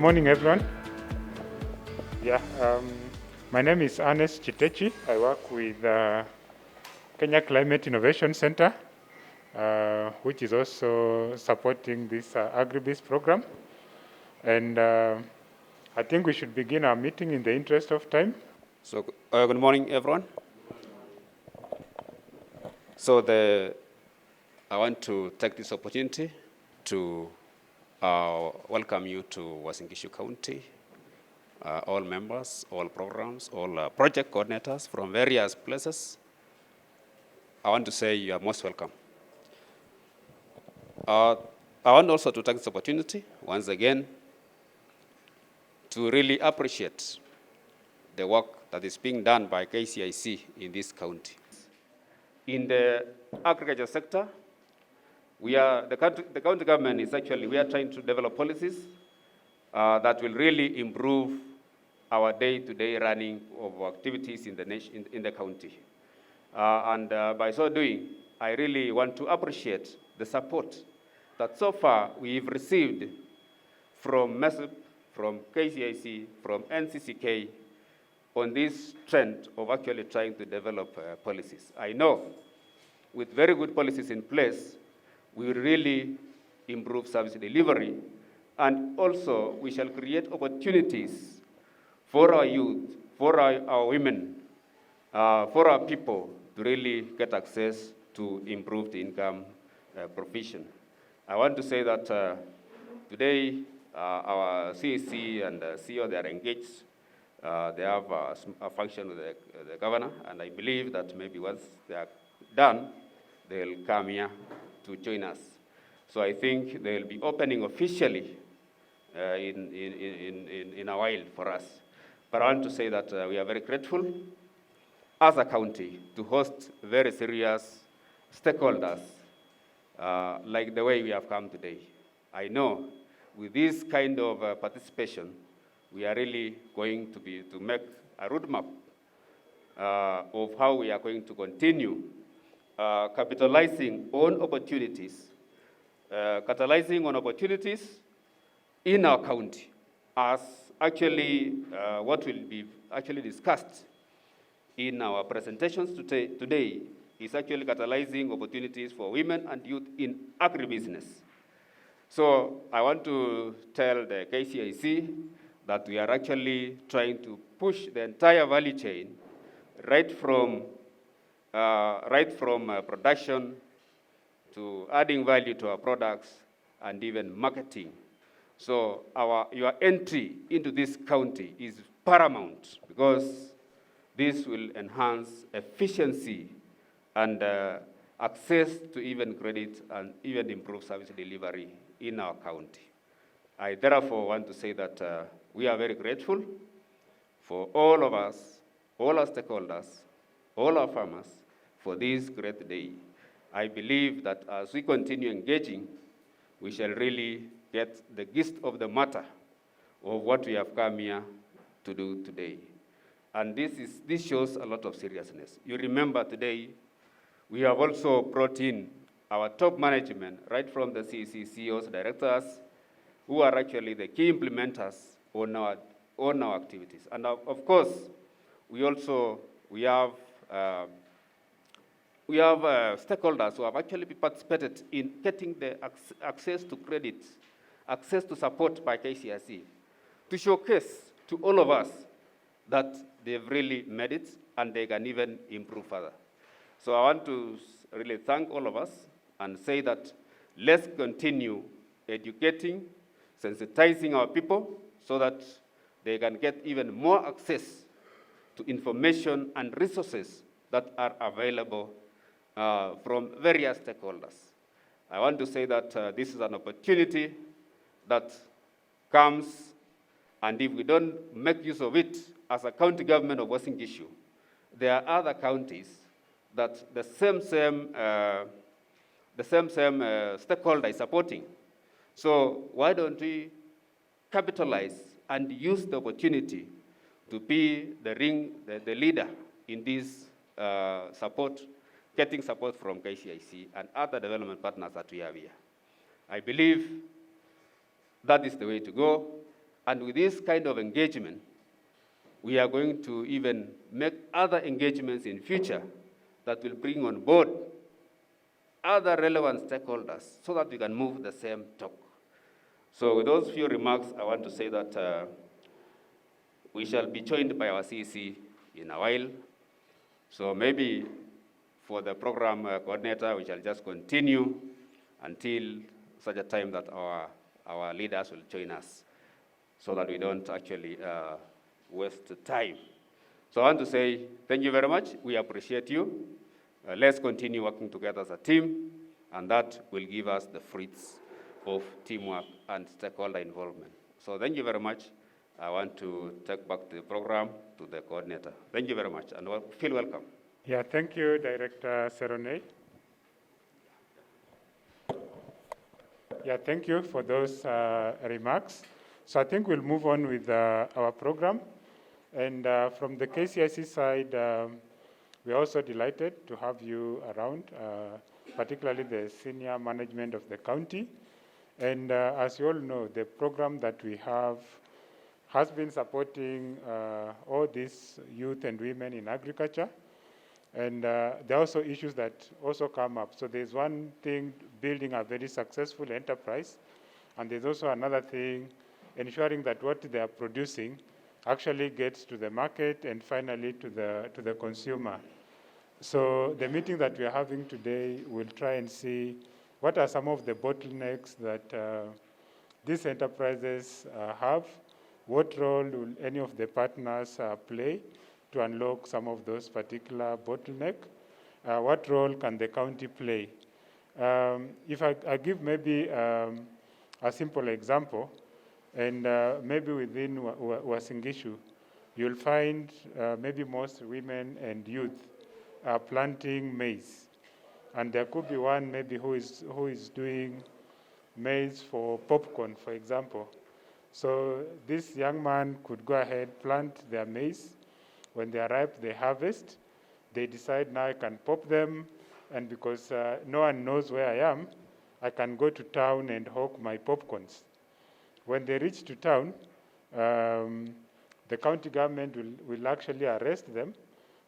morning, everyone. My name is Kcic. I work with Kenya Climate Innovation Center, which is also supporting this Agribusiness Program. And I think we should begin our meeting in the interest of time. So, good morning, everyone. So, I want to take this opportunity to welcome you to Uasin Gishu County, all members, all programs, all project coordinators from various places. I want to say you are most welcome. I want also to take this opportunity once again to really appreciate the work that is being done by Kcic in this county. In the agriculture sector, the county government is we are trying to develop policies that will really improve our day-to-day running of activities in the nation, in the county. By so doing, I really want to appreciate the support that so far we've received from MESIP, from Kcic, from NCCK on this trend of actually trying to develop policies. I know with very good policies in place, we will really improve service delivery, and also we shall create opportunities for our youth, for our women, for our people to really get access to improved income provision. I want to say that today our CEC and CEO, they are engaged. They have a function with the governor, and I believe that maybe once they are done, they'll come here to join us. So I think they'll be opening officially in a while for us. But I want to say that we are very grateful as a county to host very serious stakeholders like the way we have come today. I know with this kind of participation, we are really going to make a roadmap of how we are going to continue capitalizing on opportunities in our county, as actually what will be actually discussed in our presentations today is actually catalyzing opportunities for women and youth in agribusiness. So I want to tell the Kcic that we are actually trying to push the entire value chain, right from production to adding value to our products and even marketing. So your entry into this county is paramount because this will enhance efficiency and access to even credit and even improve service delivery in our county. I therefore want to say that we are very grateful for all of us, all our stakeholders, all our farmers, for this great day. I believe that as we continue engaging, we shall really get the gist of the matter of what we have come here to do today. And this shows a lot of seriousness. You remember today, we have also brought in our top management, right from the CEC, CEOs, directors, who are actually the key implementers on our activities. And of course, we have stakeholders who have actually participated in getting the access to credit, access to support by Kcic, to showcase to all of us that they've really made it and they can even improve further. So I want to really thank all of us and say that let's continue educating, sensitizing our people so that they can get even more access to information and resources that are available from various stakeholders. I want to say that this is an opportunity that comes, and if we don't make use of it as a county government of Uasin Gishu, there are other counties that the same stakeholder is supporting. So why don't we capitalize and use the opportunity to be the leader in this support, getting support from Kcic and other development partners that we have here. I believe that is the way to go. And with this kind of engagement, we are going to even make other engagements in future that will bring on board other relevant stakeholders so that we can move the same talk. So with those few remarks, I want to say that we shall be joined by our CEC in a while. So maybe for the program coordinator, we shall just continue until such a time that our leaders will join us so that we don't actually waste time. So I want to say thank you very much. We appreciate you. Let's continue working together as a team, and that will give us the fruits of teamwork and stakeholder involvement. So thank you very much. I want to take back the program to the coordinator. Thank you very much, and feel welcome. Yeah, thank you, Director Serone. Yeah, thank you for those remarks. So I think we'll move on with our program. And from the KCIC side, we're also delighted to have you around, particularly the senior management of the county. And as you all know, the program that we have has been supporting all these youth and women in agriculture. And there are also issues that also come up. So there's one thing, building a very successful enterprise. And there's also another thing, ensuring that what they are producing actually gets to the market and finally to the consumer. So the meeting that we are having today will try and see what are some of the bottlenecks that these enterprises have, what role will any of the partners play to unlock some of those particular bottlenecks, what role can the county play. If I give maybe a simple example, and maybe within Uasin Gishu, you'll find maybe most women and youth are planting maize. And there could be one maybe who is doing maize for popcorn, for example. So this young man could go ahead, plant their maize. When they are ripe, they harvest. They decide now I can pop them, and because no one knows where I am, I can go to town and hawk my popcorns. When they reach to town, the county government will actually arrest them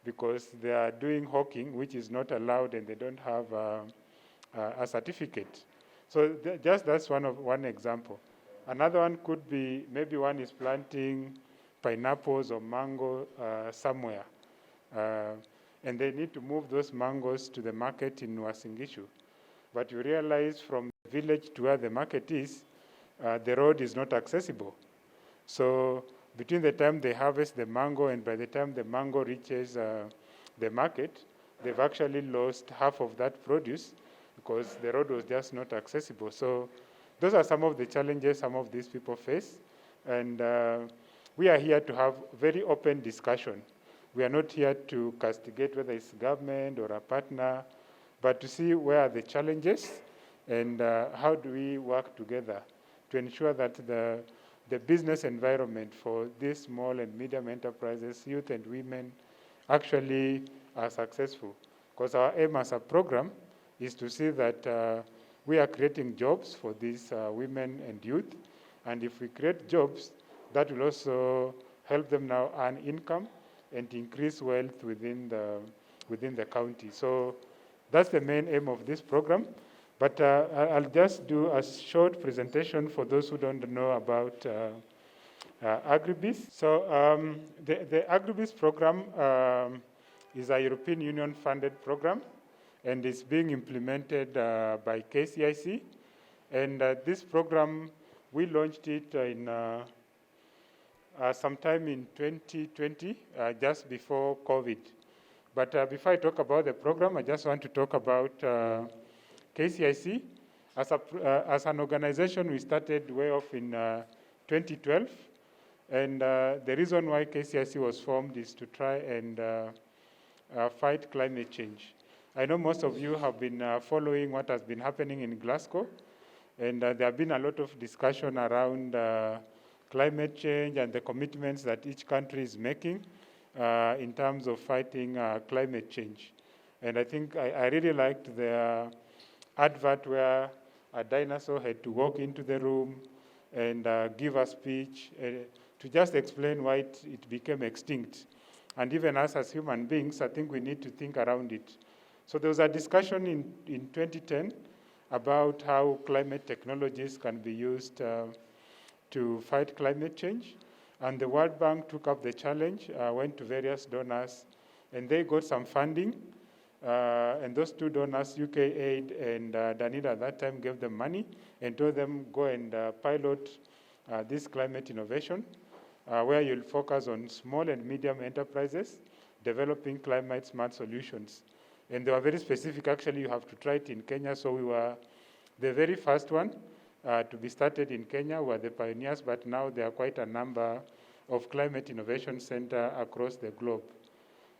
because they are doing hawking, which is not allowed, and they don't have a certificate. So just that's one example. Another one could be maybe one is planting pineapples or mango somewhere, and they need to move those mangoes to the market in Uasin Gishu. But you realize from the village to where the market is, the road is not accessible. So between the time they harvest the mango and by the time the mango reaches the market, they've actually lost half of that produce because the road was just not accessible. So those are some of the challenges some of these people face. And we are here to have very open discussion. We are not here to castigate whether it's government or a partner, but to see where are the challenges and how do we work together to ensure that the business environment for these small and medium enterprises, youth and women, actually are successful. Because our aim as a program is to see that we are creating jobs for these women and youth. And if we create jobs, that will also help them now earn income and increase wealth within the county. So that's the main aim of this program. But I'll just do a short presentation for those who don't know about Agribusiness. So the Agribusiness Program is a European Union funded program, and it's being implemented by KCIC. And this program, we launched it in sometime in 2020, just before COVID. But before I talk about the program, I just want to talk about KCIC. As an organization, we started way off in 2012. And the reason why KCIC was formed is to try and fight climate change. I know most of you have been following what has been happening in Glasgow. And there have been a lot of discussion around climate change and the commitments that each country is making in terms of fighting climate change. And I think I really liked the advert where a dinosaur had to walk into the room and give a speech to just explain why it became extinct. And even us as human beings, I think we need to think around it. So there was a discussion in 2010 about how climate technologies can be used to fight climate change. And the World Bank took up the challenge, went to various donors, and they got some funding. And those two donors, UK Aid and Danida at that time, gave them money and told them go and pilot this climate innovation, where you'll focus on small and medium enterprises developing climate smart solutions. And they were very specific. Actually, you have to try it in Kenya. So we were the very first one to be started in Kenya. We were the pioneers, but now there are quite a number of climate innovation centers across the globe.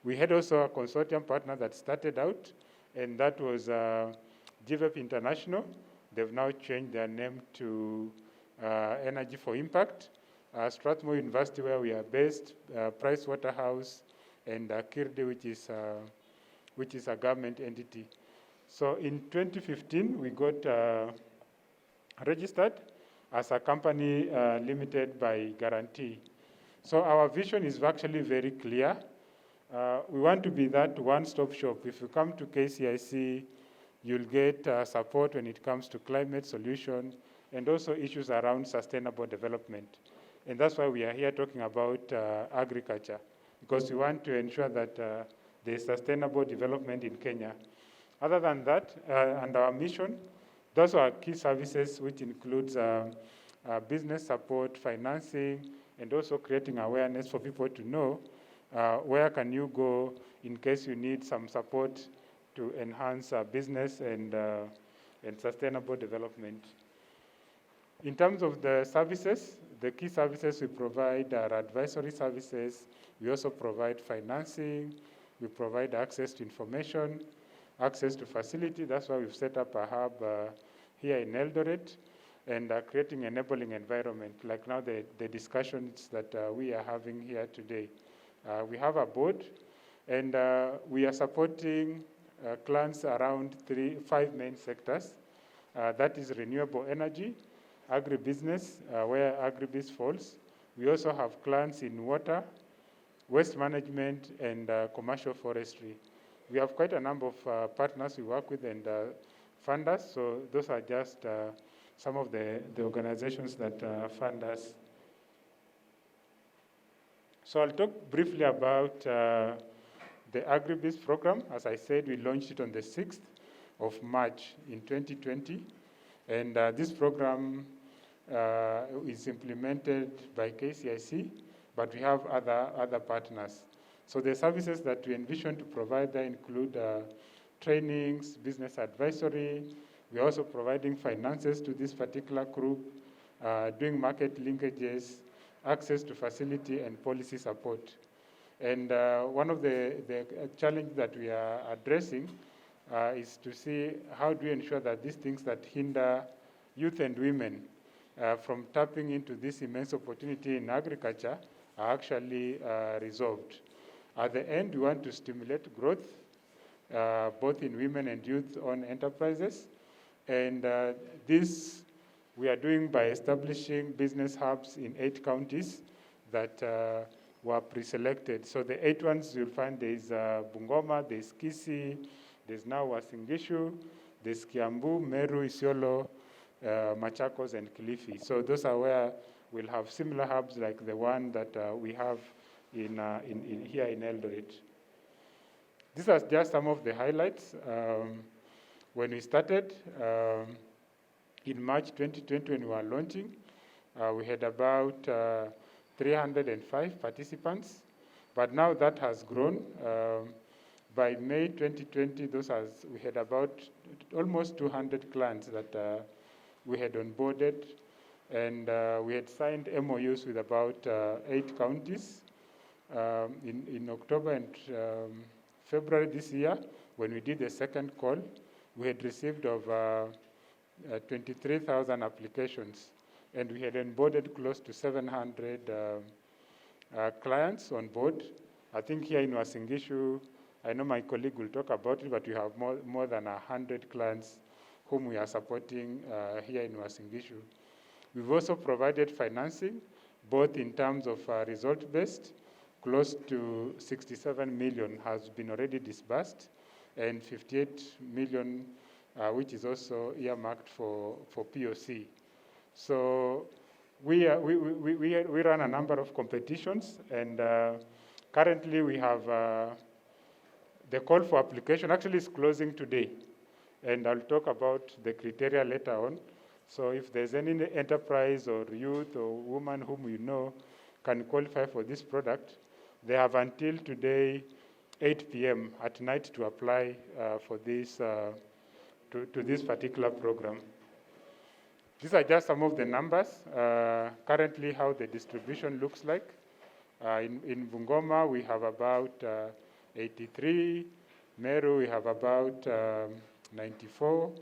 We had also a consortium partner that started out, and that was GVEP International. They've now changed their name to Energy for Impact. Strathmore University, where we are based, Price Waterhouse, and Kirdi, which is a government entity. So in 2015, we got registered as a company limited by guarantee. So our vision is actually very clear. We want to be that one-stop shop. If you come to KCIC, you'll get support when it comes to climate solution and also issues around sustainable development. And that's why we are here talking about agriculture, because we want to ensure that there's sustainable development in Kenya. Other than that, and our mission, those are key services, which includes business support, financing, and also creating awareness for people to know where can you go in case you need some support to enhance business and sustainable development. In terms of the services, the key services we provide are advisory services. We also provide financing. We provide access to information, access to facility. That's why we've set up a hub here in Eldoret, and creating enabling environment, like now the discussions that we are having here today. We have a board, and we are supporting clients around 5 main sectors. That is renewable energy, agribusiness, where agribusiness falls. We also have clients in water, waste management, and commercial forestry. We have quite a number of partners we work with and funders, so those are just some of the organizations that fund us. So I'll talk briefly about the Agribusiness Program. As I said, we launched it on the 6th of March in 2020. And this program is implemented by KCIC, but we have other partners. So the services that we envision to provide there include trainings, business advisory. We're also providing finances to this particular group, doing market linkages, access to facility, and policy support. And one of the challenges that we are addressing is to see how do we ensure that these things that hinder youth and women from tapping into this immense opportunity in agriculture are actually resolved. At the end, we want to stimulate growth, both in women and youth-owned enterprises. And this we are doing by establishing business hubs in 8 counties that were pre-selected. So the 8 ones you'll find there's Bungoma, there's Kcic, there's now Uasin, Gishu, there's Kiambu, Meru, Isiolo, Machakos, and Kilifi. So those are where we'll have similar hubs like the one that we have in here in Eldoret. These are just some of the highlights. When we started, in March 2020, when we were launching, we had about 305 participants, but now that has grown. By May 2020, we had about almost 200 clients that we had onboarded, and we had signed MOUs with about 8 counties. In October and February this year, when we did the second call, we had received over 23,000 applications, and we had onboarded close to 700 clients on board. I think here in Uasin Gishu, I know my colleague will talk about it, but we have more than 100 clients whom we are supporting here in Uasin Gishu. We've also provided financing, both in terms of result-based, close to 67 million has been already disbursed, and 58 million, which is also earmarked for POC. So we run a number of competitions, and currently we have the call for application actually is closing today, and I'll talk about the criteria later on. So if there's any enterprise or youth or woman whom you know can qualify for this product, they have until today, 8 p.m. at night to apply for this, to this particular program. These are just some of the numbers. Currently, how the distribution looks like. In Bungoma, we have about 83. Meru, we have about 94.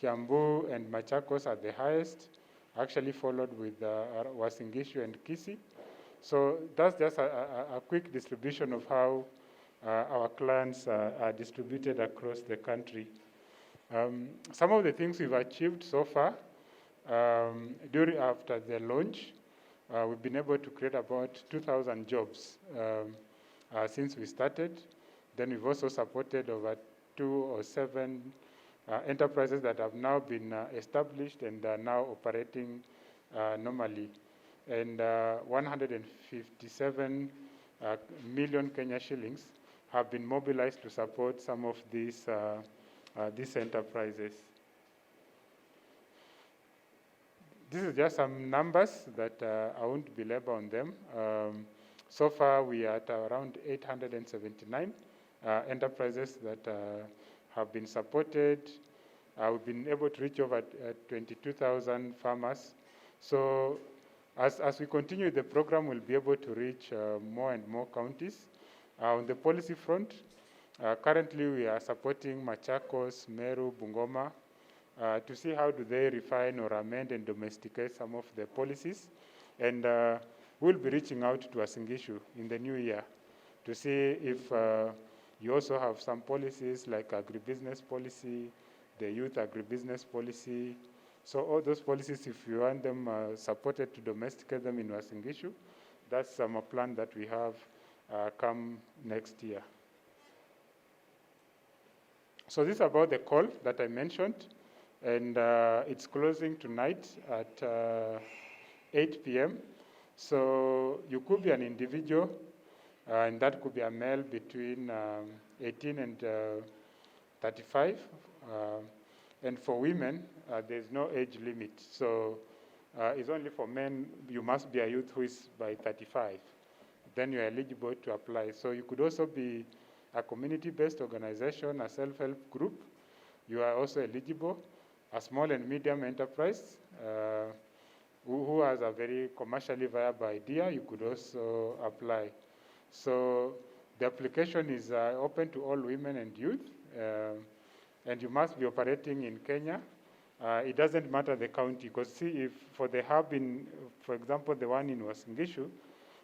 Kiambu and Machakos are the highest, actually followed with Uasin, Gishu and Kcic. So that's just a quick distribution of how our clients are distributed across the country. Some of the things we've achieved so far, after the launch, we've been able to create about 2,000 jobs since we started. Then we've also supported over 207 enterprises that have now been established and are now operating normally. And 157 million Kenya shillings have been mobilized to support some of these enterprises. This is just some numbers that I won't belabor on them. So far, we are at around 879 enterprises that have been supported. We've been able to reach over 22,000 farmers. So as we continue the program, we'll be able to reach more and more counties. On the policy front, currently we are supporting Machakos, Meru, Bungoma, to see how do they refine or amend and domesticate some of the policies. And we'll be reaching out to Uasin Gishu in the new year to see if you also have some policies like agribusiness policy, the youth agribusiness policy. So all those policies, if you want them supported to domesticate them in Uasin Gishu, that's a plan that we have come next year. So this is about the call that I mentioned, and it's closing tonight at 8 p.m. So you could be an individual, and that could be a male between 18 and 35. And for women, there's no age limit. So it's only for men. You must be a youth who is by 35. Then you're eligible to apply. So you could also be a community-based organization, a self-help group. You are also eligible. A small and medium enterprise who has a very commercially viable idea, you could also apply. So the application is open to all women and youth, and you must be operating in Kenya. It doesn't matter the county, because see, if for the hub in, for example, the one in Uasin Gishu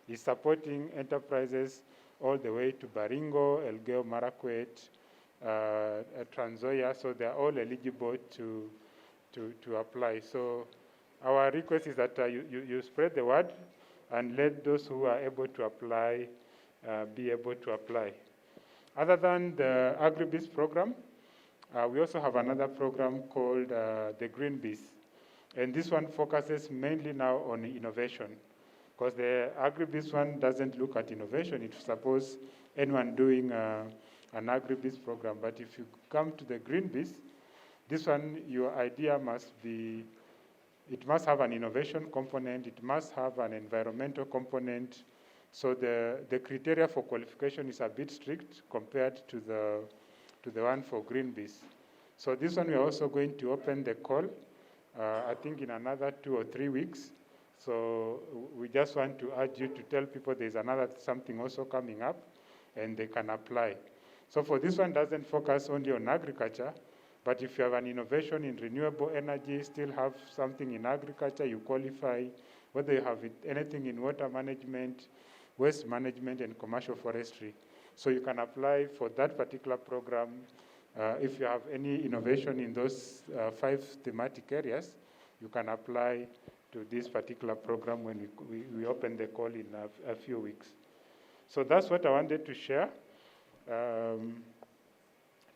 is supporting enterprises all the way to Baringo, Elgeyo Marakwet, Trans Nzoia, so they're all eligible to apply. So our request is that you spread the word and let those who are able to apply be able to apply. Other than the Agribusiness Program, we also have another program called the Green Biz. And this one focuses mainly now on innovation, because the Agribusiness one doesn't look at innovation. It's suppose anyone doing an Agribusiness program. But if you come to the Green Biz, this one, your idea must be, it must have an innovation component, it must have an environmental component. So the criteria for qualification is a bit strict compared to the one for Green Biz. So this one, we're also going to open the call, I think in another 2 or 3 weeks. So we just want to urge you to tell people there's another something also coming up, and they can apply. So for this one, doesn't focus only on agriculture, but if you have an innovation in renewable energy, still have something in agriculture, you qualify, whether you have anything in water management, waste management, and commercial forestry. So you can apply for that particular program if you have any innovation in those 5 thematic areas. You can apply to this particular program when we open the call in a few weeks. So that's what I wanted to share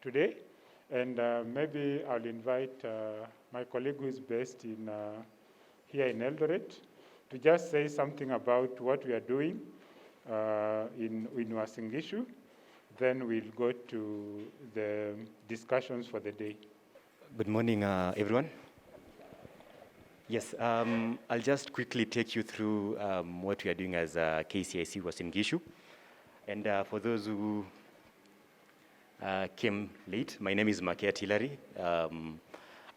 today. And maybe I'll invite my colleague who is based in here in Eldoret to just say something about what we are doing in Uasin Gishu. Then we'll go to the discussions for the day. Good morning, everyone. Yes, I'll just quickly take you through what we are doing as Kcic Uasin Gishu. And for those who came late, my name is Makiat Hilary.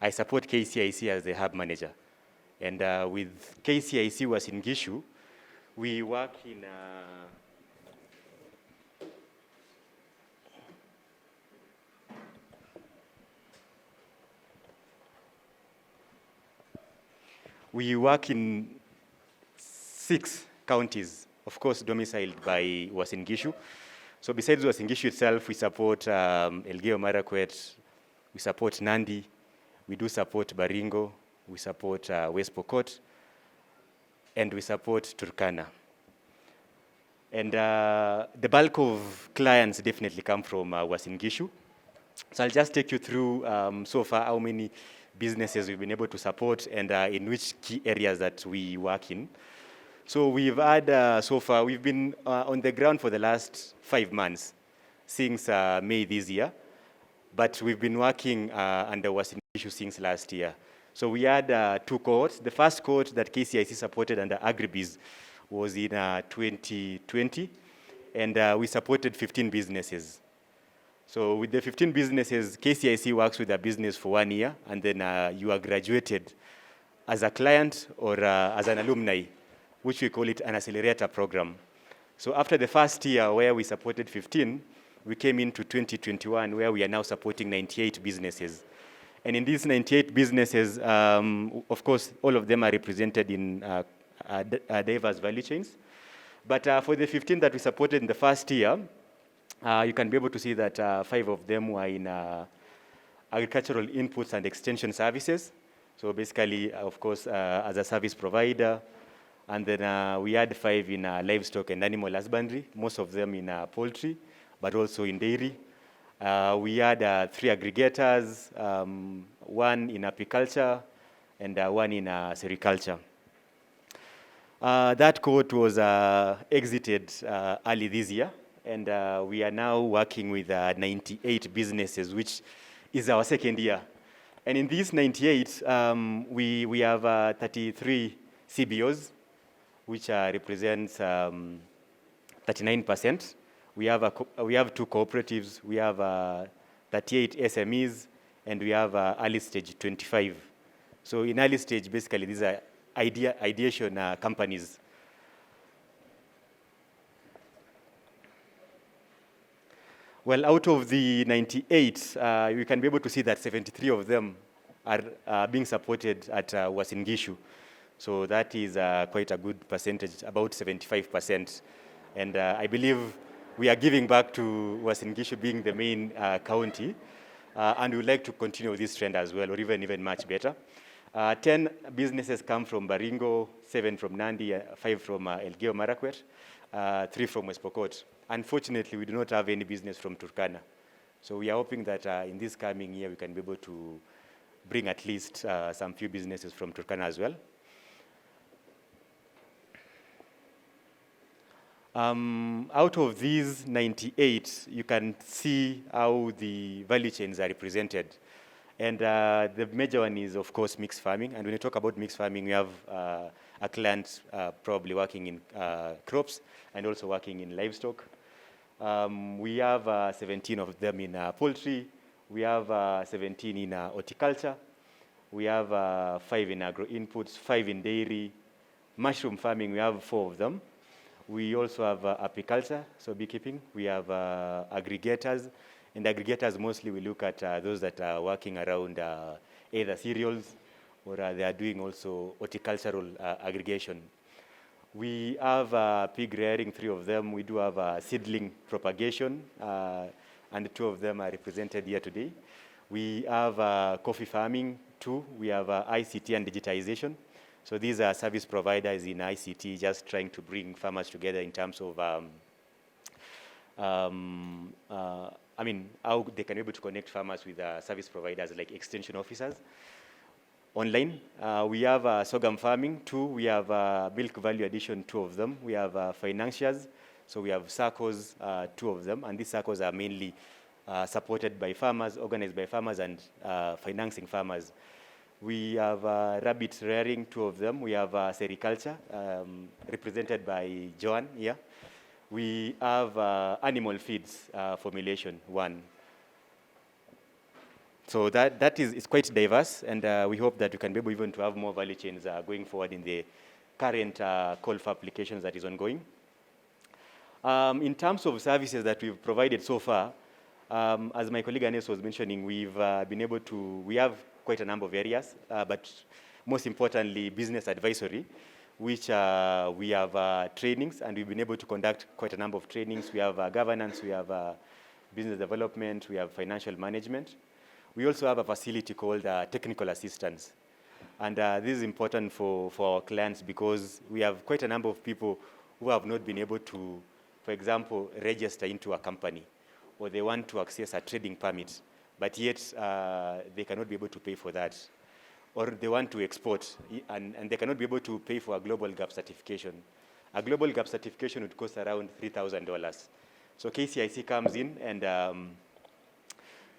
I support Kcic as the hub manager. And with Kcic Uasin Gishu, we work in we work in 6 counties, of course, domiciled by Uasin Gishu. So besides Uasin Gishu itself, we support Elgeyo Marakwet, we support Nandi, we do support Baringo, we support West Pokot, and we support Turkana. And the bulk of clients definitely come from Uasin Gishu. So I'll just take you through so far how many businesses we've been able to support and in which key areas that we work in. So we've had, so far, we've been on the ground for the last 5 months, since May this year, but we've been working under Uasin Gishu since last year. So we had 2 cohorts. The first cohort that Kcic supported under Agribiz was in 2020, and we supported 15 businesses. So with the 15 businesses, Kcic works with a business for 1 year, and then you are graduated as a client or as an alumni, which we call it an accelerator program. So after the first year where we supported 15, we came into 2021 where we are now supporting 98 businesses. And in these 98 businesses, of course, all of them are represented in diverse value chains. But for the 15 that we supported in the first year, you can be able to see that 5 of them were in agricultural inputs and extension services. So basically, of course, as a service provider. And then we had 5 in livestock and animal husbandry, most of them in poultry, but also in dairy. We had 3 aggregators, 1 in apiculture and 1 in sericulture. That cohort was exited early this year. And we are now working with 98 businesses, which is our second year. And in these 98, we have 33 CBOs, which represents 39%. We have 2 cooperatives, we have 38 SMEs, and we have early stage 25. So in early stage, basically, these are ideation companies. Well, out of the 98, you can be able to see that 73 of them are being supported at Uasin Gishu. So that is quite a good percentage, about 75%. And I believe we are giving back to Uasin Gishu being the main county, and we would like to continue this trend as well, or even much better. 10 businesses come from Baringo, 7 from Nandi, 5 from Elgeyo Marakwet, 3 from West Pokot. Unfortunately, we do not have any business from Turkana. So we are hoping that in this coming year, we can be able to bring at least some few businesses from Turkana as well. Out of these 98, you can see how the value chains are represented. And the major one is, of course, mixed farming. And when you talk about mixed farming, we have a client probably working in crops and also working in livestock. We have 17 of them in poultry. We have 17 in horticulture. We have 5 in agro inputs, 5 in dairy. Mushroom farming, we have 4 of them. We also have apiculture, so beekeeping. We have aggregators. And aggregators, mostly we look at those that are working around either cereals or they are doing also horticultural aggregation. We have pig rearing, 3 of them. We do have seedling propagation, and 2 of them are represented here today. We have coffee farming, 2. We have ICT and digitization. So these are service providers in ICT just trying to bring farmers together in terms of how they can be able to connect farmers with service providers like extension officers. Online, we have sorghum farming, 2. We have milk value addition, 2 of them. We have financiers, so we have circles, 2 of them. And these circles are mainly supported by farmers, organized by farmers, and financing farmers. We have rabbit rearing, 2 of them. We have sericulture, represented by Joan here. We have animal feeds formulation, 1. So that is quite diverse, and we hope that we can be able even to have more value chains going forward in the current call for applications that is ongoing. In terms of services that we've provided so far, as my colleague Anes was mentioning, we have quite a number of areas, but most importantly, business advisory, which we have trainings, and we've been able to conduct quite a number of trainings. We have governance, we have business development, we have financial management. We also have a facility called technical assistance. And this is important for our clients because we have quite a number of people who have not been able to, for example, register into a company, or they want to access a trading permit, but yet they cannot be able to pay for that. Or they want to export, and they cannot be able to pay for a global gap certification. A global gap certification would cost around $3,000. So KCIC comes in and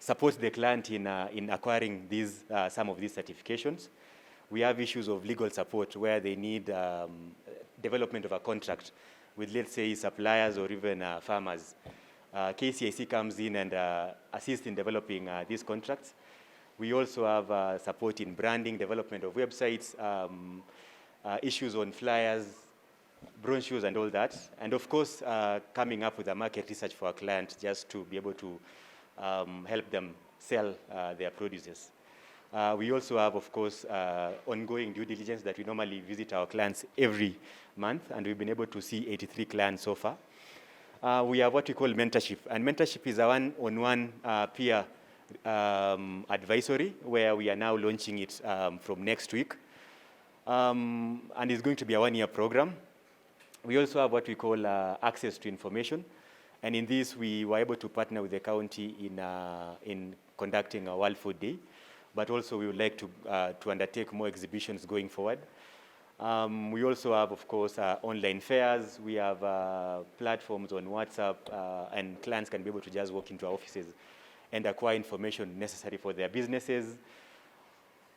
supports the client in acquiring some of these certifications. We have issues of legal support where they need development of a contract with, let's say, suppliers or even farmers. KCIC comes in and assists in developing these contracts. We also have support in branding, development of websites, issues on flyers, brochures, and all that. And of course, coming up with a market research for our clients just to be able to help them sell their produces. We also have, of course, ongoing due diligence that we normally visit our clients every month, and we've been able to see 83 clients so far. We have what we call mentorship, and mentorship is a one-on-one peer advisory, where we are now launching it from next week. And it's going to be a 1-year program. We also have what we call access to information. And in this, we were able to partner with the county in conducting a World Food Day. But also, we would like to undertake more exhibitions going forward. We also have, of course, online fairs. We have platforms on WhatsApp, and clients can be able to just walk into our offices and acquire information necessary for their businesses.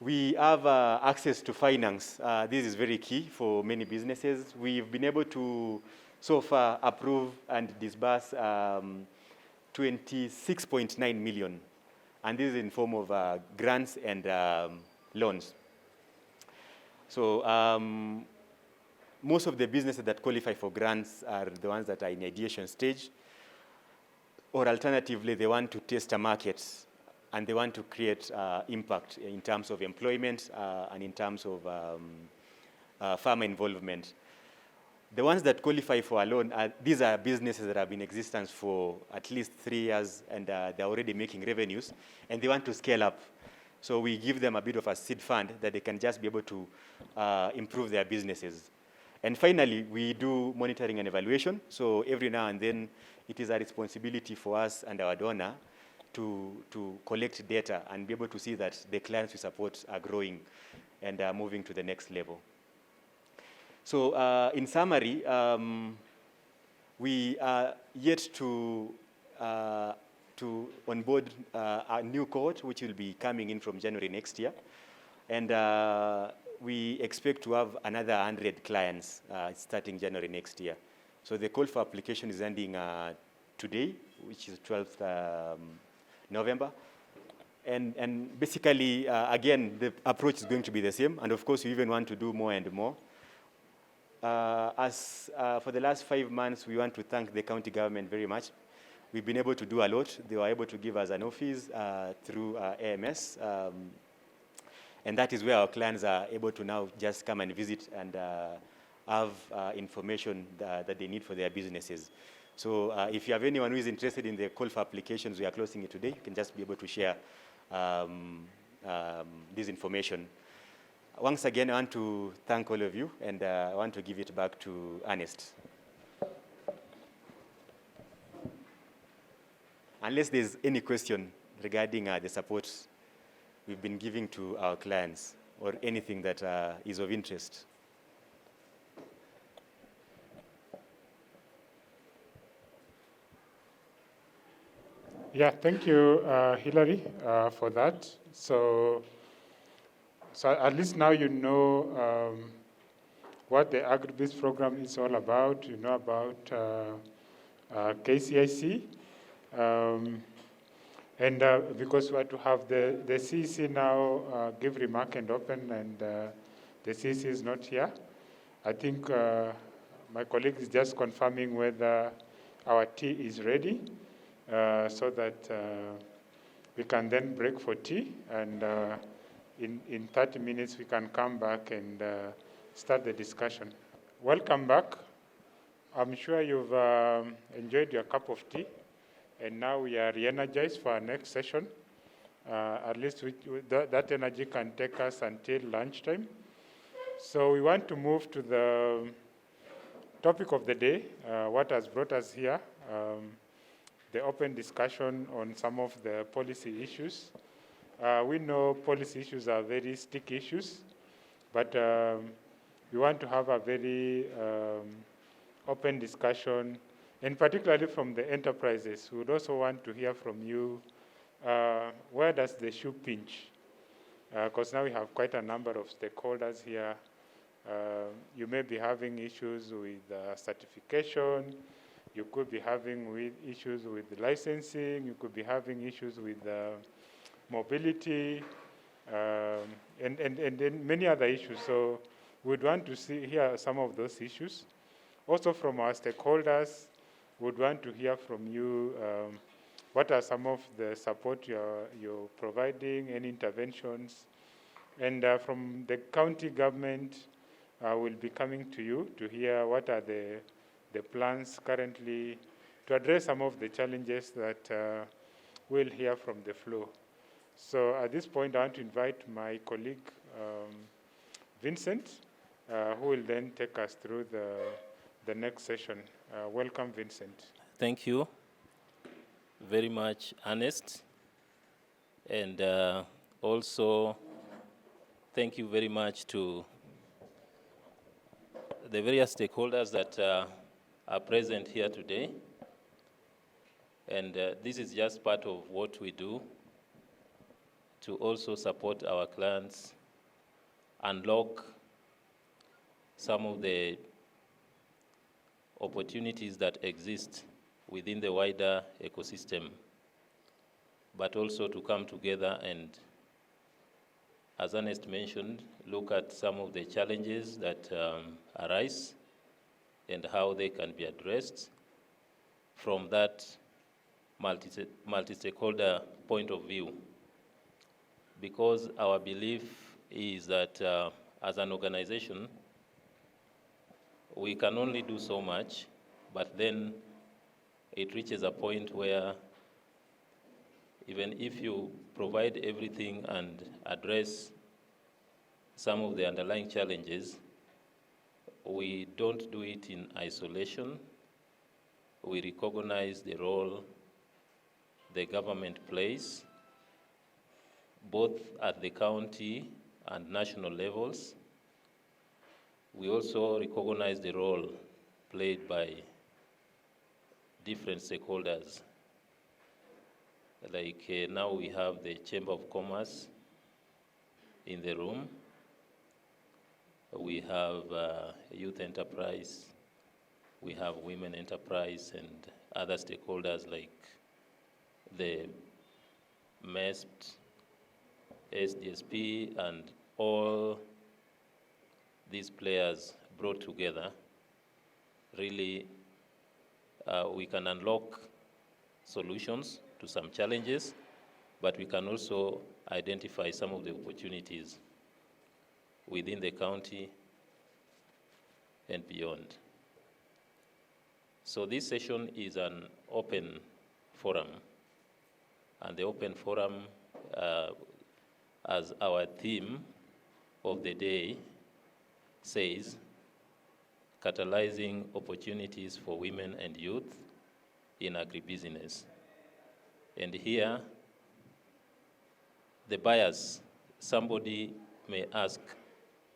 We have access to finance. This is very key for many businesses. We've been able to, so far, approve and disburse 26.9 million. And this is in form of grants and loans. So most of the businesses that qualify for grants are the ones that are in ideation stage, or alternatively, they want to test a market and they want to create impact in terms of employment and in terms of farmer involvement. The ones that qualify for a loan, these are businesses that have been in existence for at least 3 years, and they're already making revenues, and they want to scale up. So we give them a bit of a seed fund that they can just be able to improve their businesses. And finally, we do monitoring and evaluation. So every now and then, it is a responsibility for us and our donor to collect data and be able to see that the clients we support are growing and are moving to the next level. So in summary, we are yet to onboard a new cohort, which will be coming in from January next year. And we expect to have another 100 clients starting January next year. So the call for application is ending today, which is 12th November. And basically, again, the approach is going to be the same. And of course, we even want to do more and more. For the last 5 months, we want to thank the county government very much. We've been able to do a lot. They were able to give us an office through AMS. And that is where our clients are able to now just come and visit and have information that they need for their businesses. So if you have anyone who is interested in the call for applications, we are closing it today. You can just be able to share this information. Once again, I want to thank all of you, and I want to give it back to Ernest. Unless there's any question regarding the support we've been giving to our clients or anything that is of interest. Yeah, thank you, Hilary, for that. So at least now you know what the Agribusiness Program is all about. You know about KCIC. And because we are to have the CEC now give remark and open, and the CEC is not here, I think my colleague is just confirming whether our tea is ready, so that we can then break for tea, and in 30 minutes we can come back and start the discussion. Welcome back. I'm sure you've enjoyed your cup of tea, and now we are re-energized for our next session. At least that energy can take us until lunchtime. So we want to move to the topic of the day, what has brought us here, the open discussion on some of the policy issues. We know policy issues are very sticky issues, but we want to have a very open discussion, and particularly from the enterprises. We would also want to hear from you, where does the shoe pinch? Because now we have quite a number of stakeholders here. You may be having issues with certification. You could be having issues with licensing. You could be having issues with mobility, and then many other issues. So we'd want to hear some of those issues. Also from our stakeholders, we'd want to hear from you, what are some of the support you're providing, any interventions. And from the county government, we'll be coming to you to hear what are the plans currently to address some of the challenges that we'll hear from the floor. So at this point, I want to invite my colleague, Vincent, who will then take us through the next session. Welcome, Vincent. Thank you very much, Ernest. And also, thank you very much to the various stakeholders that are present here today. And this is just part of what we do to also support our clients unlock some of the opportunities that exist within the wider ecosystem, but also to come together and, as Ernest mentioned, look at some of the challenges that arise and how they can be addressed from that multi-stakeholder point of view. Because our belief is that as an organization, we can only do so much, but then it reaches a point where even if you provide everything and address some of the underlying challenges, we don't do it in isolation. We recognize the role the government plays, both at the county and national levels. We also recognize the role played by different stakeholders. Like now we have the Chamber of Commerce in the room. We have youth enterprise. We have women enterprise and other stakeholders like the MEST, SDSP, and all these players brought together. Really, we can unlock solutions to some challenges, but we can also identify some of the opportunities within the county and beyond. So this session is an open forum, and the open forum, as our theme, of the day says, catalyzing opportunities for women and youth in agribusiness. And here, the bias, somebody may ask,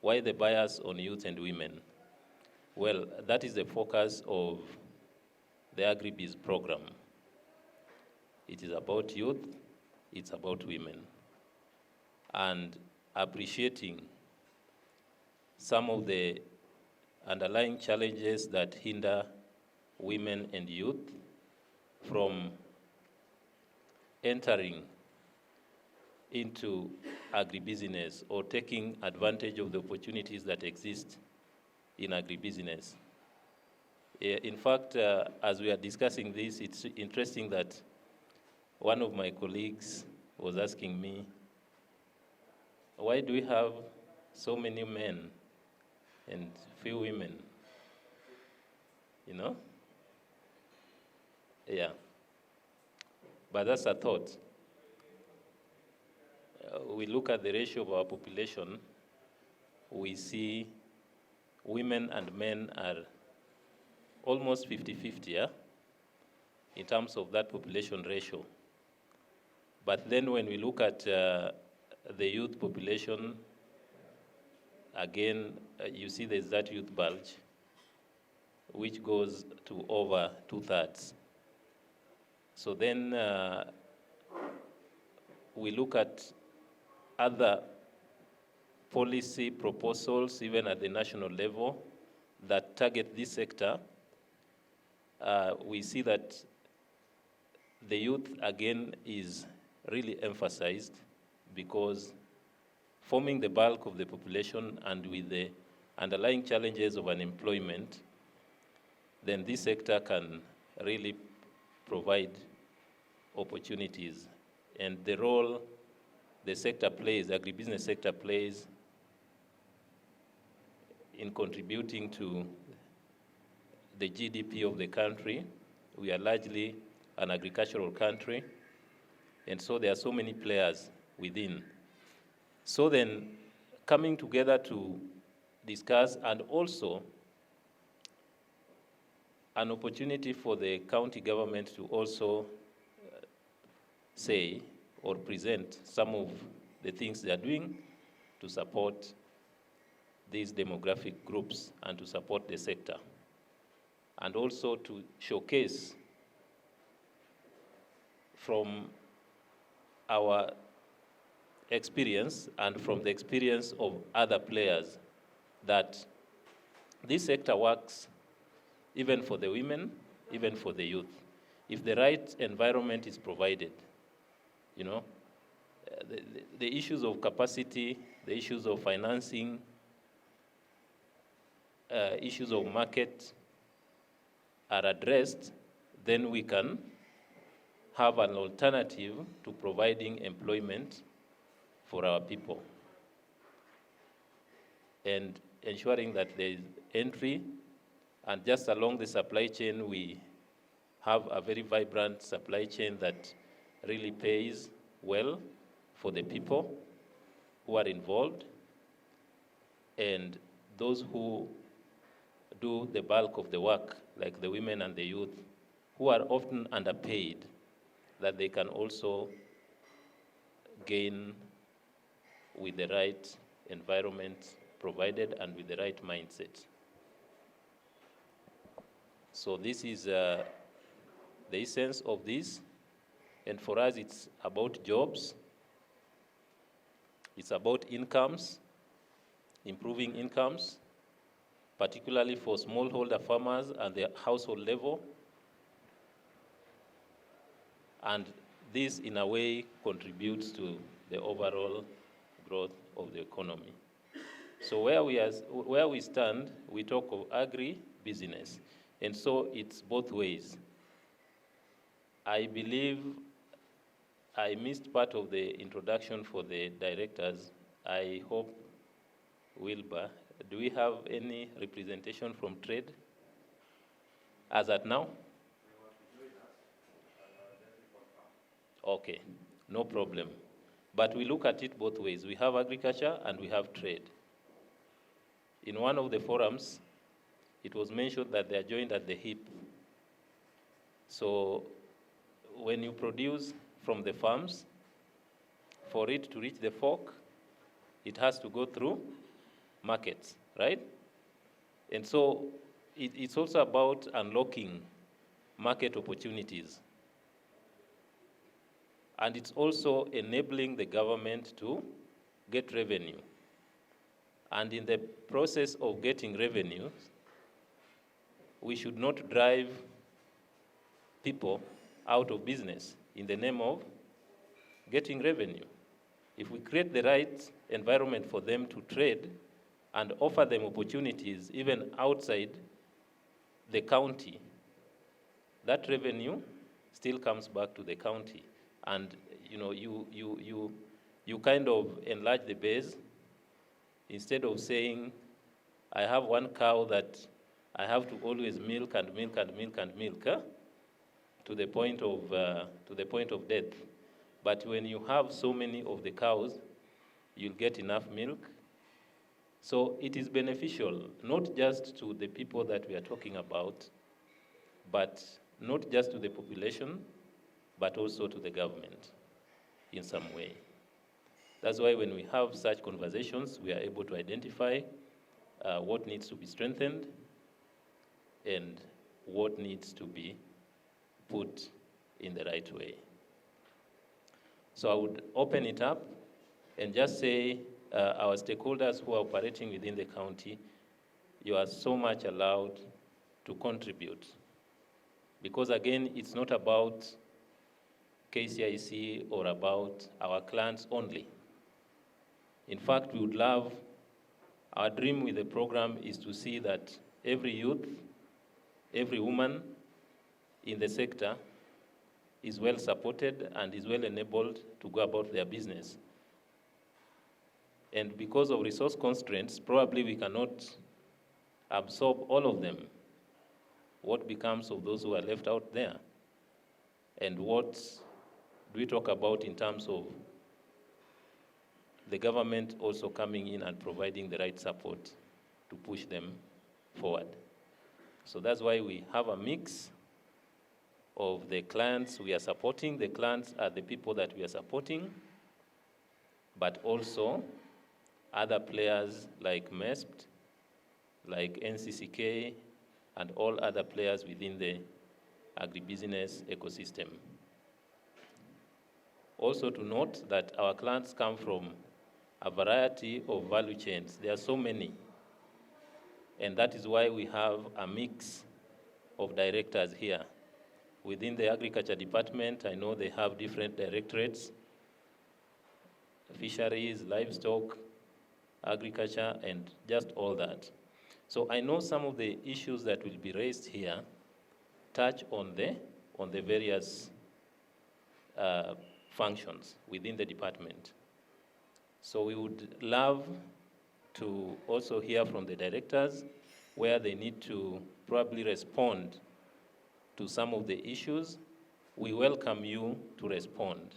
why the bias on youth and women? Well, that is the focus of the Agribusiness Program. It is about youth, it's about women. And appreciating some of the underlying challenges that hinder women and youth from entering into agribusiness or taking advantage of the opportunities that exist in agribusiness. In fact, as we are discussing this, it's interesting that one of my colleagues was asking me, why do we have so many men and few women? You know? Yeah. But that's a thought. We look at the ratio of our population, we see women and men are almost 50-50, yeah, in terms of that population ratio. But then when we look at the youth population, again, you see there's that youth bulge, which goes to over 2/3. So then we look at other policy proposals, even at the national level, that target this sector. We see that the youth, again, is really emphasized because forming the bulk of the population and with the underlying challenges of unemployment, then this sector can really provide opportunities. And the role the sector plays, the agribusiness sector plays in contributing to the GDP of the country. We are largely an agricultural country, and so there are so many players within. So then, coming together to discuss, and also an opportunity for the county government to also say or present some of the things they are doing to support these demographic groups and to support the sector, and also to showcase from our experience and from the experience of other players that this sector works even for the women, even for the youth, if the right environment is provided. You know, the issues of capacity, the issues of financing, issues of market are addressed, then we can have an alternative to providing employment for our people and ensuring that there is entry, and just along the supply chain we have a very vibrant supply chain that really pays well for the people who are involved and those who do the bulk of the work, like the women and the youth, who are often underpaid, that they can also gain with the right environment provided and with the right mindset. So this is the essence of this. And for us, it's about jobs. It's about incomes, improving incomes, particularly for smallholder farmers at the household level. And this, in a way, contributes to the overall growth of the economy. So where we stand, we talk of agri-business. And so it's both ways. I believe I missed part of the introduction for the directors. I hope, Wilbur, do we have any representation from trade as at now? Okay, no problem. But we look at it both ways. We have agriculture and we have trade. in one of the forums, it was mentioned that they are joined at the hip. So when you produce from the farms, for it to reach the fork, it has to go through markets, right? And so it's also about unlocking market opportunities. And it's also enabling the government to get revenue. And in the process of getting revenue, we should not drive people out of business in the name of getting revenue. If we create the right environment for them to trade and offer them opportunities even outside the county, that revenue still comes back to the county. And you kind of enlarge the base instead of saying, I have one cow that I have to always milk and milk and milk and milk to the point of death. But when you have so many of the cows, you'll get enough milk. So it is beneficial, not just to the people that we are talking about, but not just to the population, but also to the government in some way. That's why when we have such conversations, we are able to identify what needs to be strengthened and what needs to be put in the right way. So I would open it up and just say, our stakeholders who are operating within the county, you are so much allowed to contribute. Because again, it's not about KCIC or about our clients only. In fact, we would love, our dream with the program is to see that every youth, every woman in the sector is well supported and is well enabled to go about their business. And because of resource constraints, probably we cannot absorb all of them. What becomes of those who are left out there? And what do we talk about in terms of the government also coming in and providing the right support to push them forward? So that's why we have a mix of the clients we are supporting. The clients are the people that we are supporting, but also other players like MESPT, like NCCK, and all other players within the agribusiness ecosystem. Also to note that our clients come from a variety of value chains. There are so many. And that is why we have a mix of directors here. Within the agriculture department, I know they have different directorates: fisheries, livestock, agriculture, and just all that. So I know some of the issues that will be raised here touch on the various functions within the department. So we would love to also hear from the directors where they need to probably respond to some of the issues. We welcome you to respond.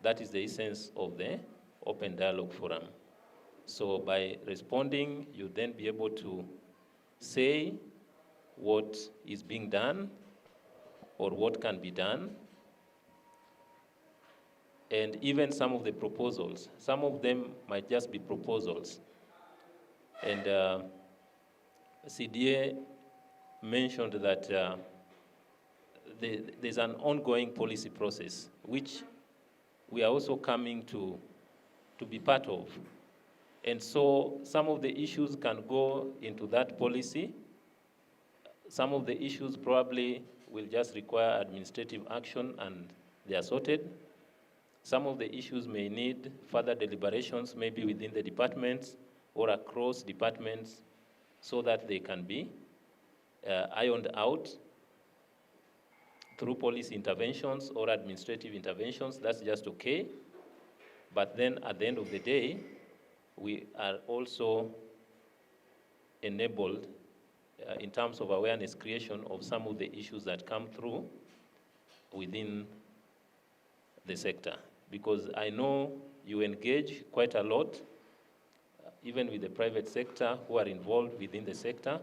That is the essence of the Open Dialogue Forum. So by responding, you then be able to say what is being done or what can be done, and even some of the proposals. Some of them might just be proposals. And CDA mentioned that there's an ongoing policy process, which we are also coming to be part of. And so some of the issues can go into that policy. Some of the issues probably will just require administrative action and they are sorted. Some of the issues may need further deliberations, maybe within the departments or across departments, so that they can be ironed out through policy interventions or administrative interventions. That's just okay. But then at the end of the day, we are also enabled in terms of awareness creation of some of the issues that come through within the sector. Because I know you engage quite a lot even with the private sector who are involved within the sector.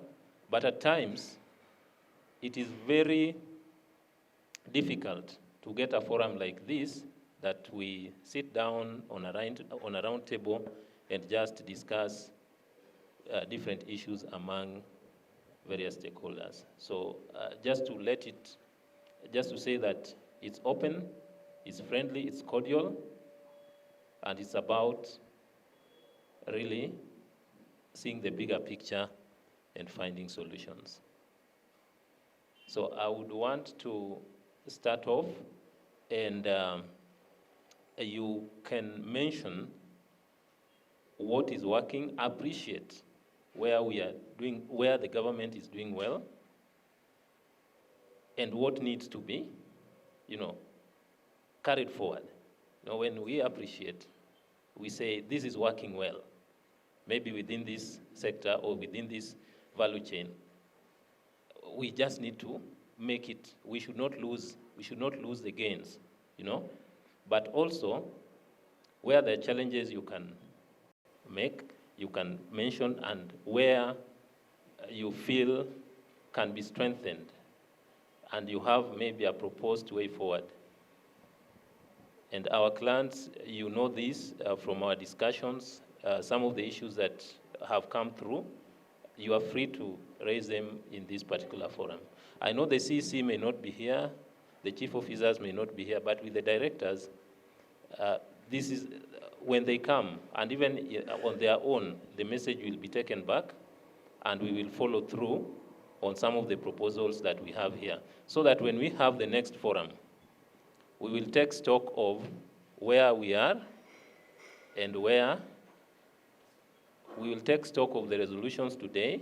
But at times, it is very difficult to get a forum like this that we sit down on a round table and just discuss different issues among various stakeholders. So just to say that it's open, it's friendly, it's cordial, and it's about really seeing the bigger picture and finding solutions. So I would want to start off, and you can mention what is working, appreciate where the government is doing well, and what needs to be, carried forward. When we appreciate, we say this is working well, maybe within this sector or within this value chain. We just need to make it. We should not lose the gains, But also, where there are challenges you can mention, and where you feel can be strengthened, and you have maybe a proposed way forward. And our clients, this from our discussions, some of the issues that have come through, you are free to raise them in this particular forum. I know the CEC may not be here, the chief officers may not be here, but with the directors, this is when they come, and even on their own, the message will be taken back, and we will follow through on some of the proposals that we have here, so that when we have the next forum, we will take stock of where we are and where we will take stock of the resolutions today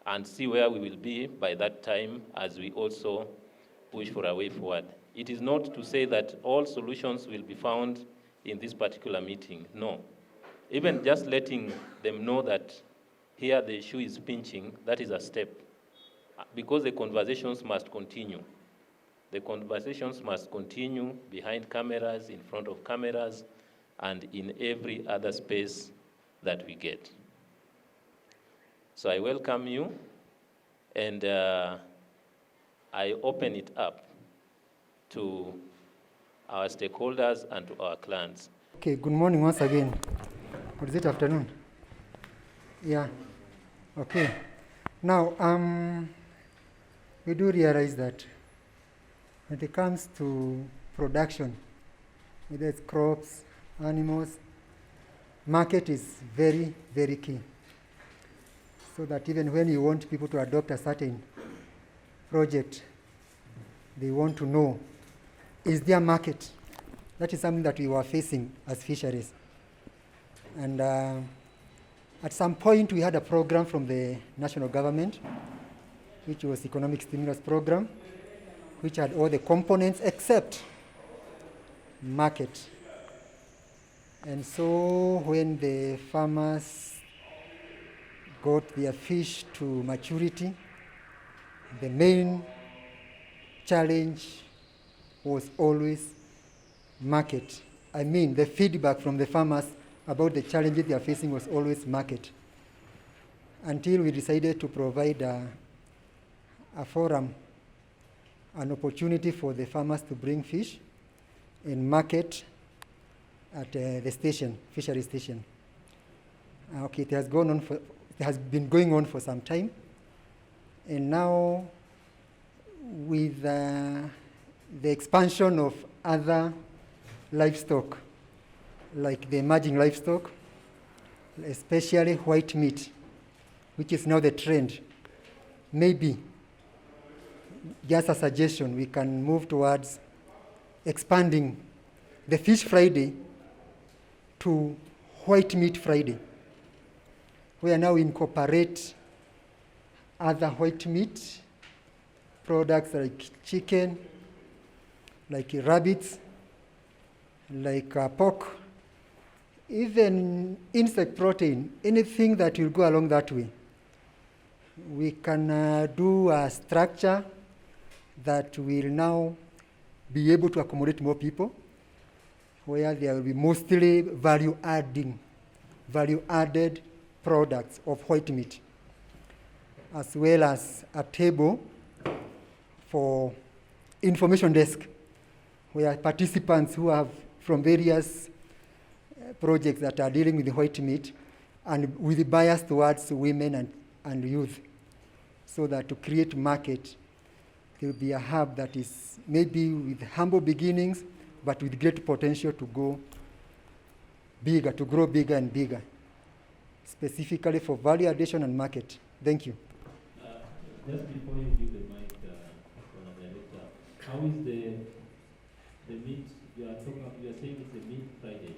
and see where we will be by that time as we also push for a way forward. It is not to say that all solutions will be found in this particular meeting, no. Even just letting them know that here the issue is pinching, that is a step, because the conversations must continue. The conversations must continue behind cameras, in front of cameras, and in every other space that we get. So I welcome you, and I open it up to our stakeholders and to our clients. Okay, good morning once again. Or is it afternoon? Yeah, okay. Now, we do realize that when it comes to production, whether it's crops, animals, market is very, very key. So that even when you want people to adopt a certain project, they want to know, is there a market? That is something that we were facing as fisheries. And at some point, we had a program from the national government, which was economic stimulus program, which had all the components except market. And so when the farmers got their fish to maturity, the main challenge was always market. I mean, the feedback from the farmers about the challenges they are facing was always market. Until we decided to provide a forum, an opportunity for the farmers to bring fish and market at the station, fishery station. Okay, it has been going on for some time, and now with the expansion of other livestock, like the emerging livestock, especially white meat, which is now the trend, maybe, just a suggestion, we can move towards expanding the Fish Friday to White Meat Friday, where now we incorporate other white meat products like chicken, like rabbits, like pork, even insect protein, anything that will go along that way. We can do a structure that will now be able to accommodate more people, where there will be mostly value-adding value-added products of white meat, as well as a table for information desk, where participants who have from various projects that are dealing with the white meat and with the bias towards women and youth, so that to create market, there will be a hub that is maybe with humble beginnings, but with great potential to go bigger, to grow bigger and bigger, specifically for value addition and market. Thank you. Just before you give the mic, Director, how is the meat you are talking about? You are saying it's a meat Friday.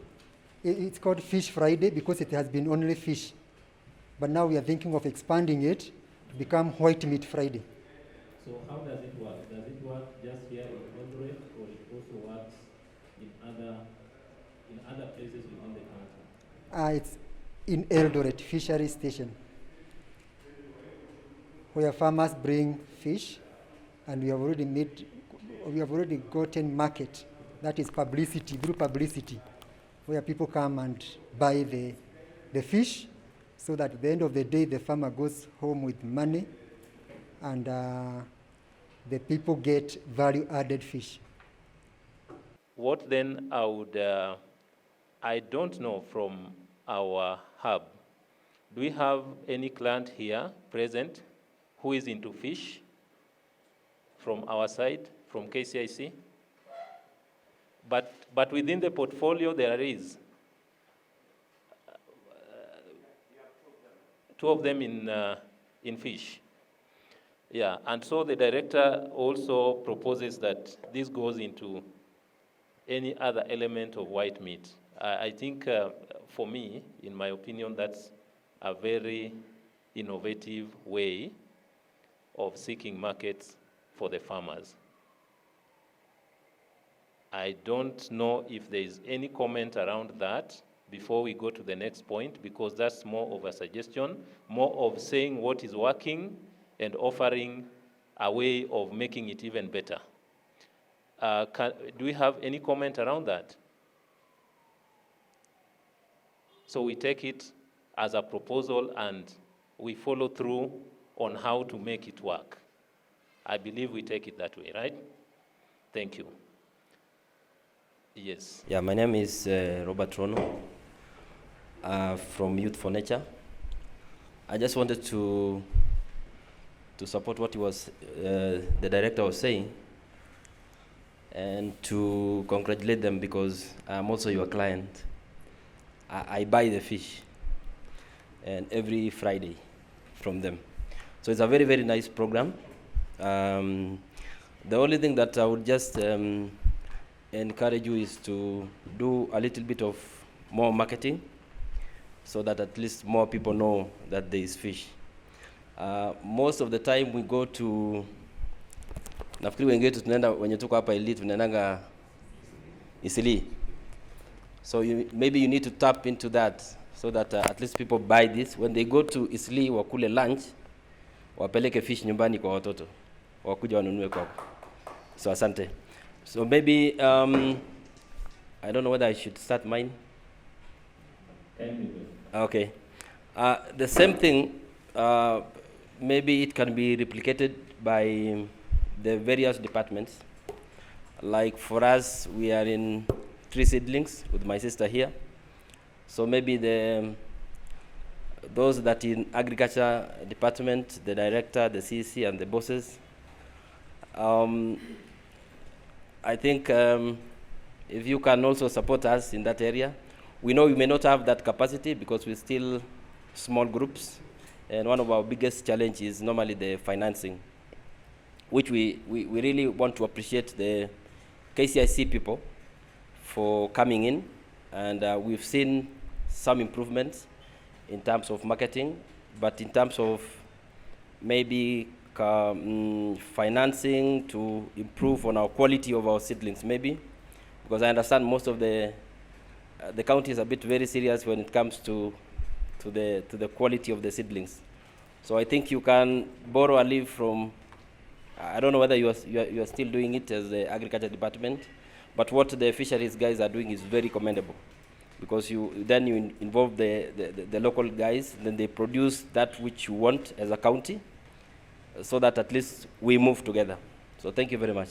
It's called Fish Friday because it has been only fish. But now we are thinking of expanding it to become White Meat Friday. So how does it work? Does it work just here in Eldoret, or it also works in other places within the country? It's in Eldoret Fishery Station, where farmers bring fish, and we have already gotten market. That is publicity, through publicity, where people come and buy the fish, so that at the end of the day, the farmer goes home with money, and the people get value-added fish. What then I don't know from our hub, do we have any client here present who is into fish from our side, from KCIC? But within the portfolio there is two of them in fish. Yeah, and so the director also proposes that this goes into any other element of white meat. I think for me, in my opinion, that's a very innovative way of seeking markets for the farmers. I don't know if there is any comment around that before we go to the next point, because that's more of a suggestion, more of saying what is working and offering a way of making it even better. Do we have any comment around that? So we take it as a proposal and we follow through on how to make it work. I believe we take it that way, right? Thank you. Yes. Yeah, my name is Robert Rono from Youth for Nature. I just wanted to support what the director was saying, and to congratulate them, because I'm also your client. I buy the fish, and every Friday from them. So it's a very, very nice program. The only thing that I would just encourage you is to do a little bit of more marketing, so that at least more people know that there is fish. Most of the time we go to, nafikiri wengi tunaenda wenye tuko hapa Elite tunaendanga Isili. So maybe you need to tap into that, so that at least people buy this. When they go to Isili wakule lunch, wapeleke fish nyumbani kwa watoto, wakuja wanunue kwako. So asante. So maybe, I don't know whether I should start mine. Okay. The same thing, maybe it can be replicated by the various departments. Like for us, we are in tree seedlings with my sister here. So maybe those that in agriculture department, the director, the CEC, and the bosses, I think if you can also support us in that area. We know we may not have that capacity because we're still small groups, and one of our biggest challenges is normally the financing, which we really want to appreciate the KCIC people for coming in, and we've seen some improvements in terms of marketing, but in terms of maybe financing to improve on our quality of our seedlings, maybe, because I understand most of the county is a bit very serious when it comes to the quality of the seedlings. So I think you can borrow a leaf from, I don't know whether you are still doing it as the agriculture department, but what the fisheries guys are doing is very commendable, because then you involve the local guys, then they produce that which you want as a county, so that at least we move together. So thank you very much.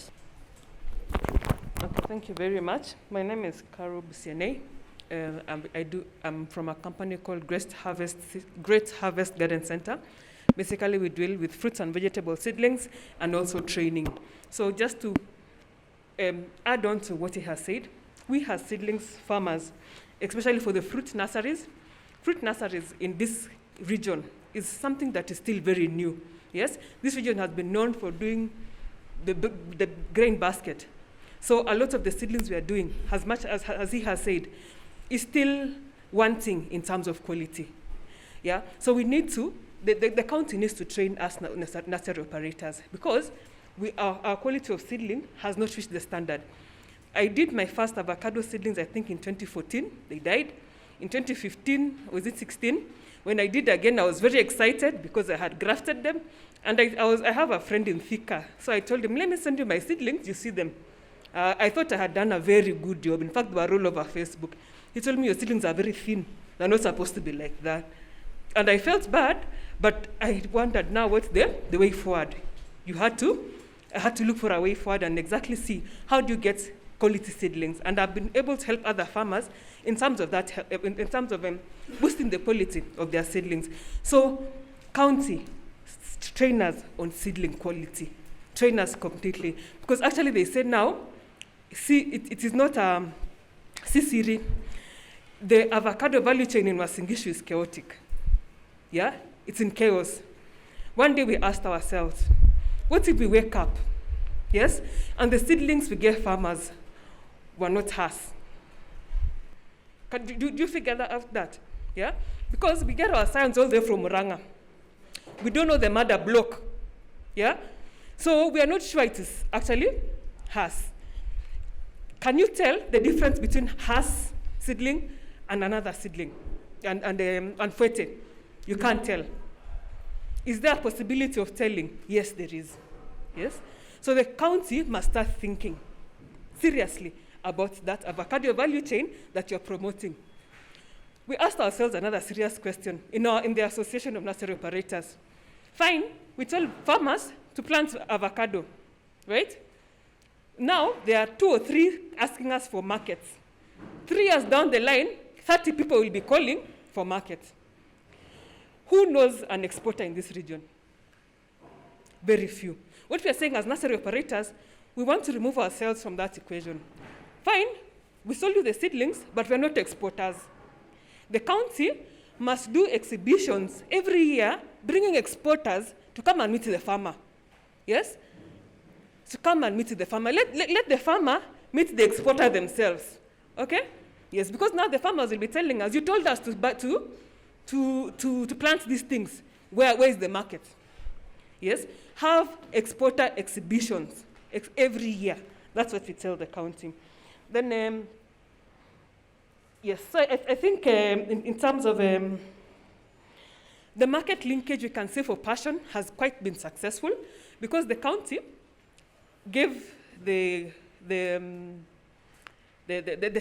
Okay, thank you very much. My name is Karo Busiane. I'm from a company called Great Harvest Garden Center. Basically, we deal with fruits and vegetable seedlings and also training. So just to add on to what he has said, we have seedlings farmers, especially for the fruit nurseries. Fruit nurseries in this region is something that is still very new. Yes, this region has been known for doing the grain basket. So a lot of the seedlings we are doing, as much as he has said, is still wanting in terms of quality. Yeah, so we need to, the county needs to train us nursery operators, because our quality of seedling has not reached the standard. I did my first avocado seedlings, I think in 2014, they died. In 2015, was it 16? When I did again, I was very excited because I had grafted them. And I have a friend in Thika, so I told him, let me send you my seedlings, you see them. I thought I had done a very good job. In fact, they were all over Facebook. He told me, your seedlings are very thin. They're not supposed to be like that. And I felt bad, but I wondered now what's the way forward. I had to look for a way forward and exactly see how do you get quality seedlings. And I've been able to help other farmers in terms of that, in terms of boosting the quality of their seedlings. So county, trainers on seedling quality, trainers completely. Because actually they said now, see, it is not Sisiri. The avocado value chain in Uasin Gishu is chaotic. Yeah, it's in chaos. One day we asked ourselves, what if we wake up, yes, and the seedlings we gave farmers were not us? Do you figure that? Yeah, because we get our science all the way from Muranga. We don't know the mother block. Yeah, so we are not sure it is actually us. Can you tell the difference between us seedling and another seedling and Fuete? You can't tell. Is there a possibility of telling? Yes, there is. Yes? So the county must start thinking seriously about that avocado value chain that you're promoting. We asked ourselves another serious question in the Association of Nursery Operators. Fine, we told farmers to plant avocado, right? Now, there are 2 or 3 asking us for markets. 3 years down the line, 30 people will be calling for markets. Who knows an exporter in this region? Very few. What we are saying as nursery operators, we want to remove ourselves from that equation. Fine, we sold you the seedlings, but we're not exporters. The county must do exhibitions every year, bringing exporters to come and meet the farmer. Yes? To come and meet the farmer. Let the farmer meet the exporter themselves. Okay? Yes, because now the farmers will be telling us, you told us to plant these things. Where is the market? Yes? Have exporter exhibitions every year. That's what we tell the county. Then, yes, so I think in terms of the market linkage, we can say for passion has quite been successful, because the county gave the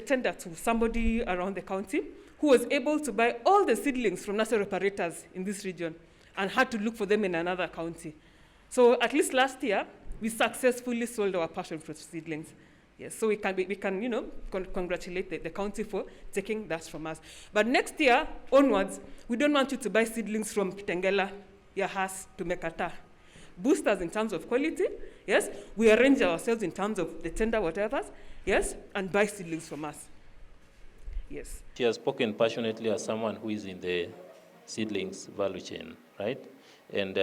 tender to somebody around the county who was able to buy all the seedlings from nursery operators in this region and had to look for them in another county. So at least last year, we successfully sold our passion fruit seedlings. Yes, so we can congratulate the county for taking that from us. But next year onwards, we don't want you to buy seedlings from Kitengela, Yahas to Mekata. Boost us in terms of quality, yes. We arrange ourselves in terms of the tender, whatever, yes, and buy seedlings from us. Yes. She has spoken passionately as someone who is in the seedlings value chain, right? And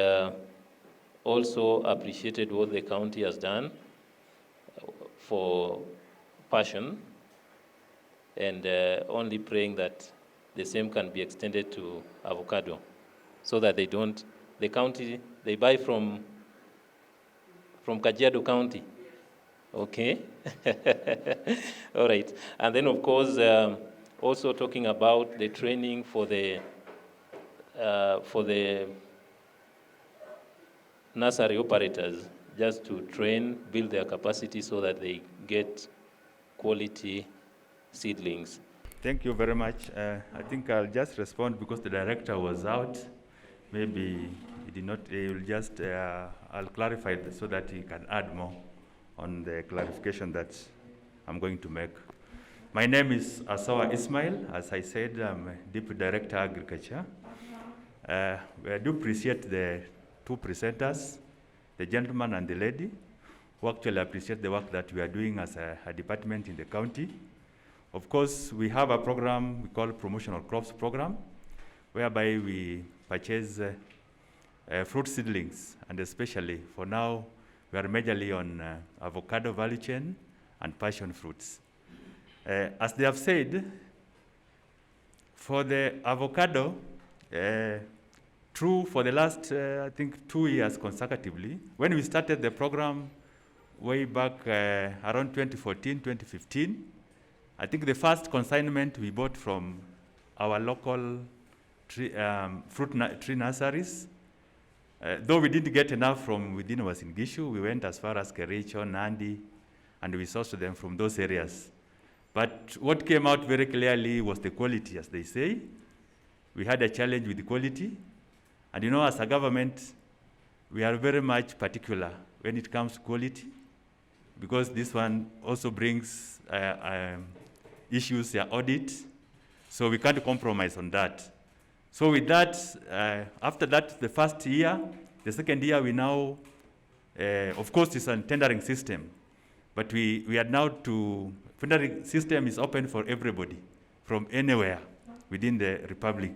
also appreciated what the county has done for passion, and only praying that the same can be extended to avocado, so that the county, they buy from Kajiado County. Okay. All right. And then, of course, also talking about the training for the nursery operators, just to train, build their capacity so that they get quality seedlings. Thank you very much. I think I'll just respond because the director was out. Maybe he did not, he will just, I'll clarify so that he can add more on the clarification that I'm going to make. My name is Asawa Ismail. As I said, I'm Deputy Director Agriculture. I do appreciate the two presenters, the gentleman and the lady, who actually appreciate the work that we are doing as a department in the county. Of course, we have a program we call Promotional Crops Program, whereby we purchase fruit seedlings, and especially for now, we are majorly on avocado value chain and passion fruits. As they have said, for the avocado, true for the last, I think, 2 years consecutively, when we started the program way back around 2014, 2015, I think the first consignment we bought from our local tree nurseries. Though we didn't get enough from within Uasin Gishu, we went as far as Kericho, Nandi, and we sourced them from those areas. But what came out very clearly was the quality, as they say. We had a challenge with the quality. And you know, as a government, we are very much particular when it comes to quality, because this one also brings issues, audit, so we can't compromise on that. So with that, after that, the first year, the second year, we now, of course, it's a tendering system, but we are now tendering system is open for everybody from anywhere within the Republic.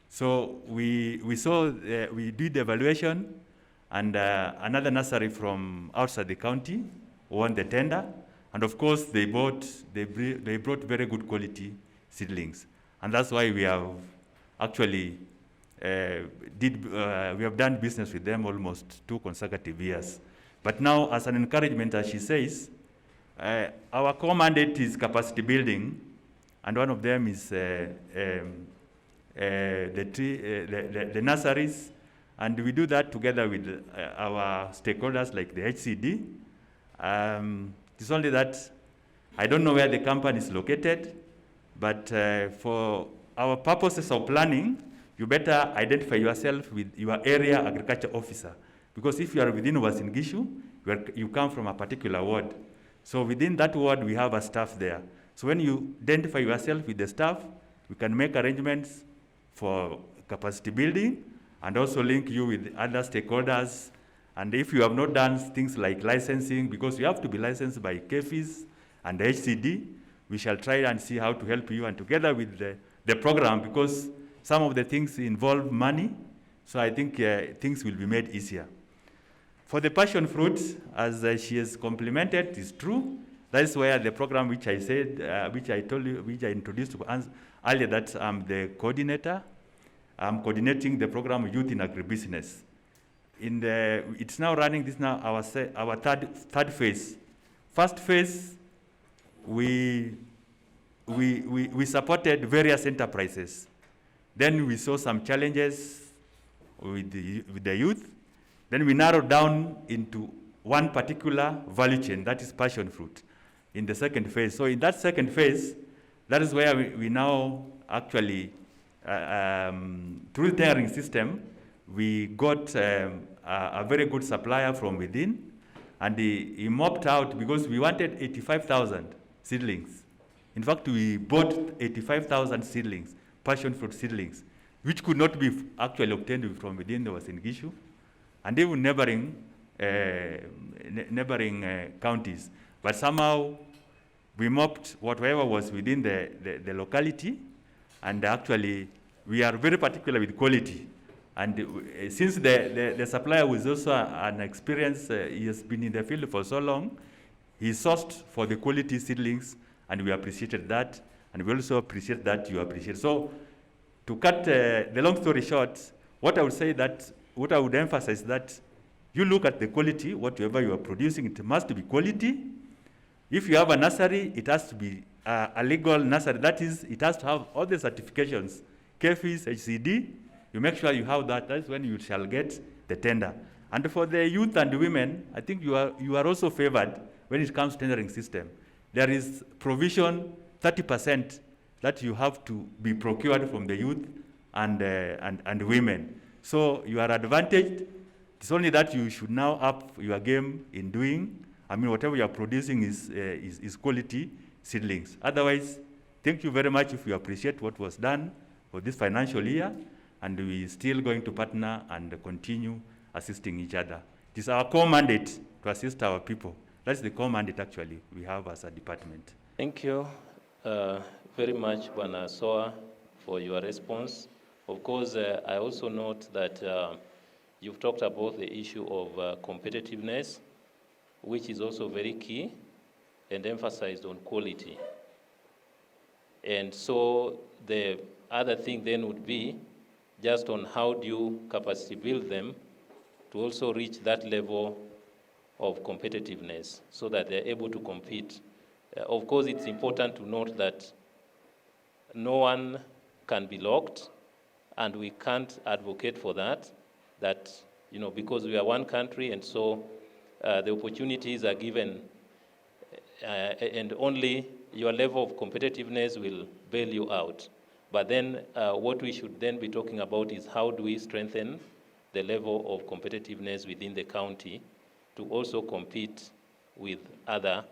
So we did the evaluation, and another nursery from outside the county won the tender, and of course they brought very good quality seedlings, and that's why we have actually we have done business with them almost 2 consecutive years. But now, as an encouragement, as she says, our core mandate is capacity building, and one of them is the nurseries, and we do that together with our stakeholders like the HCD. It's only that I don't know where the company is located, but for our purposes of planning, you better identify yourself with your area agriculture officer, because if you are within Uasin Gishu, you come from a particular ward. So within that ward, we have a staff there. So when you identify yourself with the staff, we can make arrangements for capacity building and also link you with other stakeholders. And if you have not done things like licensing, because you have to be licensed by KFIS and the HCD, we shall try and see how to help you, and together with the program, because some of the things involve money, so I think things will be made easier. For the passion fruits, as she has complimented, is true. That is where the program which I said, which I told you, which I introduced earlier, that I'm the coordinator. I'm coordinating the program Youth in Agribusiness. It's now running, this now our third phase. First phase, we supported various enterprises. Then we saw some challenges with the youth. Then we narrowed down into one particular value chain, that is passion fruit, in the second phase. So in that second phase, that is where we now actually, through the tendering system, we got a very good supplier from within, and he mopped out, because we wanted 85,000 seedlings. In fact, we bought 85,000 seedlings, passion fruit seedlings, which could not be actually obtained from within the Uasin Gishu, and even neighboring counties. But somehow, we mopped whatever was within the locality, and actually, we are very particular with quality. And since the supplier was also an experienced, he has been in the field for so long, he sourced for the quality seedlings, and we appreciated that, and we also appreciate that you appreciate. So, to cut the long story short, what I would emphasize that you look at the quality, whatever you are producing, it must be quality. If you have a nursery, it has to be a legal nursery. That is, it has to have all the certifications, KFIS, HCD. You make sure you have that. That's when you shall get the tender. And for the youth and women, I think you are also favored when it comes to tendering system. There is provision 30% that you have to be procured from the youth and women. So you are advantaged. It's only that you should now up your game in doing. I mean, whatever you are producing is quality seedlings. Otherwise, thank you very much if you appreciate what was done for this financial year, and we're still going to partner and continue assisting each other. It is our core mandate to assist our people. That's the core mandate, actually, we have as a department. Thank you very much, Bwana Soa, for your response. Of course, I also note that you've talked about the issue of competitiveness, which is also very key, and emphasized on quality. And so the other thing then would be just on how do you capacity build them to also reach that level of competitiveness so that they're able to compete. Of course, it's important to note that no one can be locked, and we can't advocate for that, because we are one country, and so the opportunities are given, and only your level of competitiveness will bail you out. But then what we should then be talking about is how do we strengthen the level of competitiveness within the county to also compete with other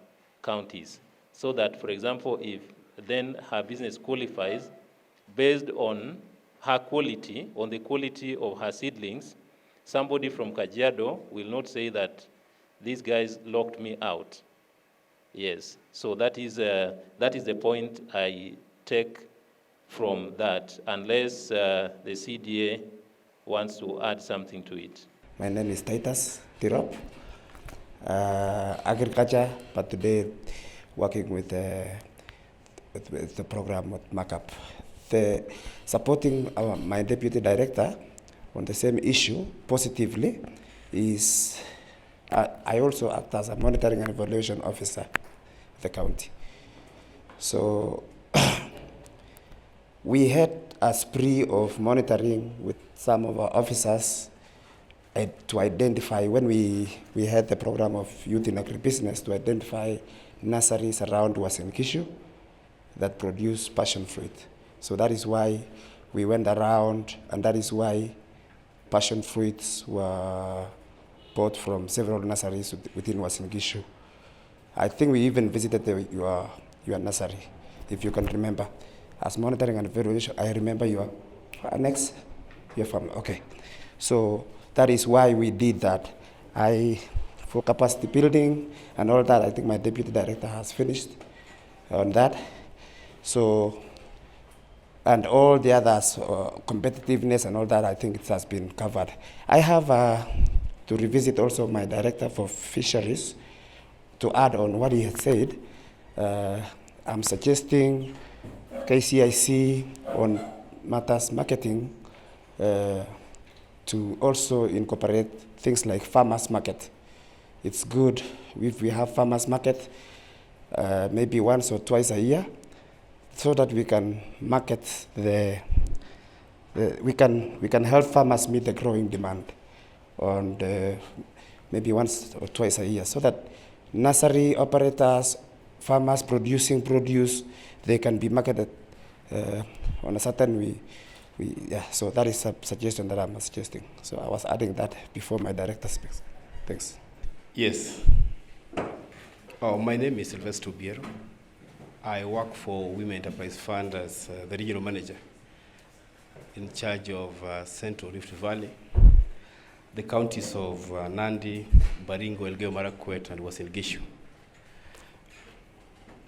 counties. So that, for example, if then her business qualifies based on her quality, on the quality of her seedlings, somebody from Kajiado will not say that these guys locked me out. Yes, so that is the point I take from that, unless the CDA wants to add something to it. My name is Titus Tirop, agriculture, but today working with the program with MACAP. Supporting my deputy director on the same issue positively is I also act as a monitoring and evaluation officer of the county. So we had a spree of monitoring with some of our officers to identify, when we had the program of youth in agribusiness, to identify nurseries around Uasin Gishu that produce passion fruit. So that is why we went around, and that is why passion fruits were bought from several nurseries within Uasin Gishu. I think we even visited your nursery, if you can remember. As monitoring and evaluation, I remember your annex, your farm. Okay. So that is why we did that. For capacity building and all that, I think my deputy director has finished on that. So, and all the others, competitiveness and all that, I think it has been covered. I have to revisit also my director for fisheries to add on what he had said. I'm suggesting KCIC on matters marketing to also incorporate things like farmers market. It's good if we have farmers market maybe once or twice a year, so that we can market we can help farmers meet the growing demand on maybe once or twice a year, so that nursery operators, farmers producing produce, they can be marketed on a certain way. So that is a suggestion that I'm suggesting. So I was adding that before my director speaks. Thanks. Yes. My name is Sylvester Biero. I work for Women Enterprise Fund as the regional manager in charge of Central Rift Valley, the counties of Nandi, Baringo, Elgeyo Marakwet, and Uasin Gishu.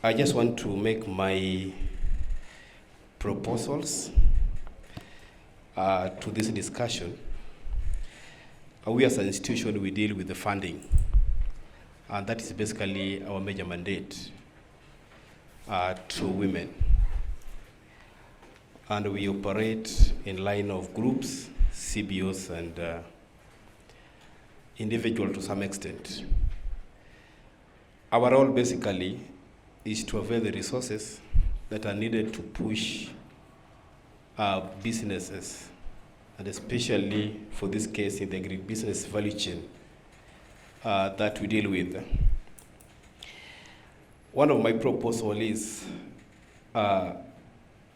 I just want to make my proposals to this discussion. We as an institution, we deal with the funding, and that is basically our major mandate to women. And we operate in line of groups, CBOs, and individual to some extent. Our role basically is to avail the resources that are needed to push businesses, and especially for this case in the agribusiness value chain that we deal with. One of my proposals is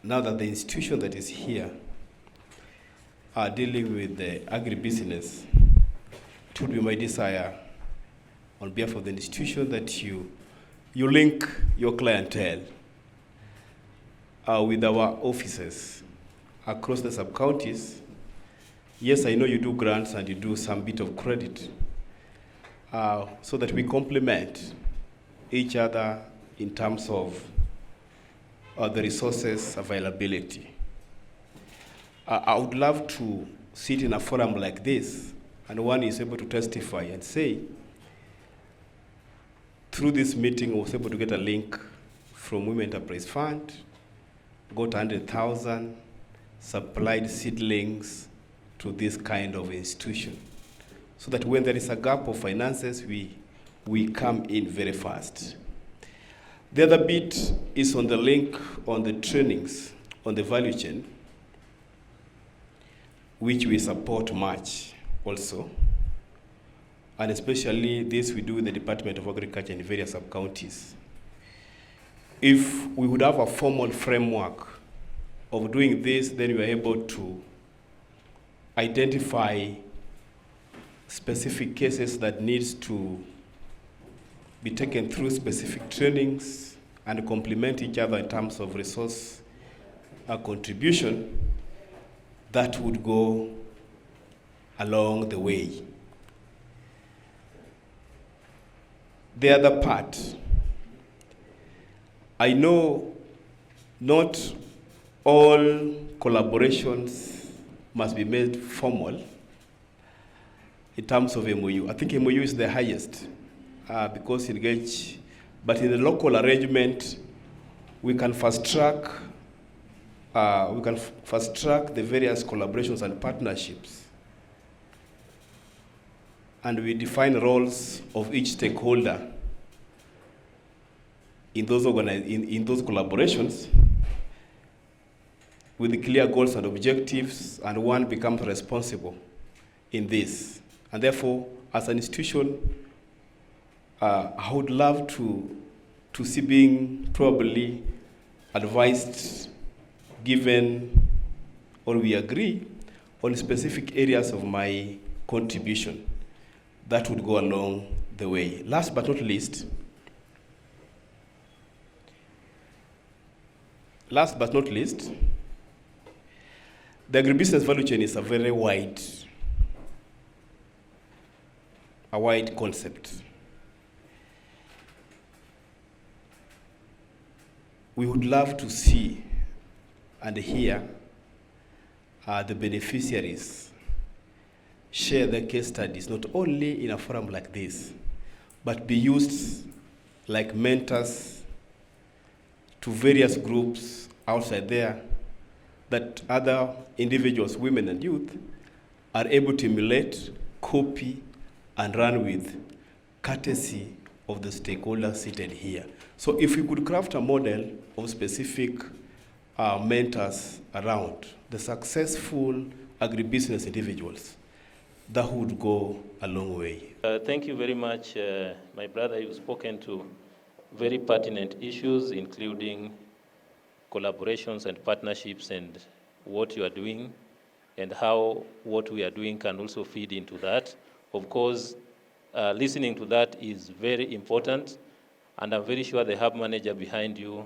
now that the institution that is here are dealing with the agribusiness, it would be my desire on behalf of the institution that you link your clientele with our offices across the sub-counties. Yes, I know you do grants and you do some bit of credit, so that we complement each other in terms of the resources availability. I would love to sit in a forum like this, and one is able to testify and say, through this meeting, I was able to get a link from Women Enterprise Fund, got 100,000, supplied seedlings to this kind of institution, so that when there is a gap of finances, we come in very fast. The other bit is on the link on the trainings on the value chain, which we support much also. And especially this we do with the Department of Agriculture in various sub-counties. If we would have a formal framework of doing this, then we are able to identify specific cases that needs to be taken through specific trainings and complement each other in terms of resource contribution. That would go along the way. The other part, I know not all collaborations must be made formal in terms of MOU. I think MOU is the highest because engage, but in the local arrangement, we can fast track the various collaborations and partnerships, and we define roles of each stakeholder in those collaborations with clear goals and objectives, and one becomes responsible in this. And therefore, as an institution, I would love to see being probably advised, given, or we agree on specific areas of my contribution. That would go along the way. Last but not least, the agribusiness value chain is a very wide concept. We would love to see and hear the beneficiaries share their case studies, not only in a forum like this, but be used like mentors to various groups outside there, that other individuals, women and youth, are able to emulate, copy, and run with, courtesy of the stakeholders seated here. So if we could craft a model of specific mentors around the successful agribusiness individuals, that would go a long way. Thank you very much, my brother. You've spoken to very pertinent issues, including collaborations and partnerships and what you are doing, and how what we are doing can also feed into that. Of course, listening to that is very important, and I'm very sure the hub manager behind you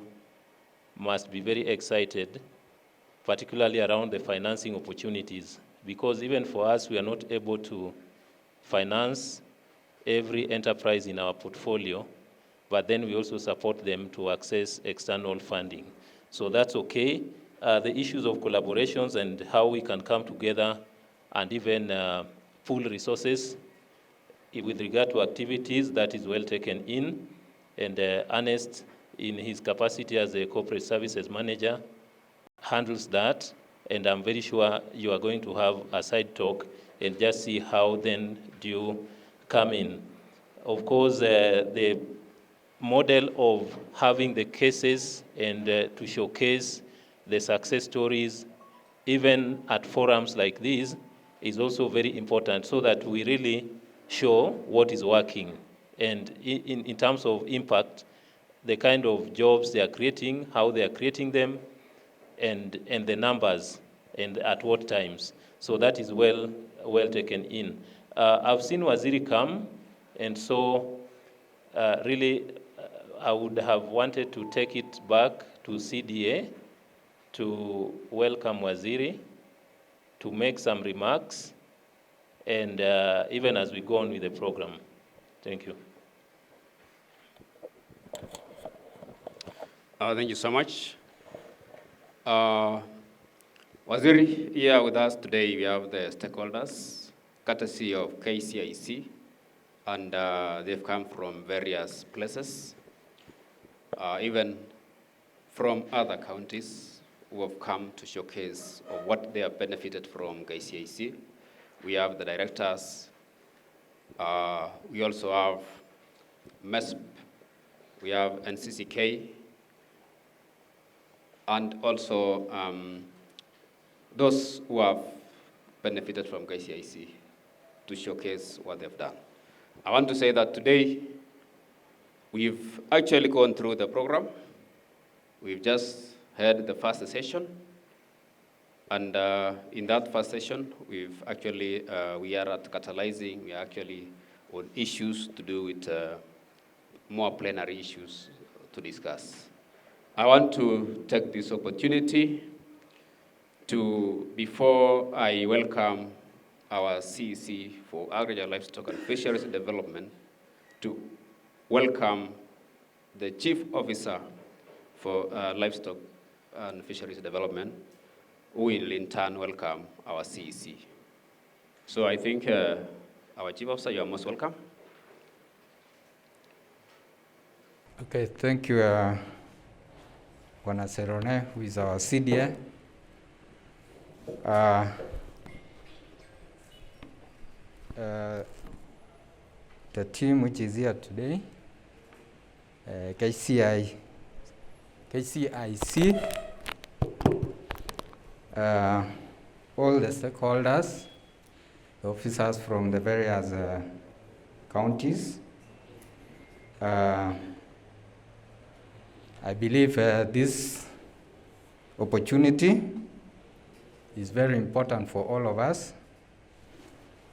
must be very excited, particularly around the financing opportunities, because even for us, we are not able to finance every enterprise in our portfolio, but then we also support them to access external funding. So that's okay. The issues of collaborations and how we can come together and even pool resources with regard to activities, that is well taken in. And Ernest, in his capacity as a corporate services manager, handles that. And I'm very sure you are going to have a side talk and just see how then do you come in. Of course, the model of having the cases and to showcase the success stories, even at forums like these, is also very important, so that we really show what is working. And in terms of impact, the kind of jobs they are creating, how they are creating them, and the numbers and at what times. So that is well taken in. I've seen Waziri come, and so really I would have wanted to take it back to CDA to welcome Waziri, to make some remarks, and even as we go on with the program. Thank you. Thank you so much. Waziri, here with us today, we have the stakeholders, courtesy of KCIC, and they've come from various places, even from other counties who have come to showcase what they have benefited from KCIC. We have the directors. We also have MESP. We have NCCK. And also those who have benefited from KCIC to showcase what they've done. I want to say that today we've actually gone through the program. We've just had the first session. And in that first session, we've actually, we are at catalyzing, we are actually on issues to do with more plenary issues to discuss. I want to take this opportunity to, before I welcome our CEC for Agriculture, Livestock and Fisheries Development, to welcome the Chief Officer for Livestock and Fisheries Development, who will in turn welcome our CEC. So I think our Chief Officer, you are most welcome. Okay, thank you, Bwana Serone, who is our CDA. The team which is here today, KCIC, all the stakeholders, the officers from the various counties. I believe this opportunity is very important for all of us.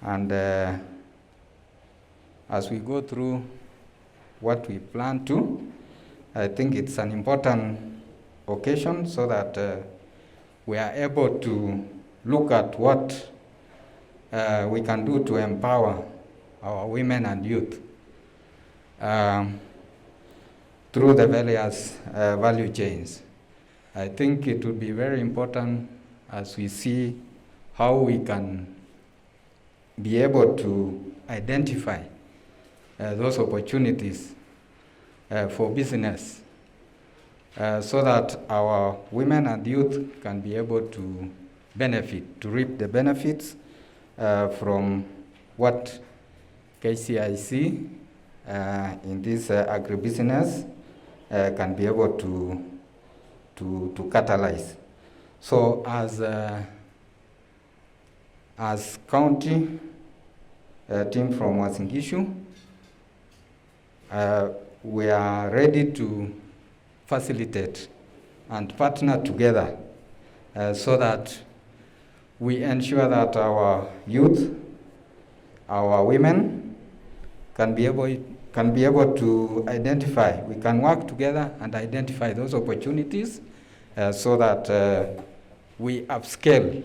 And as we go through what we plan to, I think it's an important occasion so that we are able to look at what we can do to empower our women and youth through the various value chains. I think it would be very important as we see how we can be able to identify those opportunities for business so that our women and youth can be able to benefit, to reap the benefits from what KCIC in this agribusiness can be able to catalyze. So as county team from Uasin Gishu, we are ready to facilitate and partner together so that we ensure that our youth, our women can be able to identify. We can work together and identify those opportunities so that we upscale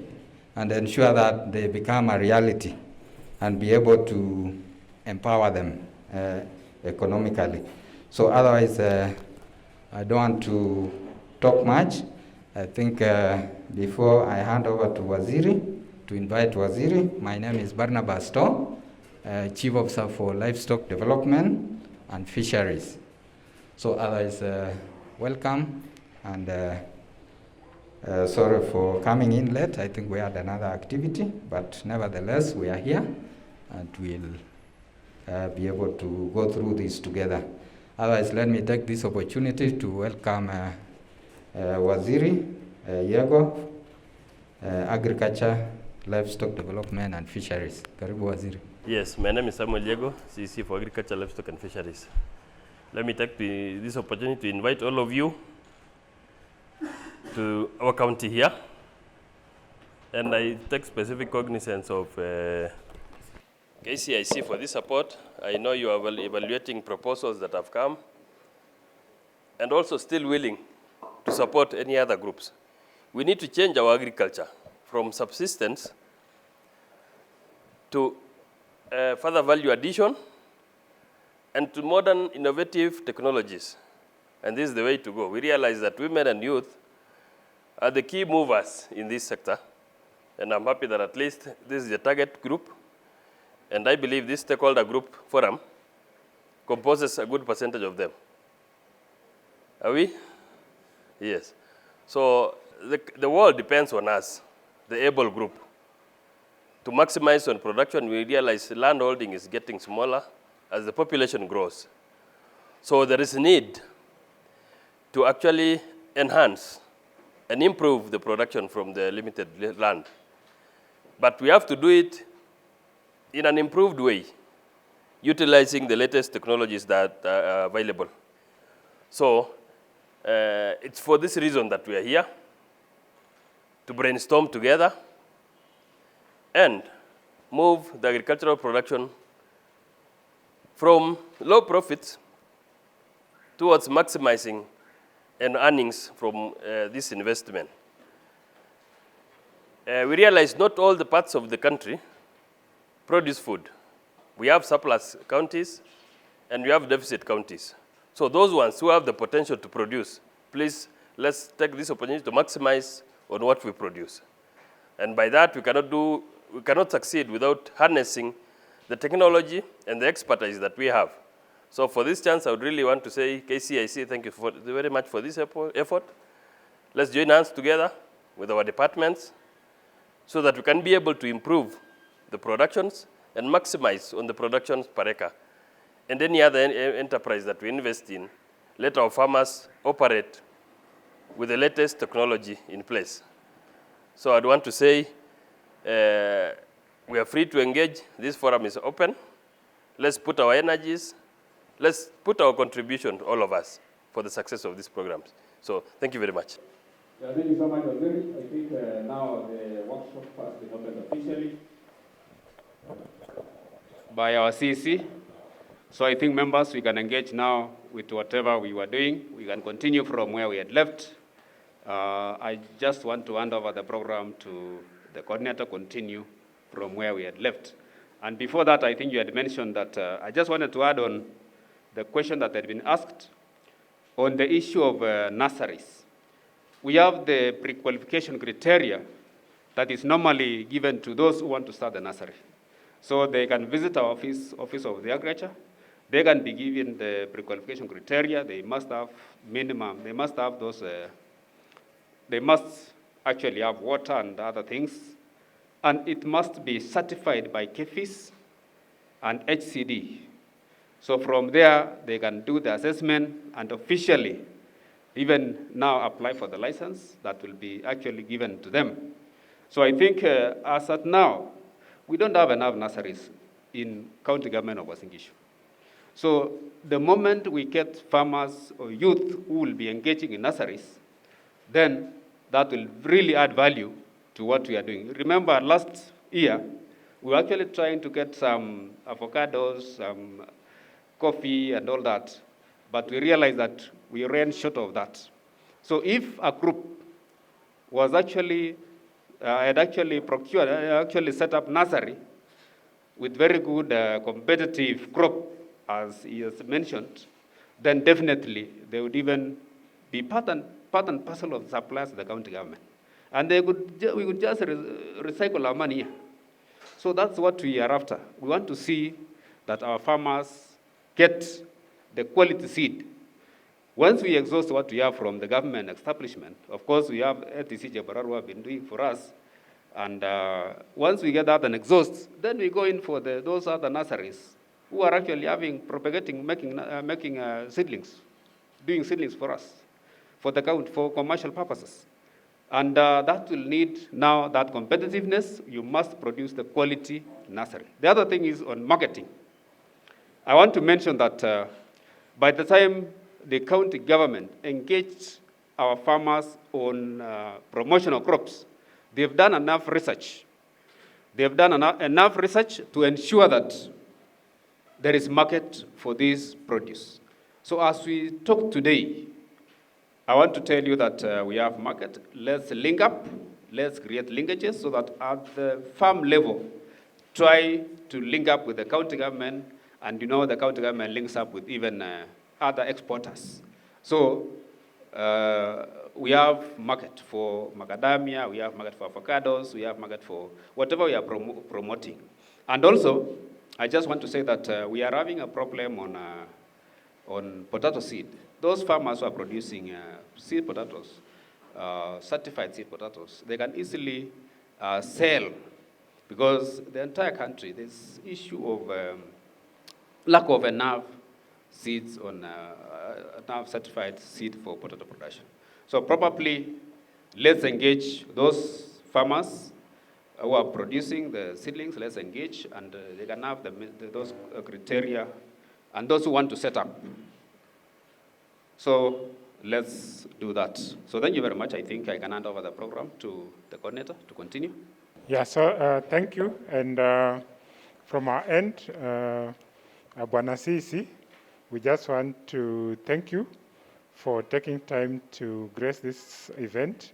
and ensure that they become a reality and be able to empower them economically. So otherwise, I don't want to talk much. I think before I hand over to Waziri, to invite Waziri, my name is Barnabas Sto, Chief Officer for Livestock Development and Fisheries. So otherwise, welcome, and sorry for coming in late. I think we had another activity, but nevertheless, we are here, and we'll be able to go through this together. Otherwise, let me take this opportunity to welcome Waziri Yego, Agriculture, Livestock Development and Fisheries. Karibu Waziri. Yes, my name is Samuel Yego, CC for Agriculture, Livestock and Fisheries. Let me take this opportunity to invite all of you to our county here. And I take specific cognizance of KCIC for this support. I know you are evaluating proposals that have come and also still willing to support any other groups. We need to change our agriculture from subsistence to further value addition and to modern innovative technologies. And this is the way to go. We realize that women and youth are the key movers in this sector. And I'm happy that at least this is the target group. And I believe this stakeholder group forum composes a good percentage of them. Are we? Yes. So the world depends on us, the able group. To maximize on production, we realize land holding is getting smaller as the population grows. So there is a need to actually enhance and improve the production from the limited land. But we have to do it in an improved way, utilizing the latest technologies that are available. So it's for this reason that we are here, to brainstorm together and move the agricultural production from low profits towards maximizing and earnings from this investment. We realize not all the parts of the country produce food. We have surplus counties and we have deficit counties. So those ones who have the potential to produce, please, let's take this opportunity to maximize on what we produce. And by that, we cannot succeed without harnessing the technology and the expertise that we have. So for this chance, I would really want to say, KCIC, thank you very much for this effort. Let's join hands together with our departments so that we can be able to improve the productions and maximize on the productions per acre. And any other enterprise that we invest in, let our farmers operate with the latest technology in place. So I'd want to say, we are free to engage. This forum is open. Let's put our energies, let's put our contribution, all of us, for the success of these programs. So thank you very much. Yeah, thank you so much, Waziri. I think now the workshop has been opened officially by our CEC. So I think members, we can engage now with whatever we were doing. We can continue from where we had left. I just want to hand over the program to the coordinator, continue from where we had left. And before that, I think you had mentioned that I just wanted to add on the question that had been asked on the issue of nurseries. We have the pre-qualification criteria that is normally given to those who want to start the nursery. So they can visit our office of the agriculture. They can be given the pre-qualification criteria. They must have minimum, they must have those, they must actually have water and other things. And it must be certified by KFIS and HCD. So from there, they can do the assessment and officially even now apply for the license that will be actually given to them. So I think as at now, we don't have enough nurseries in county government of Uasin Gishu. So the moment we get farmers or youth who will be engaging in nurseries, then that will really add value to what we are doing. Remember last year, we were actually trying to get some avocados, some coffee and all that, but we realized that we ran short of that. So if a group was actually, had actually set up nursery with very good competitive crop, as he has mentioned, then definitely they would even be part and parcel of suppliers to the county government. And we could just recycle our money here. So that's what we are after. We want to see that our farmers get the quality seed. Once we exhaust what we have from the government establishment, of course we have LTC Jabarar who have been doing for us, and once we get that and exhaust, then we go in for those other nurseries who are actually propagating, making seedlings, doing seedlings for us, for commercial purposes. And that will need now that competitiveness. You must produce the quality nursery. The other thing is on marketing. I want to mention that by the time the county government engaged our farmers on promotional crops. They've done enough research. They've done enough research to ensure that there is market for this produce. So as we talk today, I want to tell you that we have market. Let's link up. Let's create linkages so that at the farm level, try to link up with the county government, and the county government links up with even other exporters. So we have market for macadamia, we have market for avocados, we have market for whatever we are promoting. And also, I just want to say that we are having a problem on potato seed. Those farmers who are producing seed potatoes, certified seed potatoes, they can easily sell, because the entire country, there's issue of lack of enough seeds on enough certified seed for potato production. So probably let's engage those farmers who are producing the seedlings, let's engage, and they can have those criteria, and those who want to set up. So let's do that. So thank you very much. I think I can hand over the program to the coordinator to continue. Yeah, so thank you. And from our end, Bwana Kcic, we just want to thank you for taking time to grace this event.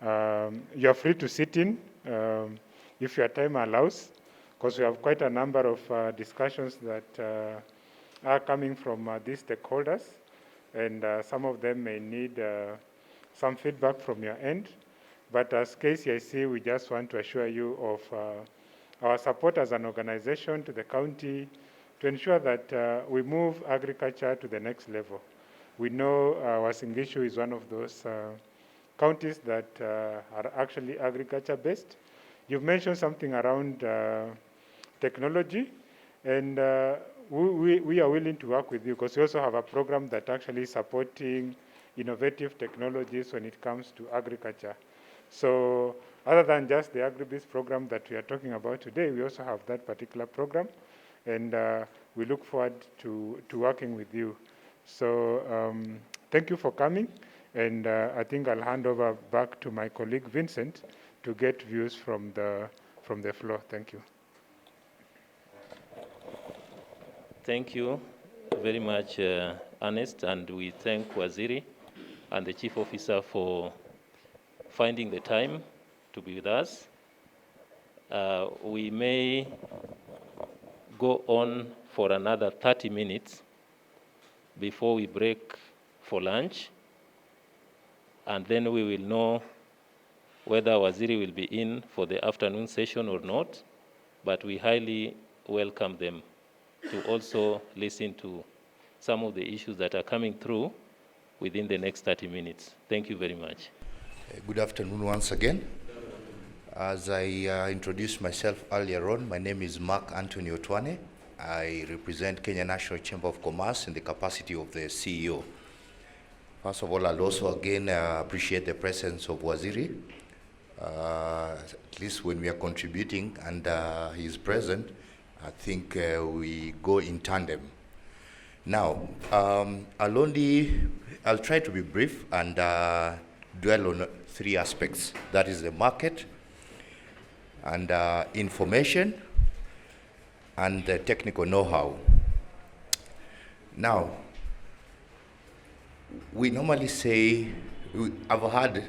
You're free to sit in if your time allows, because we have quite a number of discussions that are coming from these stakeholders, and some of them may need some feedback from your end. But as KCIC, we just want to assure you of our support as an organization to the county to ensure that we move agriculture to the next level. We know Uasin Gishu is one of those counties that are actually agriculture-based. You've mentioned something around technology, and we are willing to work with you, because we also have a program that actually is supporting innovative technologies when it comes to agriculture. So other than just the Agribusiness Program that we are talking about today, we also have that particular program, and we look forward to working with you. So thank you for coming, and I think I'll hand over back to my colleague Vincent to get views from the floor. Thank you. Thank you very much, Ernest, and we thank Waziri and the Chief Officer for finding the time to be with us. We may go on for another 30 minutes before we break for lunch, and then we will know whether Waziri will be in for the afternoon session or not, but we highly welcome them to also listen to some of the issues that are coming through within the next 30 minutes. Thank you very much. Good afternoon once again. As I introduced myself earlier on, my name is Mark Anthony Otwane. I represent Kenya National Chamber of Commerce in the capacity of the CEO. First of all, I'll also again appreciate the presence of Waziri. At least when we are contributing and he is present, I think we go in tandem. Now, I'll try to be brief and dwell on three aspects. That is the market, and information, and the technical know-how. Now, we normally say, I've heard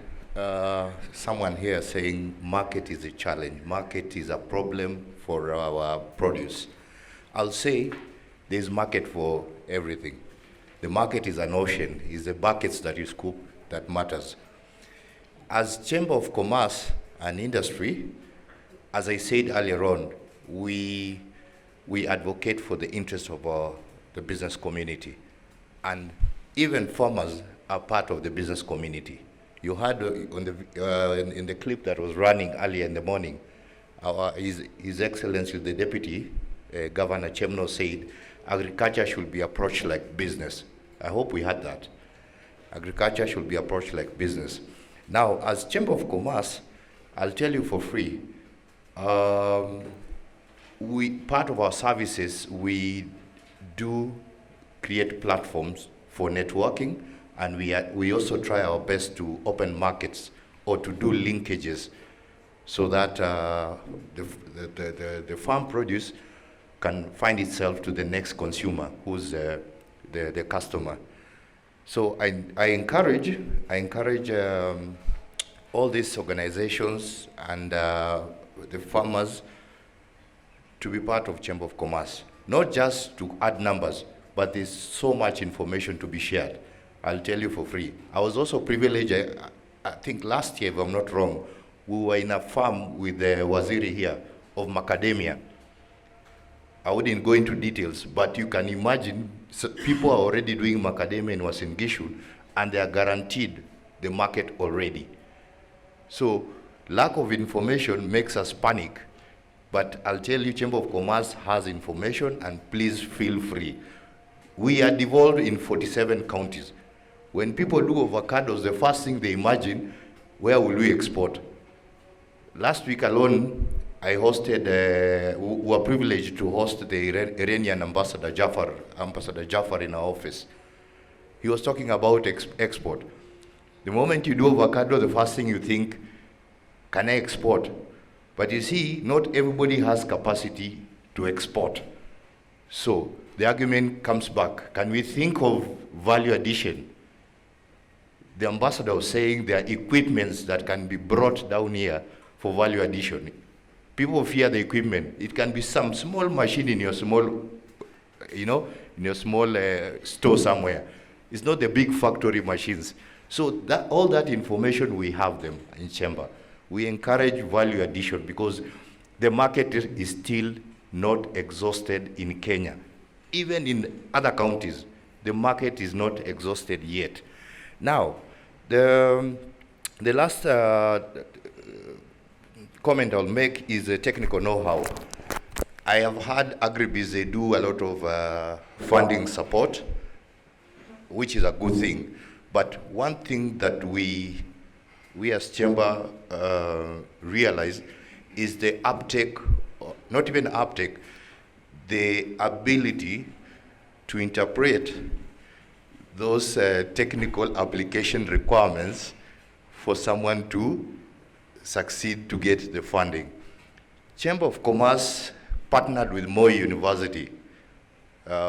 someone here saying market is a challenge, market is a problem for our produce. I'll say there's market for everything. The market is an ocean, it's the buckets that you scoop that matters. As Chamber of Commerce and Industry, as I said earlier on, we advocate for the interest of the business community, and even farmers are part of the business community. You heard in the clip that was running earlier in the morning, His Excellency the Deputy Governor Chemno said agriculture should be approached like business. I hope we had that. Agriculture should be approached like business. Now, as Chamber of Commerce, I'll tell you for free, part of our services, we do create platforms for networking And we also try our best to open markets or to do linkages so that the farm produce can find itself to the next consumer, who's the customer. So I encourage all these organizations and the farmers to be part of Chamber of Commerce, not just to add numbers, but there's so much information to be shared. I'll tell you for free. I was also privileged, I think last year, if I'm not wrong, we were in a farm with the Waziri here of macadamia. I wouldn't go into details, but you can imagine people are already doing macadamia in Uasin Gishu, and they are guaranteed the market already. So lack of information makes us panic. But I'll tell you, Chamber of Commerce has information, and please feel free. We are devolved in 47 counties. When people do avocados, the first thing they imagine, where will we export? Last week alone, I hosted, we were privileged to host the Iranian Ambassador Jafar in our office. He was talking about export. The moment you do avocado, the first thing you think, can I export? But you see, not everybody has capacity to export. So the argument comes back. Can we think of value addition? The ambassador was saying there are equipments that can be brought down here for value addition. People fear the equipment. It can be some small machine in your small, in your small store somewhere. It's not the big factory machines. So all that information, we have them in Chamber. We encourage value addition because the market is still not exhausted in Kenya. Even in other counties, the market is not exhausted yet. Now, the last comment I'll make is the technical know-how. I have had Agribusiness, they do a lot of funding support, which is a good thing. But one thing that we as Chamber realize is the uptake, not even uptake, the ability to interpret those technical application requirements for someone to succeed to get the funding. Chamber of Commerce partnered with Moi University.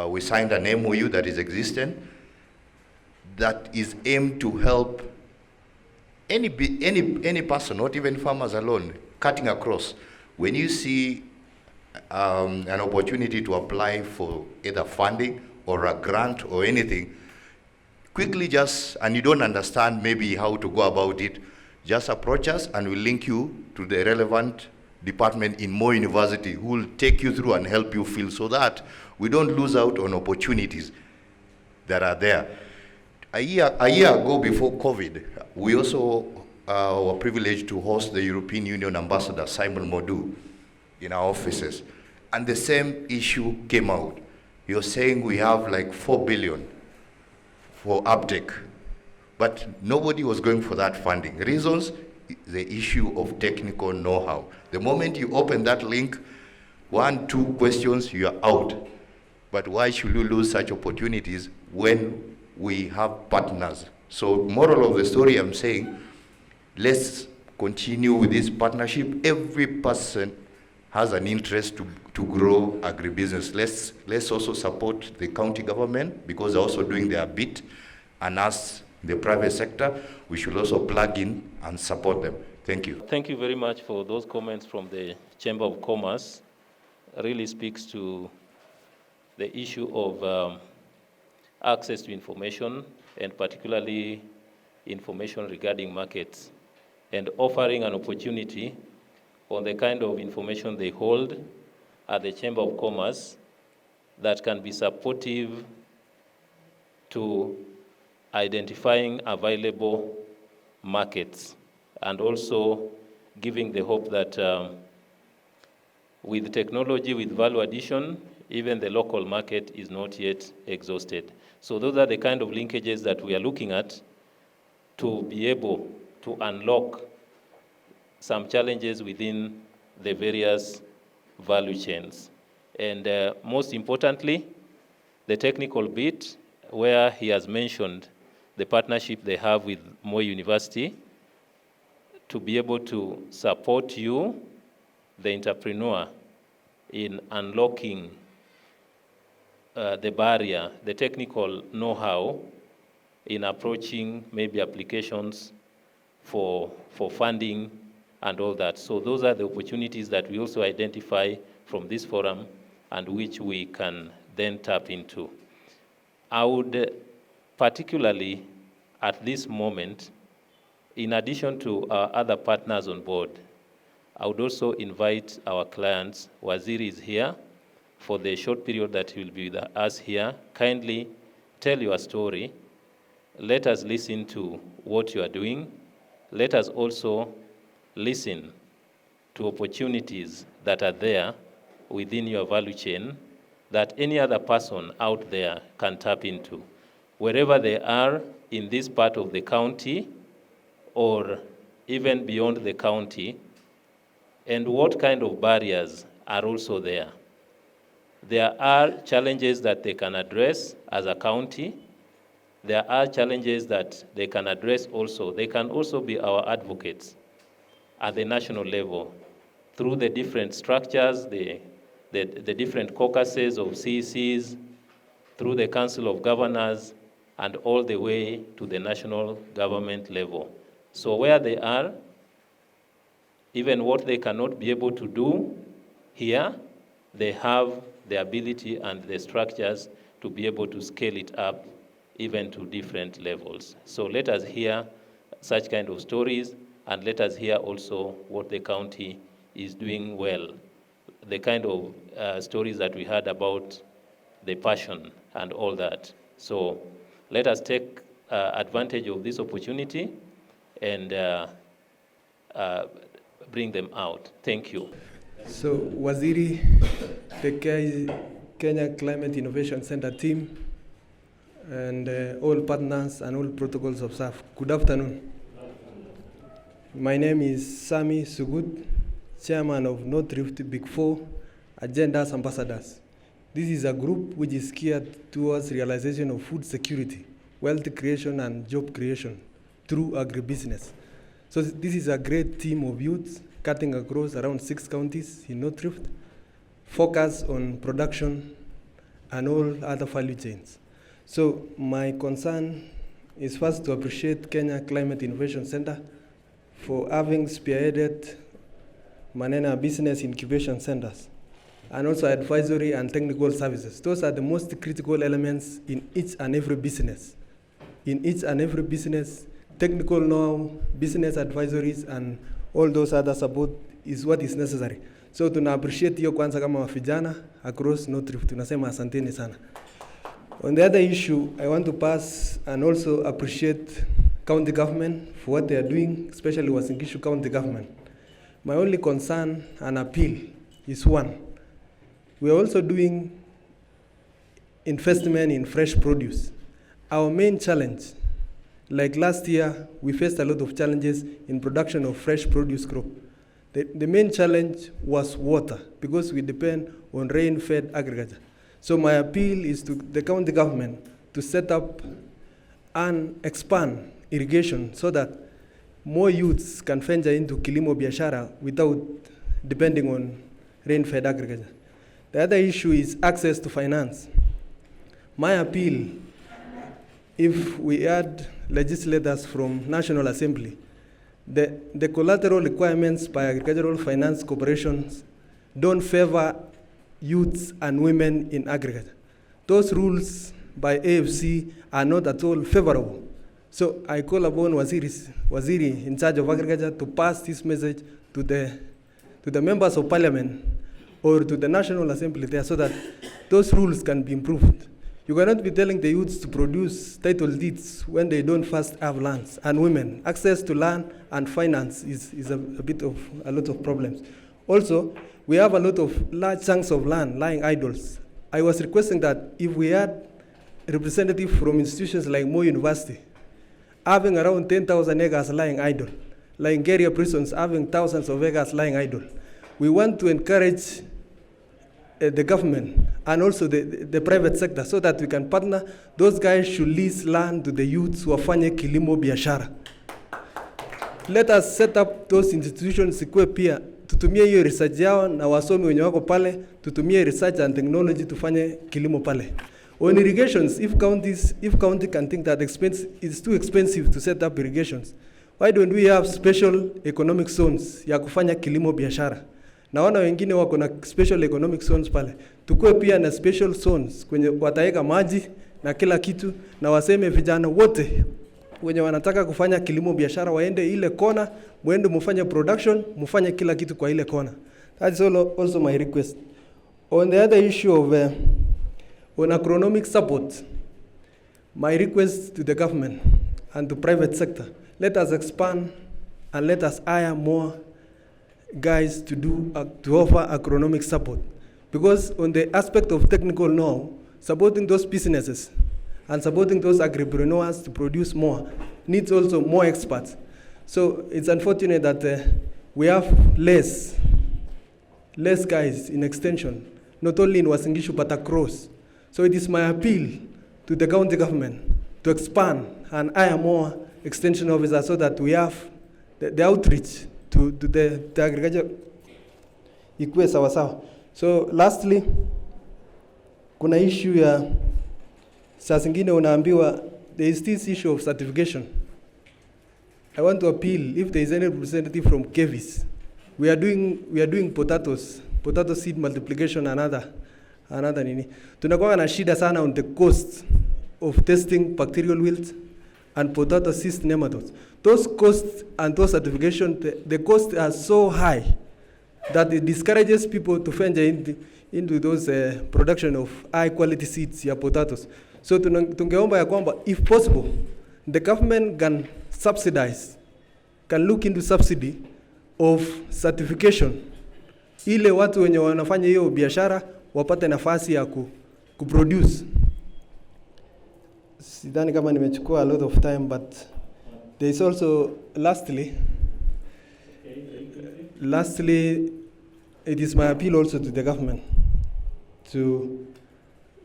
We signed an MOU that is existent that is aimed to help any person, not even farmers alone, cutting across. When you see an opportunity to apply for either funding or a grant or anything, quickly and you don't understand maybe how to go about it, just approach us and we'll link you to the relevant department in Moi University who will take you through and help you fill so that we don't lose out on opportunities that are there. A year ago, before COVID, we also were privileged to host the European Union Ambassador, Simon Modu, in our offices. And the same issue came out. He was saying we have like 4 billion for uptake, but nobody was going for that funding. Reasons, the issue of technical know-how. The moment you open that link, 1, 2 questions, you are out. But why should you lose such opportunities when we have partners? So moral of the story, I'm saying, let's continue with this partnership. Every person has an interest to grow agribusiness. Let's also support the county government because they're also doing their bit. And as the private sector, we should also plug in and support them. Thank you. Thank you very much for those comments from the Chamber of Commerce. It really speaks to the issue of access to information, and particularly information regarding markets, and offering an opportunity on the kind of information they hold at the Chamber of Commerce that can be supportive to identifying available markets, and also giving the hope that with technology, with value addition, even the local market is not yet exhausted. So those are the kind of linkages that we are looking at to be able to unlock some challenges within the various value chains. And most importantly, the technical bit, where he has mentioned the partnership they have with Moi University, to be able to support you, the entrepreneur, in unlocking the barrier, the technical know-how in approaching maybe applications for funding and all that. So those are the opportunities that we also identify from this forum and which we can then tap into. I would particularly at this moment, in addition to our other partners on board, I would also invite our clients. Waziri is here for the short period that he will be with us here. Kindly tell your story. Let us listen to what you are doing. Let us also listen to opportunities that are there within your value chain that any other person out there can tap into, wherever they are in this part of the county or even beyond the county, and what kind of barriers are also there. There are challenges that they can address as a county. There are challenges that they can address also. They can also be our advocates at the national level through the different structures, the different caucuses of CECs, through the Council of Governors, and all the way to the national government level. So where they are, even what they cannot be able to do here, they have the ability and the structures to be able to scale it up even to different levels. So let us hear such kind of stories, and let us hear also what the county is doing well. The kind of stories that we heard about the passion and all that. So let us take advantage of this opportunity and bring them out. Thank you. So Waziri, the Kenya Climate Innovation Center team, and all partners and all protocols observed. Good afternoon. My name is Sami Sugut, Chairman of North Rift Big Four Agendas Ambassadors. This is a group which is geared towards realization of food security, wealth creation, and job creation through agribusiness. So this is a great team of youths cutting across around 6 counties in North Rift, focus on production and all other value chains. So my concern is first to appreciate Kenya Climate Innovation Center for having spearheaded Manena Business Incubation Centers and also advisory and technical services. Those are the most critical elements in each and every business. In each and every business, technical know-how, business advisories, and all those other support is what is necessary. So tuna appreciate hiyo kwanza kama wafijana across North Rift, tunasema asanteni sana. On the other issue, I want to pass and also appreciate county government for what they are doing, especially Uasin Gishu county government. My only concern and appeal is one. We are also doing investment in fresh produce. Our main challenge, like last year, we faced a lot of challenges in production of fresh produce crop. The main challenge was water, because we depend on rain-fed agriculture. So my appeal is to the county government to set up and expand irrigation so that more youths can venture into kilimo biashara without depending on rain-fed agriculture. The other issue is access to finance. My appeal, if we add legislators from National Assembly, the collateral requirements by agricultural finance corporations don't favor youths and women in agriculture. Those rules by AFC are not at all favorable. So I call upon Waziri in charge of agriculture to pass this message to the members of parliament or to the National Assembly there so that those rules can be improved. You cannot be telling the youths to produce title deeds when they don't first have lands. And women, access to land and finance is a lot of problems. Also, we have a lot of large chunks of land lying idle. I was requesting that if we had representatives from institutions like Moi University, having around 10,000 acres lying idle, like Garia prisons having thousands of acres lying idle, we want to encourage the government and also the private sector, so that we can partner. Those guys should lease land to the youths wafanye kilimo biashara. Let us set up those institutions sikue pia tutumie hiyo research yao na wasomi wenye wako pale, tutumie research and technology tufanye kilimo pale. On irrigations, if county can think that it's too expensive to set up irrigations, why don't we have special economic zones ya kufanya kilimo biashara? Na wana wengine wako na special economic zones pale. Tukue pia na special zones kwenye wataweka maji na kila kitu, na waseme vijana wote wenye wanataka kufanya kilimo biashara waende ile kona, muende mufanye production, mufanye kila kitu kwa ile kona. That is also my request. On the other issue of on agronomic support, my request to the government and to private sector, let us expand and let us hire more guys to offer agronomic support. Because on the aspect of technical know, supporting those businesses and supporting those agripreneurs to produce more needs also more experts. So it's unfortunate that we have less guys in extension, not only in Uasin Gishu but across. So it is my appeal to the county government to expand and hire more extension officers so that we have the outreach to the agriculture ikue sawa sawa. So lastly, kuna issue ya saa zingine unaambiwa there is this issue of certification. I want to appeal if there is any representative from Kcic. We are doing potato seed multiplication and another nini. Tunakuwa na shida sana on the cost of testing bacterial wilt and potato cyst nematodes. Those costs and those certification, the costs are so high that it discourages people to venture into those production of high quality seeds ya potatoes. So tungeomba ya kwamba if possible, the government can look into subsidy of certification, ile watu wenye wanafanya hiyo biashara wapate nafasi ya kuproduce. Sidhani kama nimechukua a lot of time, but there is also lastly, it is my appeal also to the government to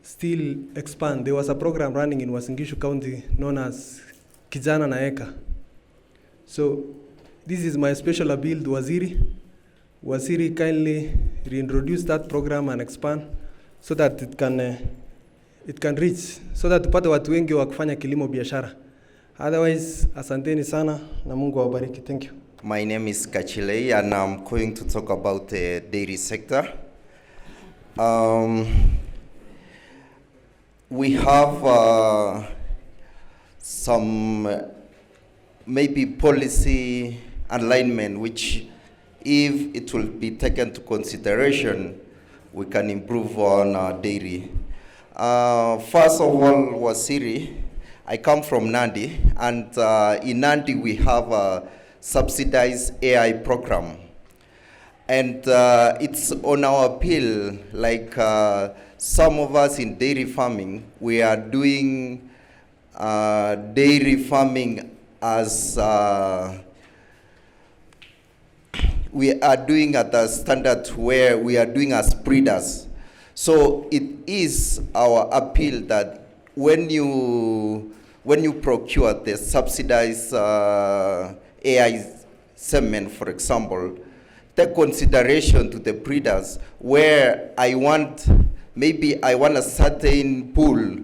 still expand. There was a program running in Uasin Gishu County known as Kijana na Eka. So this is my special appeal to Waziri kindly reintroduce that program and expand so that it can reach, so that tupate watu wengi wa kufanya kilimo biashara. Otherwise, asanteni sana na Mungu awabariki. Thank you. My name is Kcic and I'm going to talk about the dairy sector. We have some maybe policy alignment which, if it will be taken to consideration, we can improve on dairy. First of all, Wasiri, I come from Nandi, and in Nandi we have a subsidized AI program. And it's on our appeal, like some of us in dairy farming, we are doing dairy farming as we are doing at a standard where we are doing as breeders. So it is our appeal that when you procure the subsidized AI semen, for example, take consideration to the breeders where I want a certain pool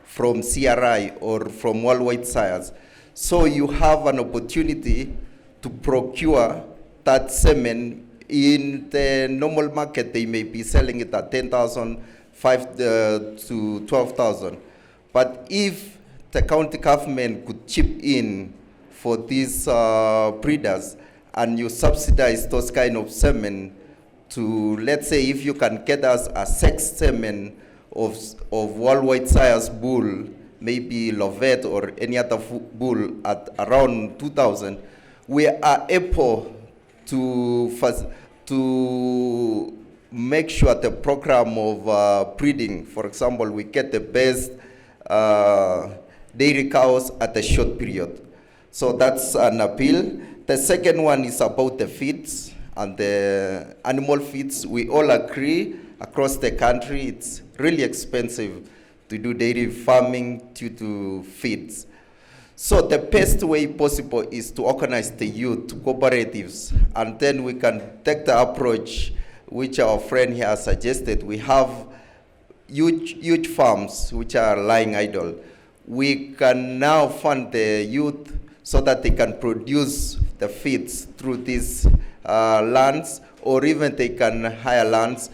from CRI or from Worldwide Science. So you have an opportunity to procure that semen. In the normal market, they may be selling it at 10,000, 5,000 to 12,000. But if the county government could chip in for these breeders and you subsidize those kind of semen to, let's say, if you can get us a sex semen of Worldwide Science bull, maybe Lovette or any other bull at around 2,000, we are able to make sure the program of breeding, for example, we get the best dairy cows at a short period. So that's an appeal. The second one is about the feeds and the animal feeds. We all agree across the country, it's really expensive to do dairy farming due to feeds. So the best way possible is to organize the youth cooperatives, and then we can take the approach which our friend here has suggested. We have huge farms which are lying idle. We can now fund the youth so that they can produce the feeds through these lands, or even they can hire lands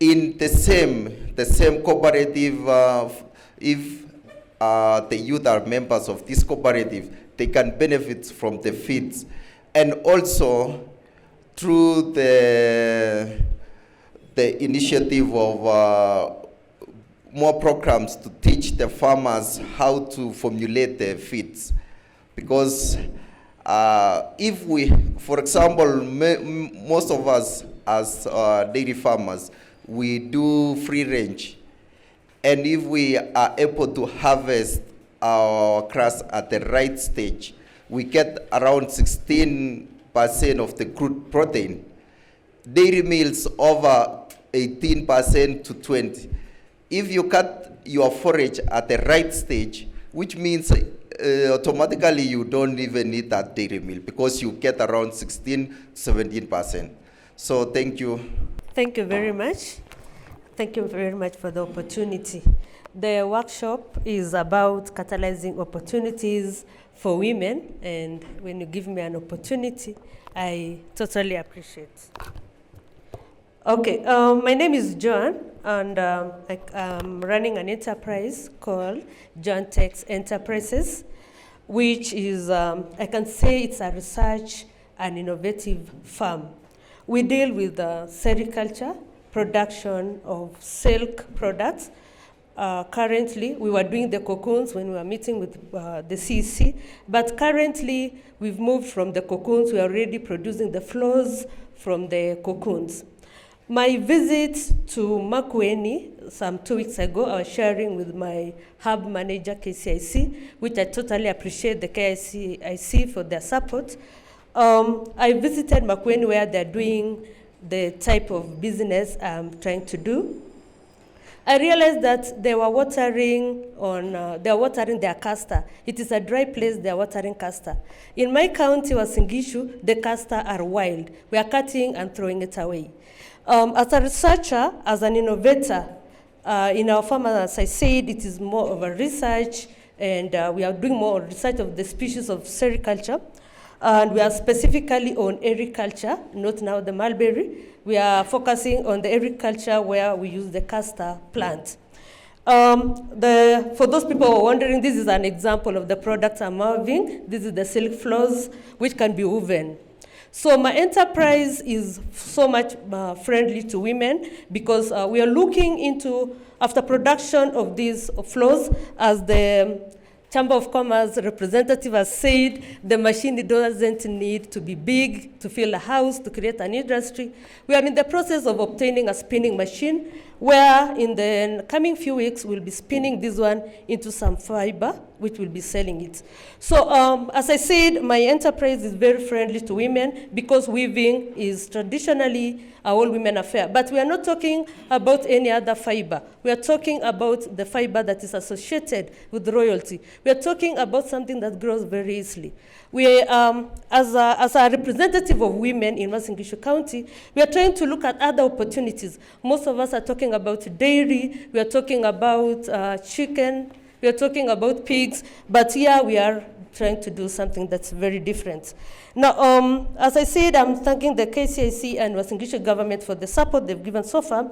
in the same cooperative. If the youth are members of this cooperative, they can benefit from the feeds. And also through the initiative of more programs to teach the farmers how to formulate the feeds. Because if we, for example, most of us as dairy farmers, we do free range. And if we are able to harvest our grass at the right stage, we get around 16% of the crude protein. Dairy mills over 18% to 20%. If you cut your forage at the right stage, which means automatically you don't even need that dairy meal because you get around 16-17%. So thank you. Thank you very much. Thank you very much for the opportunity. The workshop is about catalyzing opportunities for women, and when you give me an opportunity, I totally appreciate. Okay, my name is Joan, and I'm running an enterprise called John Tech's Enterprises, which is, I can say it's a research and innovative firm. We deal with sericulture, production of silk products. Currently, we were doing the cocoons when we were meeting with the CEC, but currently we've moved from the cocoons. We are already producing the flows from the cocoons. My visit to Makueni some 2 weeks ago, I was sharing with my hub manager, Kcic, which I totally appreciate the Kcic for their support. I visited Makueni where they're doing the type of business I'm trying to do. I realized that they were watering their castor. It is a dry place, they are watering castor. In my county, Uasin Gishu, the castor are wild. We are cutting and throwing it away. As a researcher, as an innovator, in our farm, as I said, it is more of a research, and we are doing more research of the species of sericulture. And we are specifically on agriculture, not now the mulberry. We are focusing on the agriculture where we use the castor plant. For those people who are wondering, this is an example of the products I'm having. This is the silk flows, which can be woven. So my enterprise is so much friendly to women because we are looking into, after production of these flows, as the Chamber of Commerce representative has said, the machine doesn't need to be big to fill a house, to create an industry. We are in the process of obtaining a spinning machine where in the coming few weeks we'll be spinning this one into some fiber, which will be selling it. So as I said, my enterprise is very friendly to women because weaving is traditionally a all-women affair. But we are not talking about any other fiber. We are talking about the fiber that is associated with royalty. We are talking about something that grows very easily. We, as a representative of women in Uasin Gishu County, we are trying to look at other opportunities. Most of us are talking about dairy, we are talking about chicken, we are talking about pigs, but here we are trying to do something that's very different. Now, as I said, I'm thanking the Kcic and Uasin Gishu government for the support they've given so far.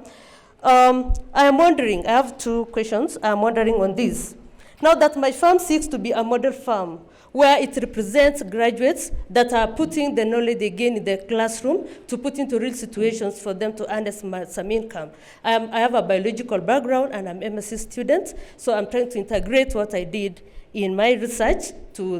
I am wondering, I have 2 questions. I'm wondering on this. Now that my farm seeks to be a model farm, where it represents graduates that are putting the knowledge they gain in the classroom to put into real situations for them to earn some income. I have a biological background and I'm MSc student, so I'm trying to integrate what I did in my research to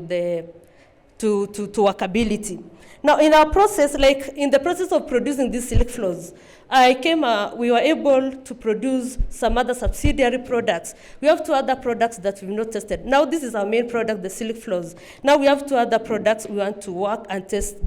workability. Now, in our process, like in the process of producing these silk flows, we were able to produce some other subsidiary products. We have 2 other products that we've not tested. Now, this is our main product, the silk flows. Now we have 2 other products we want to work and test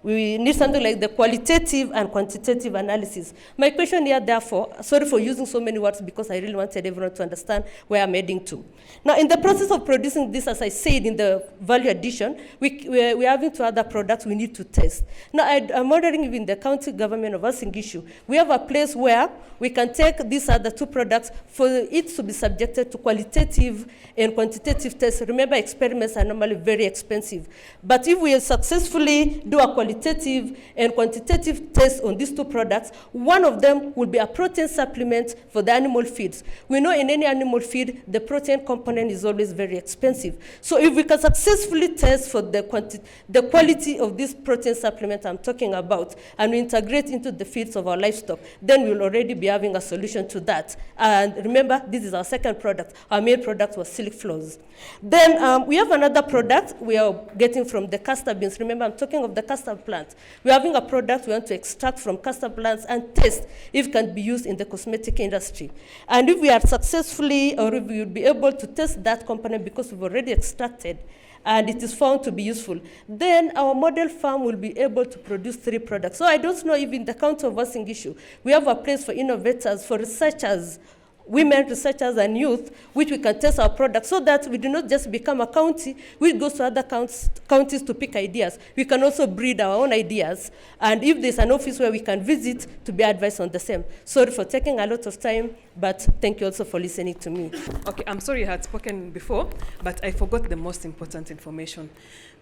We need something like the qualitative and quantitative analysis. My question here, therefore, sorry for using so many words because I really wanted everyone to understand where I'm heading to. Now, in the process of producing this, as I said, in the value addition, we're having two other products we need to test. Now, I'm wondering if in the county government of Uasin Gishu, we have a place where we can take these other two products for it to be subjected to qualitative and quantitative tests. Remember, experiments are normally very expensive. But if we successfully do a qualitative and quantitative test on these two products, one of them will be a protein supplement for the animal feeds. We know in any animal feed, the protein component is always very expensive. So if we can successfully test for the quality of this protein supplement I'm talking about, and we integrate into the feeds of our livestock, then we'll already be having a solution to that. And remember, this is our second product. Our main product was silk flows. Then we have another product we are getting from the castor beans. Remember, I'm talking of the castor plant. We're having a product we want to extract from castor plants and test if it can be used in the cosmetic industry. And if we are successfully, or if we will be able to test that component because we've already extracted, and it is found to be useful, then our model farm will be able to produce 3 products. So I don't know if in the county of Uasin Gishu, we have a place for innovators, for researchers, women researchers and youth, which we can test our products so that we do not just become a county which goes to other counties to pick ideas. We can also breed our own ideas. And if there's an office where we can visit to be advised on the same. Sorry for taking a lot of time, but thank you also for listening to me. Okay, I'm sorry I had spoken before, but I forgot the most important information.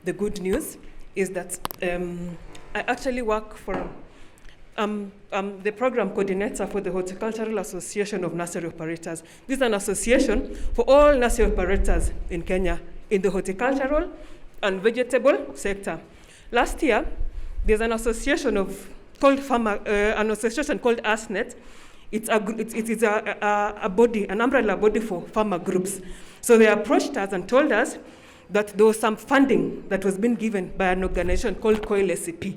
The good news is that I actually work for the program coordinator for the Horticultural Association of Nursery Operators. This is an association for all nursery operators in Kenya in the horticultural and vegetable sector. Last year, there's an association called ASNET. It is a body, an umbrella body for farmer groups. So they approached us and told us that there was some funding that was being given by an organization called Kcic.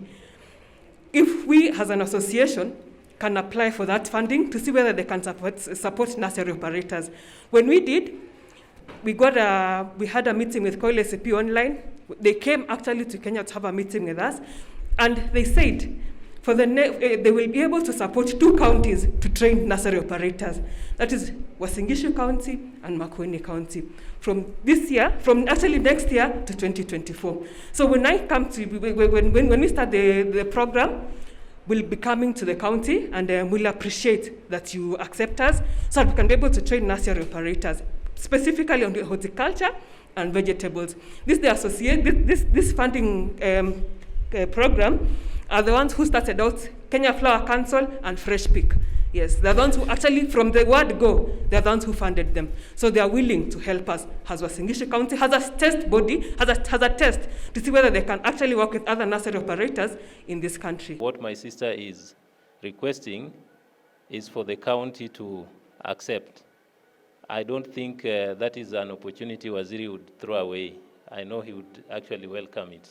If we, as an association, can apply for that funding to see whether they can support nursery operators. When we did, we had a meeting with Kcic online. They came actually to Kenya to have a meeting with us, and they said they will be able to support 2 counties to train nursery operators. That is Uasin Gishu County and Makueni County. From next year to 2024. So when we start the program, we'll be coming to the county and we'll appreciate that you accept us so that we can be able to train nursery operators, specifically on the horticulture and vegetables. This funding program are the ones who started out Kenya Flower Council and Fresh Pick. Yes, they're the ones who actually, from the word go, they're the ones who funded them. So they are willing to help us. As Uasin Gishu County has a test body, has a test to see whether they can actually work with other nursery operators in this country. What my sister is requesting is for the county to accept. I don't think that is an opportunity Waziri would throw away. I know he would actually welcome it.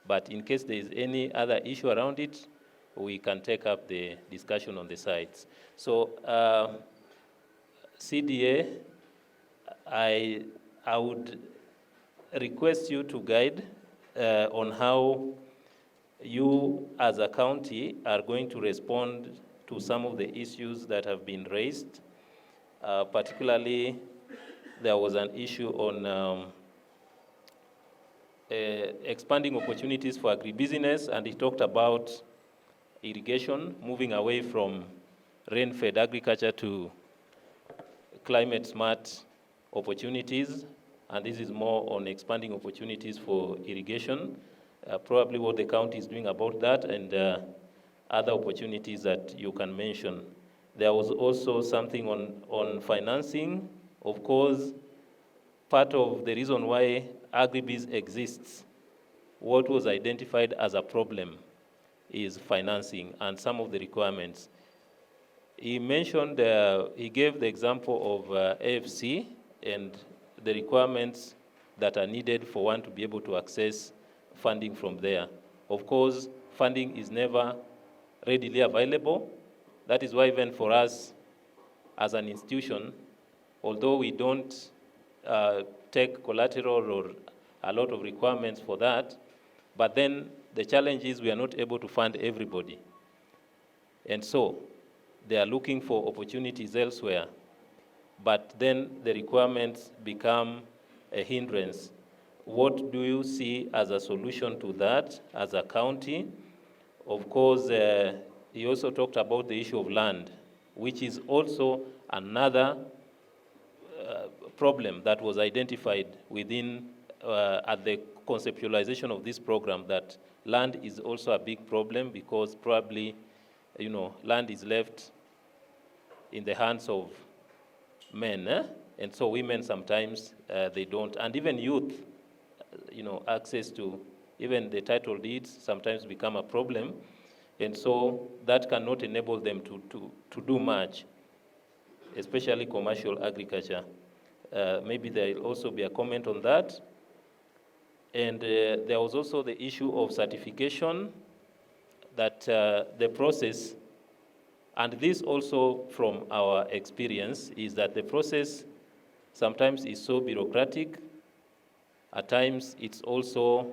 But in case there is any other issue around it, we can take up the discussion on the sides. So CDA, I would request you to guide on how you as a county are going to respond to some of the issues that have been raised. Particularly, there was an issue on expanding opportunities for agribusiness, and he talked about irrigation, moving away from rain-fed agriculture to climate-smart opportunities, and this is more on expanding opportunities for irrigation, probably what the county is doing about that, and other opportunities that you can mention. There was also something on financing. Of course, part of the reason why Agribiz exists, what was identified as a problem is financing and some of the requirements. He mentioned, he gave the example of AFC and the requirements that are needed for one to be able to access funding from there. Of course, funding is never readily available. That is why even for us as an institution, although we don't take collateral or a lot of requirements for that, but then the challenge is we are not able to fund everybody. And so they are looking for opportunities elsewhere. But then the requirements become a hindrance. What do you see as a solution to that as a county? Of course, he also talked about the issue of land, which is also another problem that was identified within at the conceptualization of this program, that land is also a big problem because probably, land is left in the hands of men, and so women sometimes they don't, and even youth, access to even the title deeds sometimes become a problem, and so that cannot enable them to do much, especially commercial agriculture. Maybe there will also be a comment on that. And there was also the issue of certification, that the process, and this also from our experience, is that the process sometimes is so bureaucratic. At times it's also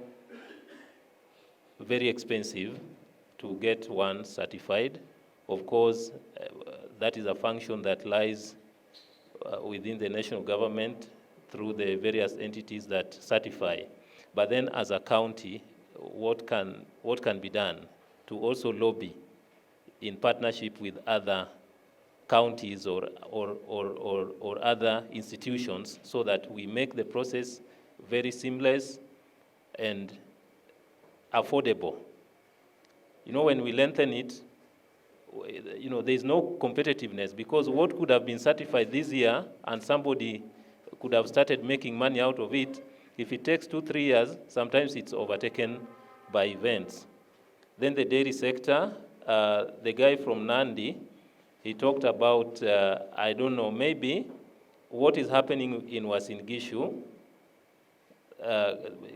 very expensive to get one certified. Of course, that is a function that lies within the national government through the various entities that certify. But then as a county, what can be done to also lobby in partnership with other counties or other institutions so that we make the process very seamless and affordable? When we lengthen it, there's no competitiveness, because what could have been certified this year and somebody could have started making money out of it, if it takes 2-3 years, sometimes it's overtaken by events. Then the dairy sector, the guy from Nandi, he talked about, I don't know, maybe what is happening in Uasin Gishu,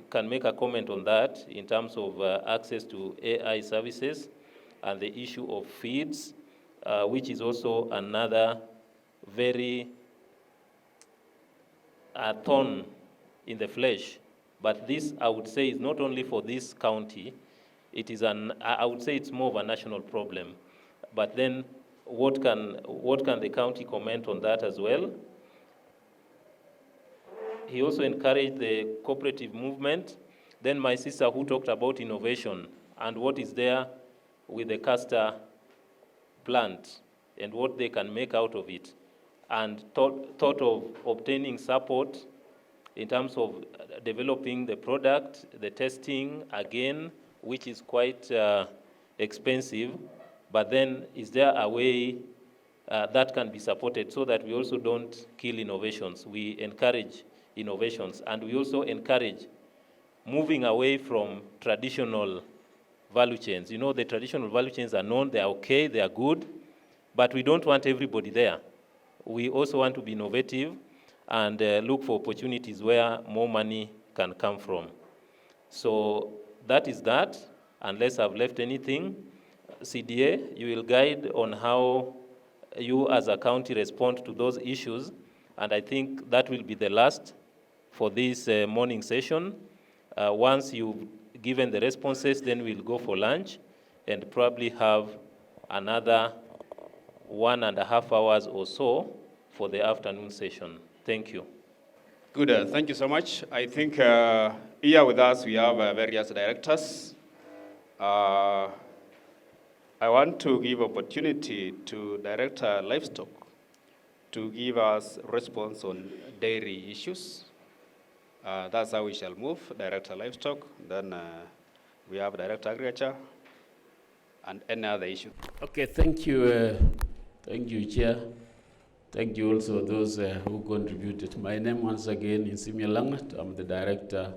can make a comment on that in terms of access to AI services and the issue of feeds, which is also another very thorn in the flesh. But this, I would say, is not only for this county. It is I would say it's more of a national problem. But then what can the county comment on that as well? He also encouraged the cooperative movement. Then my sister, who talked about innovation and what is there with the castor plant and what they can make out of it, and thought of obtaining support in terms of developing the product, the testing, again, which is quite expensive. But then is there a way that can be supported so that we also don't kill innovations? We encourage innovations, and we also encourage moving away from traditional value chains. The traditional value chains are known, they are okay, they are good, but we don't want everybody there. We also want to be innovative and look for opportunities where more money can come from. So that is that, unless I've left anything. CDA, you will guide on how you as a county respond to those issues, and I think that will be the last for this morning session. Once you've given the responses, then we'll go for lunch and probably have another 1.5 hours or so for the afternoon session. Thank you. Good, thank you so much. I think here with us we have various directors. I want to give opportunity to Director Livestock to give us response on dairy issues. That's how we shall move. Director Livestock, then we have Director Agriculture, and any other issue. Okay, thank you, Chair. Thank you also those who contributed. My name once again is Simia Langat. I'm the Director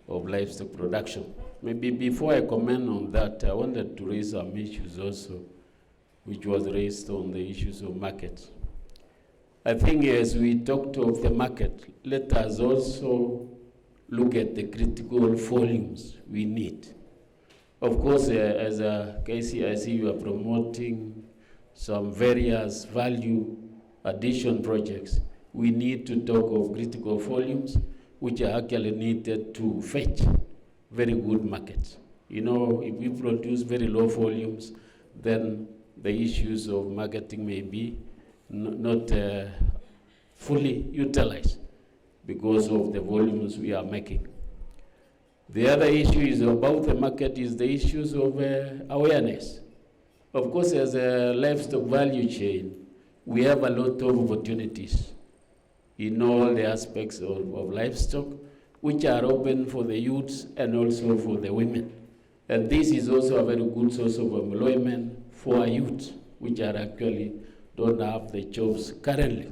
of Livestock Production. Maybe before I comment on that, I wanted to raise some issues also, which was raised on the issues of market. I think as we talked of the market, let us also look at the critical volumes we need. Of course, as a Kcic, I see you are promoting some various value addition projects. We need to talk of critical volumes, which are actually needed to fetch very good markets You know, if we produce very low volumes, then the issues of marketing may be not fully utilized because of the volumes we are making. The other issue is about the market is the issues of awareness. Of course, as a livestock value chain, we have a lot of opportunities in all the aspects of livestock, which are open for the youths and also for the women. And this is also a very good source of employment for our youth, which are actually don't have the jobs currently.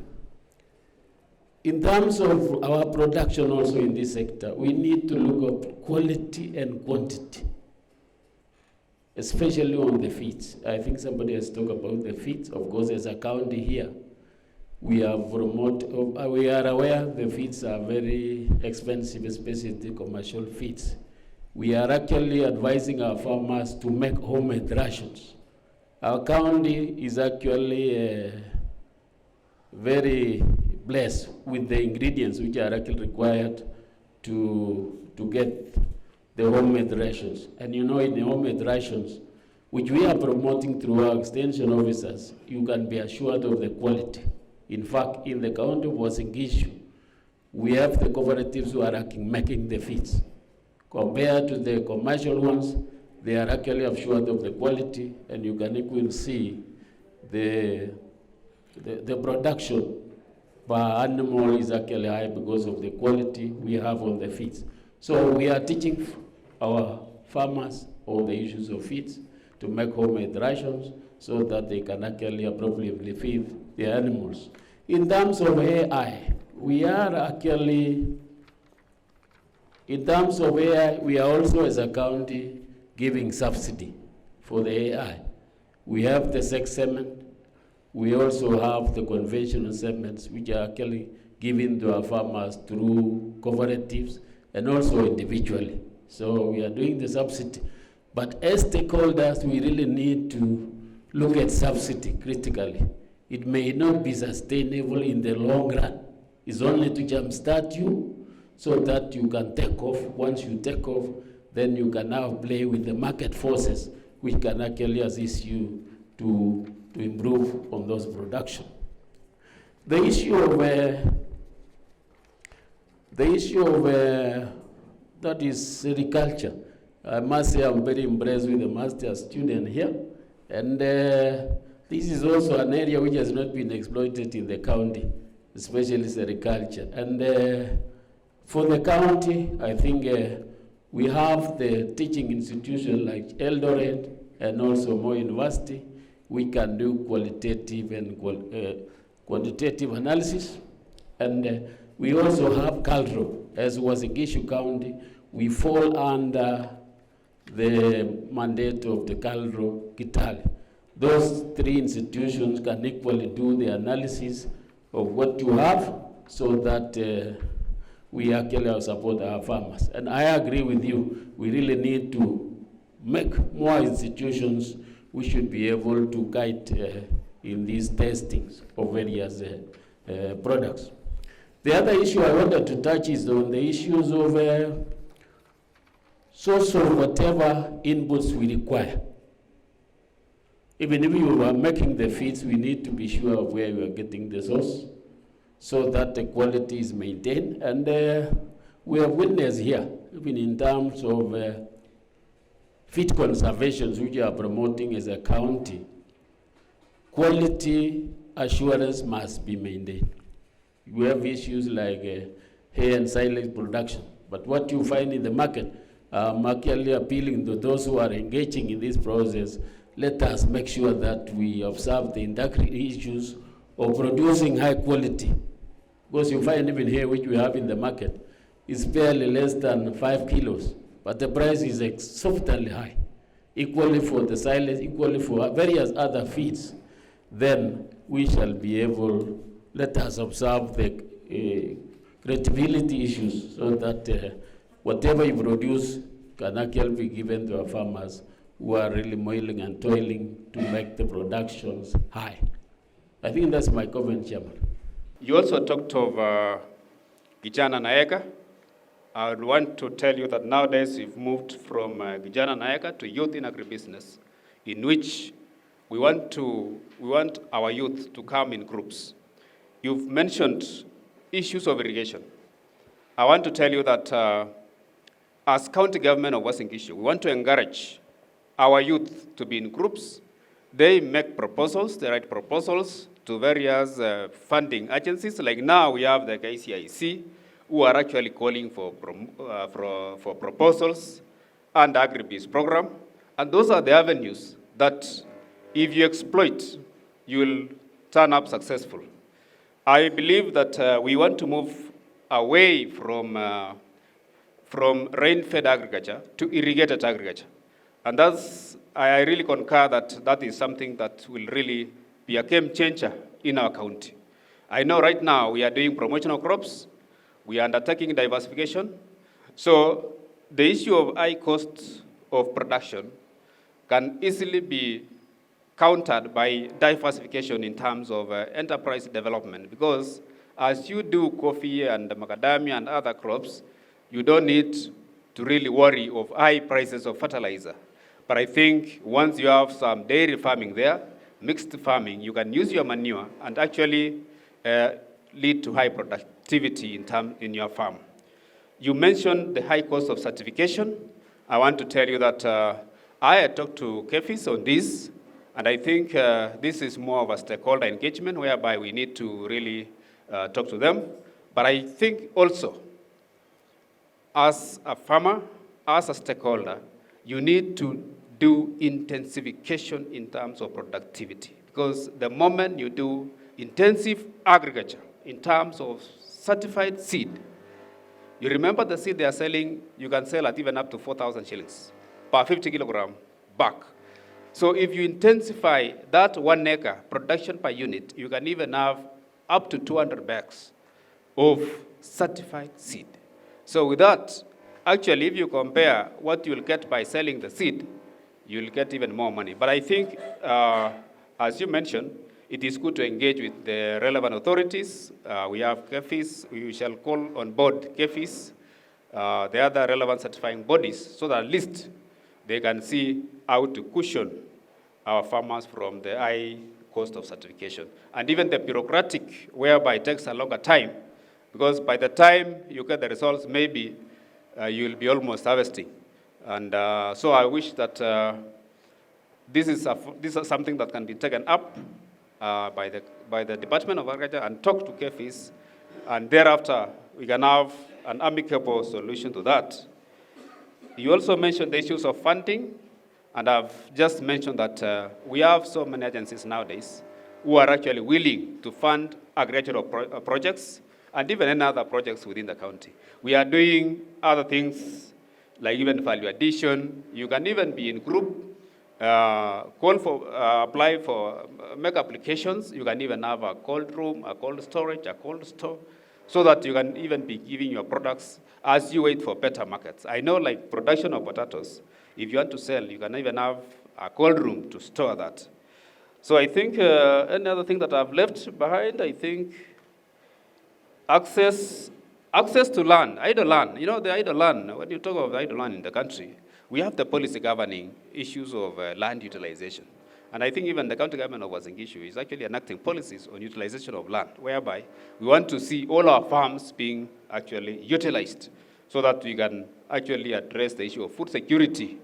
In terms of our production also in this sector, we need to look at quality and quantity, especially on the feeds. I think somebody has talked about the feeds. Of course, as a county here, we are aware the feeds are very expensive, especially the commercial feeds. We are actually advising our farmers to make homemade rations. Our county is actually very blessed with the ingredients which are actually required to get the homemade rations. And you know, in the homemade rations, which we are promoting through our extension officers, you can be assured of the quality. In fact, in the county of Gishu, we have the cooperatives who are making the feeds. Compared to the commercial ones, they are actually assured of the quality, and you can equally see the production per animal is actually high because of the quality we have on the feeds. So we are teaching our farmers all the issues of feeds to make homemade rations so that they can actually appropriately feed their animals. In terms of AI, we are actually, in terms of AI, we are also as a county giving subsidy for the AI. We have the sex semen. We also have the conventional semens, which are actually given to our farmers through cooperatives and also individually. So we are doing the subsidy. But as stakeholders, we really need to look at subsidy critically. It may not be sustainable in the long run. It's only to jumpstart you so that you can take off. Once you take off, then you can now play with the market forces, which can actually assist you to improve on those production. The issue of that is sericulture. I must say I'm very impressed with the master's student here, and this is also an area which has not been exploited in the county, especially sericulture. And for the county, I think we have the teaching institution like Eldoret and also Moi University. We can do qualitative and quantitative analysis. And we also have Calro, as was in Gishu County. We fall under the mandate of the Calro Kitale. Those three institutions can equally do the analysis of what you have so that we actually support our farmers. And I agree with you, we really need to make more institutions. We should be able to guide in these testings of various products. The other issue I wanted to touch is on the issues of source of whatever inputs we require. Even if you are making the feeds, we need to be sure of where you are getting the source so that the quality is maintained. And we have witnessed here, even in terms of feed conservations, which you are promoting as a county, quality assurance must be maintained. We have issues like hay and silage production. But what you find in the market, I'm actually appealing to those who are engaging in this process, let us make sure that we observe the integrity issues of producing high quality. Because you find even here, which we have in the market, is barely less than 5 kilos, but the price is exorbitantly high. Equally for the silage, equally for various other feeds. Then we shall be able, let us observe the credibility issues so that whatever you produce can actually be given to our farmers who are really moiling and toiling to make the productions high. I think that's my comment, Chairman. You also talked of Kijana Naeka, I would want to tell you that nowadays we've moved from Vijana Nayaka to Youth in Agribusiness, in which we want our youth to come in groups. You've mentioned issues of irrigation. I want to tell you that as county government of Uasin Gishu, we want to encourage our youth to be in groups. They make proposals, they write proposals to various funding agencies. Like now we have the Kcic, who are actually calling for proposals and Agribusiness Program. And those are the avenues that if you exploit, you will turn up successful. I believe that we want to move away from rain-fed agriculture to irrigated agriculture. And I really concur that that is something that will really be a game changer in our county. I know right now we are doing promotional crops, we are undertaking diversification. So the issue of high cost of production can easily be countered by diversification in terms of enterprise development, because as you do coffee and macadamia and other crops, you don't need to really worry of high prices of fertilizer. But I think once you have some dairy farming there, mixed farming, you can use your manure and actually lead to high productivity in your farm. You mentioned the high cost of certification. I want to tell you that I had talked to Kcic on this, and I think this is more of a stakeholder engagement whereby we need to really talk to them. But I think also, as a farmer, as a stakeholder, you need to do intensification in terms of productivity. Because the moment you do intensive agriculture in terms of certified seed, you remember the seed they are selling, you can sell at even up to 4,000 shillings per 50 kilogram bag. So if you intensify that 1 acre production per unit, you can even have up to 200 bags of certified seed. So with that, actually, if you compare what you'll get by selling the seed, you'll get even more money. But I think, as you mentioned, it is good to engage with the relevant authorities. We have Kcic, we shall call on board Kcic, the other relevant certifying bodies, so that at least they can see how to cushion our farmers from the high cost of certification. And even the bureaucratic, whereby it takes a longer time, because by the time you get the results, maybe you'll be almost harvesting. And so I wish that this is something that can be taken up by the Department of Agriculture and talk to Kcic, and thereafter we can have an amicable solution to that. You also mentioned the issues of funding, and I've just mentioned that we have so many agencies nowadays who are actually willing to fund agricultural projects and even any other projects within the county. We are doing other things like even value addition. You can even be in group, apply for, make applications. You can even have a cold room, a cold storage, a cold store, so that you can even be giving your products as you wait for better markets. I know like production of potatoes, if you want to sell, you can even have a cold room to store that. So I think another thing that I've left behind, I think access to land, idle land. You know, the idle land, when you talk of idle land in the country, we have the policy governing issues of land utilization. And I think even the county government of Uasin Gishu is actually enacting policies on utilization of land, whereby we want to see all our farms being actually utilized so that we can actually address the issue of food security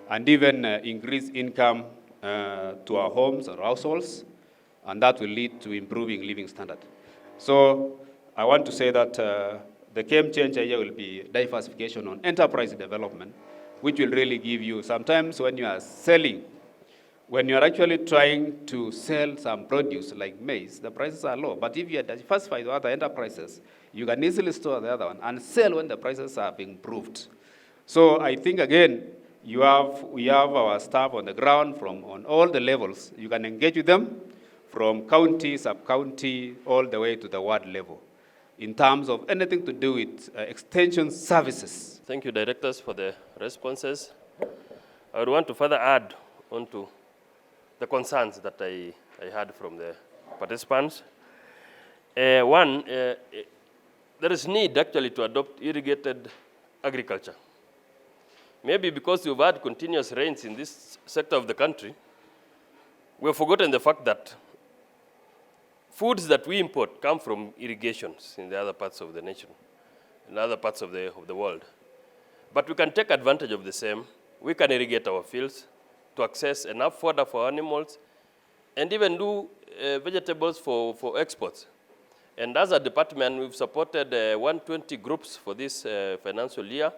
and even increase income to our homes or households, and that will lead to improving living standard. So I want to say that the game changer here will be diversification on enterprise development, which will really give you, sometimes when you are selling, when you are actually trying to sell some produce like maize, the prices are low. But if you diversify to other enterprises, you can easily store the other one and sell when the prices are being improved. So I think, again, we have our staff on the ground on all the levels. You can engage with them from county, sub-county, all the way to the ward level in terms of anything to do with extension services. Thank you, directors, for the responses. I would want to further add on to the concerns that I had from the participants. One, there is need actually to adopt irrigated agriculture. Maybe because we've had continuous rains in this sector of the country, we've forgotten the fact that foods that we import come from irrigations in the other parts of the nation, in other parts of the world. But we can take advantage of the same. We can irrigate our fields to access enough fodder for animals and even do vegetables for exports. And as a department, we've supported 120 groups for this financial year,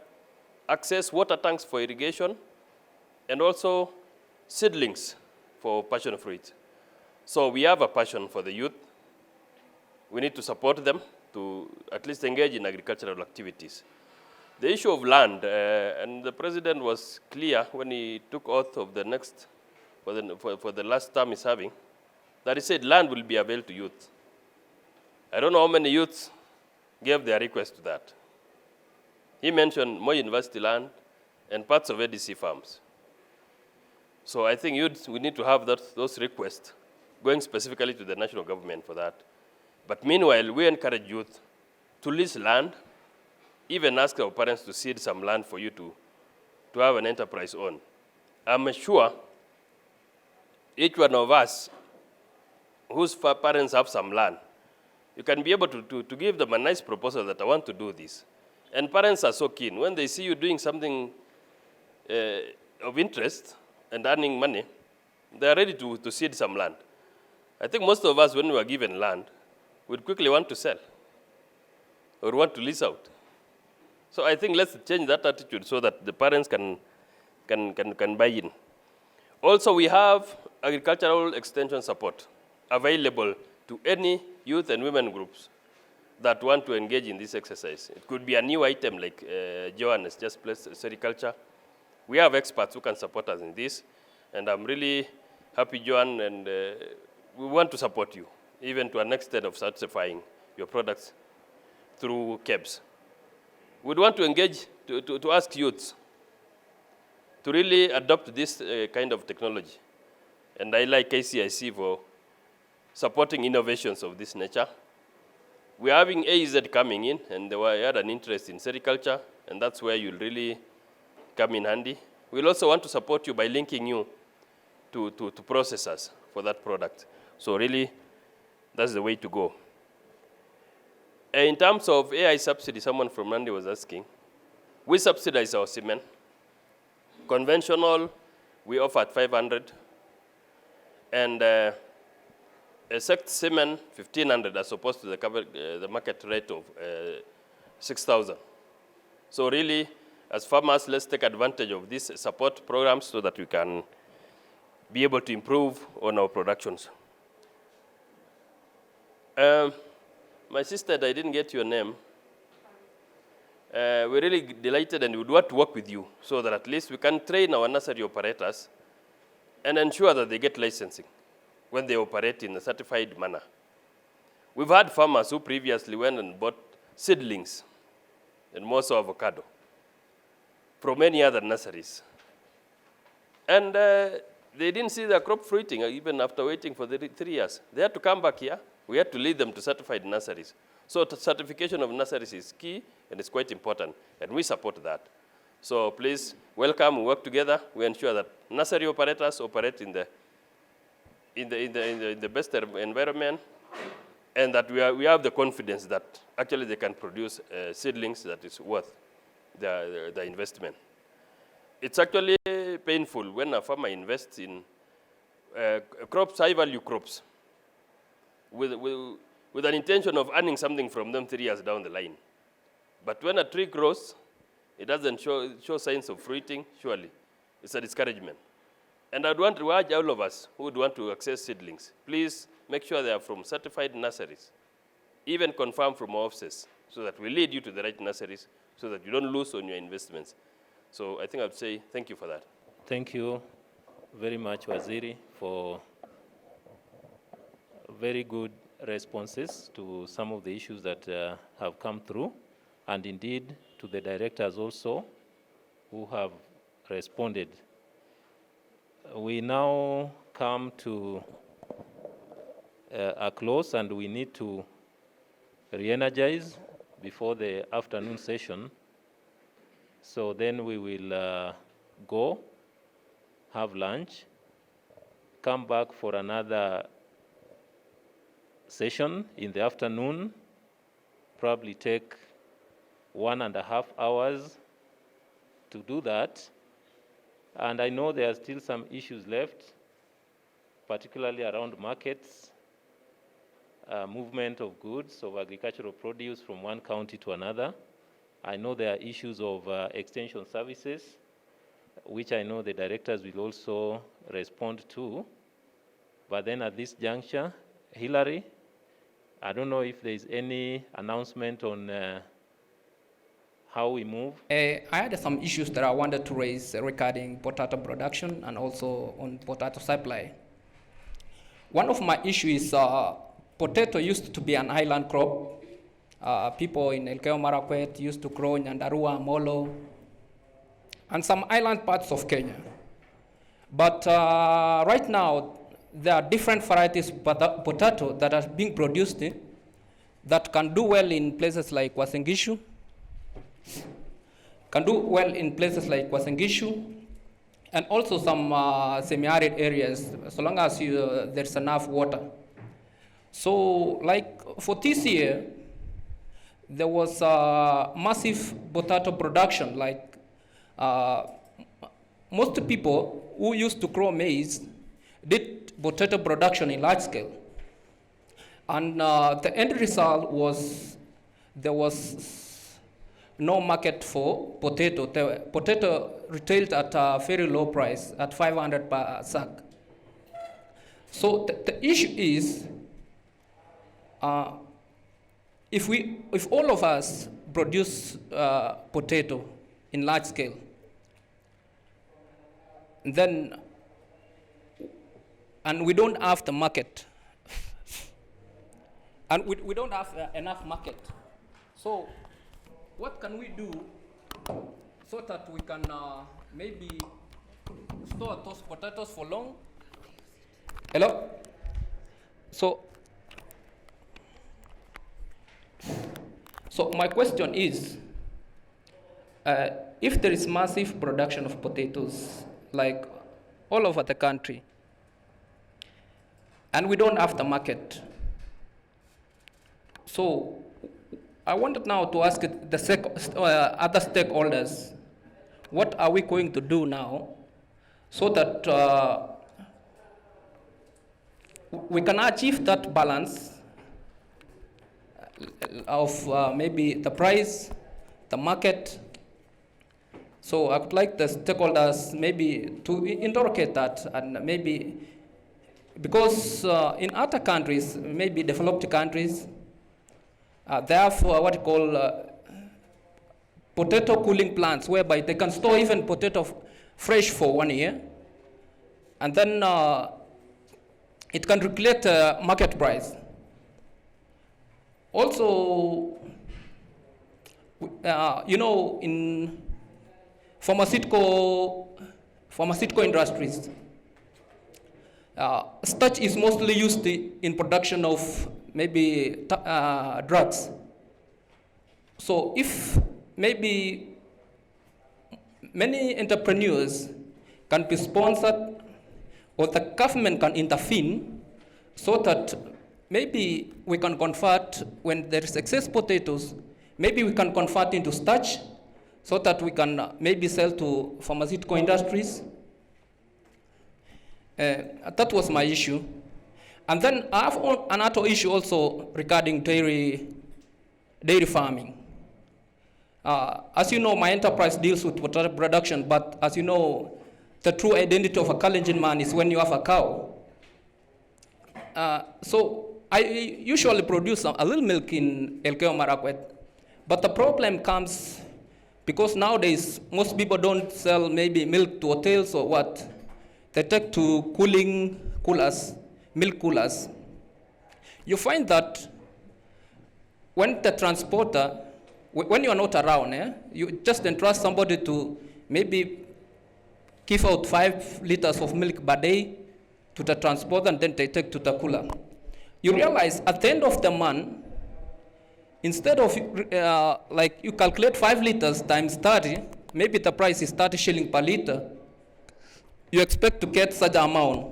access water tanks for irrigation, and also seedlings for passion fruit. So we have a passion for the youth. We need to support them to at least engage in agricultural activities. The issue of land, and the president was clear when he took oath of the next, for the last term he's having, that he said land will be available to youth. I don't know how many youths gave their request to that. He mentioned more university land and parts of ADC farms. So I think youths, we need to have those requests going specifically to the national government for that. But meanwhile, we encourage youth to lease land, even ask our parents to cede some land for you to have an enterprise on. I'm sure each one of us whose parents have some land, you can be able to give them a nice proposal that I want to do this. And parents are so keen. When they see you doing something of interest and earning money, they are ready to cede some land. I think most of us, when we are given land, would quickly want to sell or want to lease out. So I think let's change that attitude so that the parents can buy in. Also, we have agricultural extension support available to any youth and women groups that want to engage in this exercise. It could be a new item like Joan has just placed, sericulture. We have experts who can support us in this, and I'm really happy, Joan, and we want to support you, even to an extent of certifying your products through KEBS. We'd want to engage, to ask youths to really adopt this kind of technology. And I like KCIC for supporting innovations of this nature. We're having AEZ coming in, and they had an interest in sericulture, and that's where you'll really come in handy. We'll also want to support you by linking you to processors for that product. So really, that's the way to go. In terms of AI subsidy, someone from Nandi was asking, we subsidize our cement. Conventional, we offer at 500, and sect cement 1,500 as opposed to the market rate of 6,000. So really, as farmers, let's take advantage of these support programs so that we can be able to improve on our productions. My sister, I didn't get your name. We're really delighted and would want to work with you so that at least we can train our nursery operators and ensure that they get licensing when they operate in a certified manner. We've had farmers who previously went and bought seedlings, and more so avocado, from many other nurseries. And they didn't see their crop fruiting even after waiting for 3 years. They had to come back here. We had to lead them to certified nurseries. So certification of nurseries is key, and it's quite important, and we support that. So please, welcome, we work together. We ensure that nursery operators operate in the best environment, and that we have the confidence that actually they can produce seedlings that is worth the investment. It's actually painful when a farmer invests in crops, high-value crops, with an intention of earning something from them 3 years down the line. But when a tree grows, it doesn't show signs of fruiting, surely. It's a discouragement. And I'd want to urge all of us who would want to access seedlings, please make sure they are from certified nurseries, even confirmed from our offices, so that we lead you to the right nurseries, so that you don't lose on your investments. So I think I'd say thank you for that. Thank you very much, Waziri, for very good responses to some of the issues that have come through, and indeed to the directors also who have responded. We now come to a close, and we need to re-energize before the afternoon session. So then we will go, have lunch, come back for another session in the afternoon, probably take 1.5 hours to do that. And I know there are still some issues left, particularly around markets, movement of goods, of agricultural produce from one county to another. I know there are issues of extension services, which I know the directors will also respond to. But then at this juncture, Hillary, I don't know if there is any announcement on how we move. I had some issues that I wanted to raise regarding potato production and also on potato supply. One of my issues is potato used to be an island crop. People in Elgeyo Marakwet used to grow in Nyandarua, Molo, and some island parts of Kenya. But right now, there are different varieties of potato that are being produced that can do well in places like Uasin Gishu, and also some semi-arid areas, so long as there's enough water. So, like for this year, there was massive potato production. Like most people who used to grow maize did potato production in large scale. And the end result was there was no market for potato. The potato retailed at a very low price, at 500 per sack. So the issue is, if all of us produce potato in large scale, then, and we don't have the market, and we don't have enough market, so what can we do so that we can maybe store those potatoes for long? Hello? So my question is, if there is massive production of potatoes, like all over the country, and we don't have the market, so I wanted now to ask the other stakeholders, what are we going to do now so that we can achieve that balance of maybe the price, the market. So I would like the stakeholders maybe to interrogate that, and maybe, because in other countries, maybe developed countries, they have what you call potato cooling plants, whereby they can store even potato fresh for 1 year, and then it can regulate market price. Also, in pharmaceutical industries, starch is mostly used in production of maybe drugs. So if maybe many entrepreneurs can be sponsored, or the government can intervene, so that maybe we can convert, when there is excess potatoes, maybe we can convert into starch, so that we can maybe sell to pharmaceutical industries. That was my issue. And then I have another issue also regarding dairy farming. As you know, my enterprise deals with potato production, but as you know, the true identity of a Kalenjin man is when you have a cow. So I usually produce a little milk in Elgeyo Marakwet, but the problem comes because nowadays most people don't sell maybe milk to hotels or what. They take to coolers, milk coolers. You find that when the transporter, when you are not around, you just entrust somebody to maybe give out 5 liters of milk per day to the transporter, and then they take to the cooler. You realize at the end of the month, instead of like you calculate 5 liters times 30, maybe the price is 30 shilling per liter, you expect to get such amount.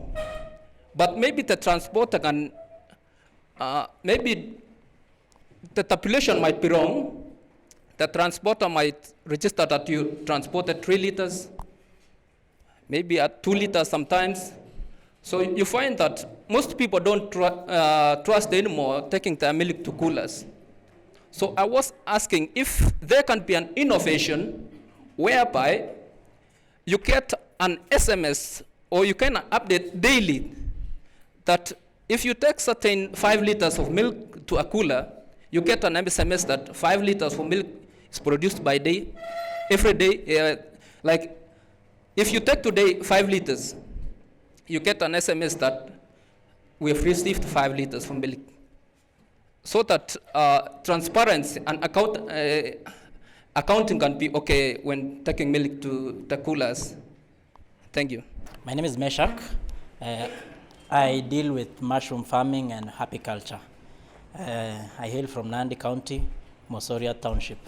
But maybe the transporter can, maybe the tabulation might be wrong. The transporter might register that you transported 3 liters, maybe at 2 liters sometimes. So you find that most people don't trust anymore taking their milk to coolers. So I was asking if there can be an innovation whereby you get an SMS or you can update daily that if you take certain 5 liters of milk to a cooler, you get an SMS that 5 liters of milk is produced by day, every day. Like if you take today 5 liters, you get an SMS that we have received 5 liters of milk. So that transparency and accounting can be okay when taking milk to the coolers. Thank you. My name is Meshak. I deal with mushroom farming and apiculture. I hail from Nandi County, Mosoria Township.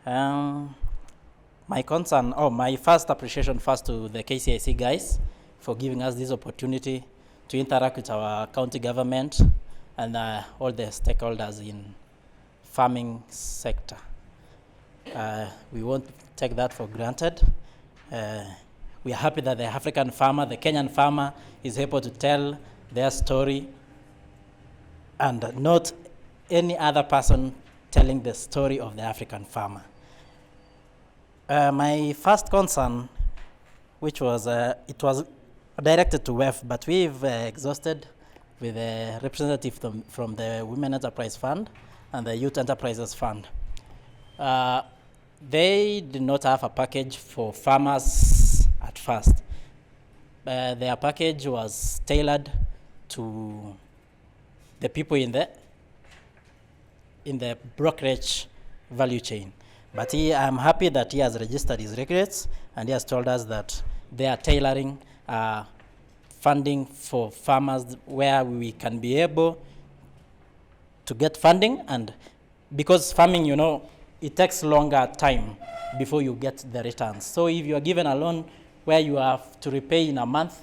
My concern, my first appreciation first to the KCIC guys for giving us this opportunity to interact with our county government and all the stakeholders in farming sector. We won't take that for granted. We are happy that the African farmer, the Kenyan farmer, is able to tell their story and not any other person telling the story of the African farmer. My first concern, which was, it was directed to WEF, but we've exhausted with a representative from the Women Enterprise Fund and the Youth Enterprises Fund. They did not have a package for farmers at first. Their package was tailored to the people in the brokerage value chain. But I'm happy that he has registered his regrets and he has told us that they are tailoring funding for farmers where we can be able to get funding, and because farming, you know, it takes longer time before you get the returns. So if you are given a loan where you have to repay in a month,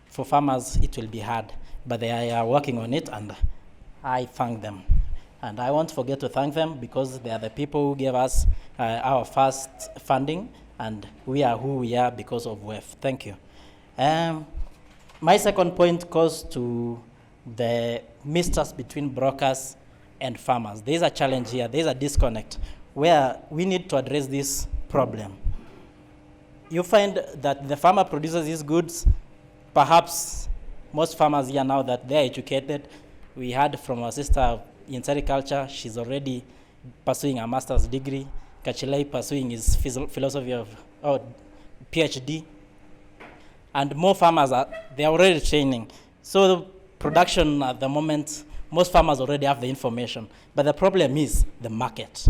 for farmers it will be hard, but they are working on it and I thank them. And I won't forget to thank them because they are the people who gave us our first funding, and we are who we are because of WEF. Thank you. My second point goes to the mistrust between brokers and farmers. There is a challenge here. There is a disconnect where we need to address this problem. You find that the farmer produces these goods. Perhaps most farmers here now that they're educated. We heard from our sister in Horticulture, she's already pursuing a master's degree. Kcic pursuing his philosophy of PhD. And more farmers they're already training. So the production at the moment, most farmers already have the information. But the problem is the market.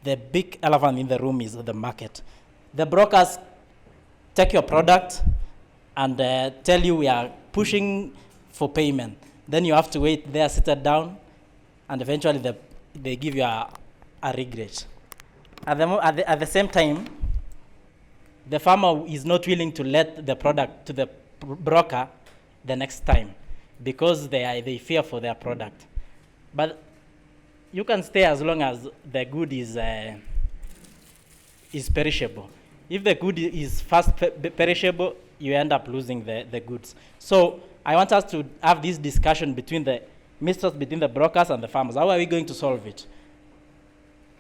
The big elephant in the room is the market. The brokers take your product and tell you we are pushing for payment. Then you have to wait there, sit it down, and eventually they give you a regret. At the same time, the farmer is not willing to let the product to the broker the next time because they fear for their product. But you can stay as long as the good is perishable. If the good is fast perishable, you end up losing the goods. So I want us to have this discussion between the mistrust between the brokers and the farmers. How are we going to solve it?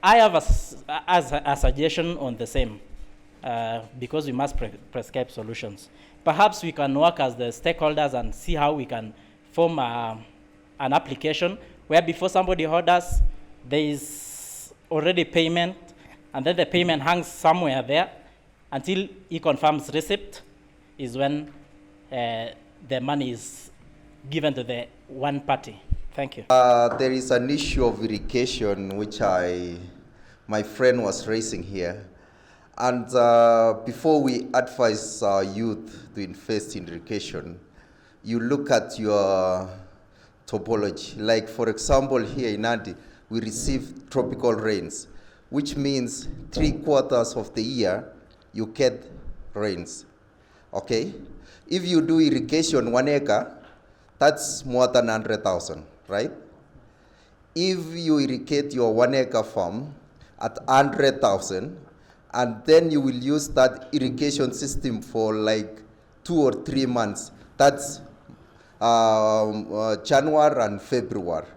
I have a suggestion on the same, because we must prescribe solutions. Perhaps we can work as the stakeholders and see how we can form an application where before somebody orders, there is already payment, and then the payment hangs somewhere there until he confirms receipt is when the money is given to the one party. Thank you. There is an issue of irrigation which my friend was raising here. And before we advise our youth to invest in irrigation, you look at your topology. Like for example, here in Nandi, we receive tropical rains. which means 3/4 of the year you get rains. Okay? If you do irrigation 1 acre, that's more than 100,000, right? If you irrigate your 1 acre farm at 100,000, and then you will use that irrigation system for like 2 or 3 months, that's January and February.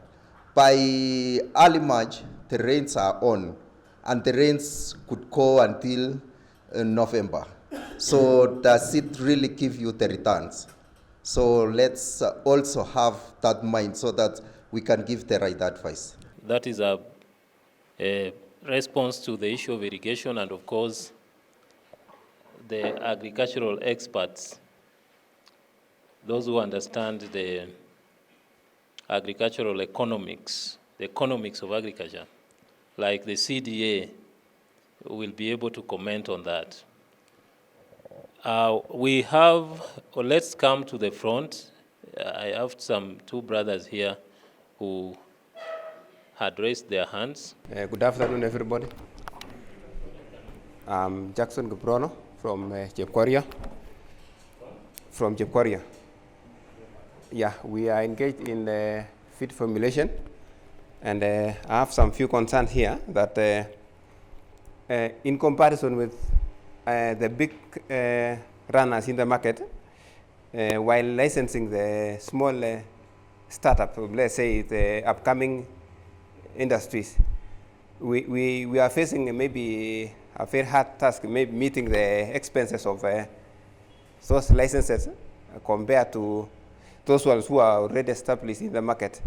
By early March, the rains are on, and the rains could go until November. So does it really give you the returns? So let's also have that mind so that we can give the right advice. That is a response to the issue of irrigation, and of course, the agricultural experts, those who understand the agricultural economics, the economics of agriculture, like the CDA, will be able to comment on that. Let's come to the front. I have two brothers here who had raised their hands. Good afternoon, everybody. I'm Jackson Gabrono from Jepkoria. Yeah, we are engaged in feed formulation, and I have some few concerns here that in comparison with the big runners in the market, while licensing the small startup, let's say the upcoming industries, we are facing maybe a very hard task, maybe meeting the expenses of those licenses compared to those ones who are already established in the market.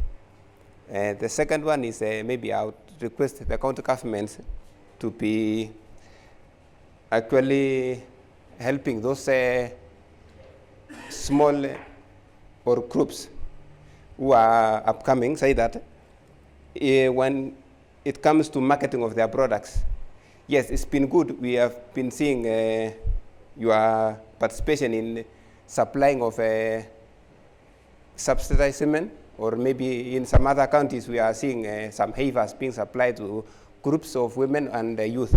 The second one is maybe I would request the county governments to be actually helping those small or groups who are upcoming, say that when it comes to marketing of their products, yes, it's been good. We have been seeing your participation in supplying of subsidized semen, or maybe in some other counties we are seeing some havers being supplied to groups of women and youth.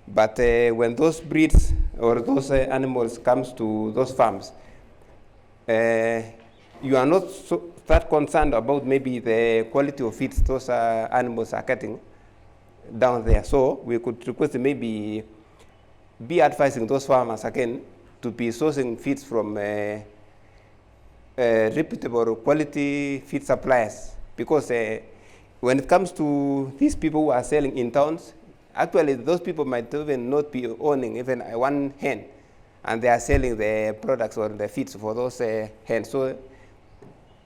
But when those breeds or those animals comes to those farms, you are not that concerned about maybe the quality of feeds those animals are getting down there. So we could request maybe be advising those farmers again to be sourcing feeds from reputable quality feed suppliers, because when it comes to these people who are selling in towns, actually those people might even not be owning even one hen, and they are selling the products or the feeds for those hens. So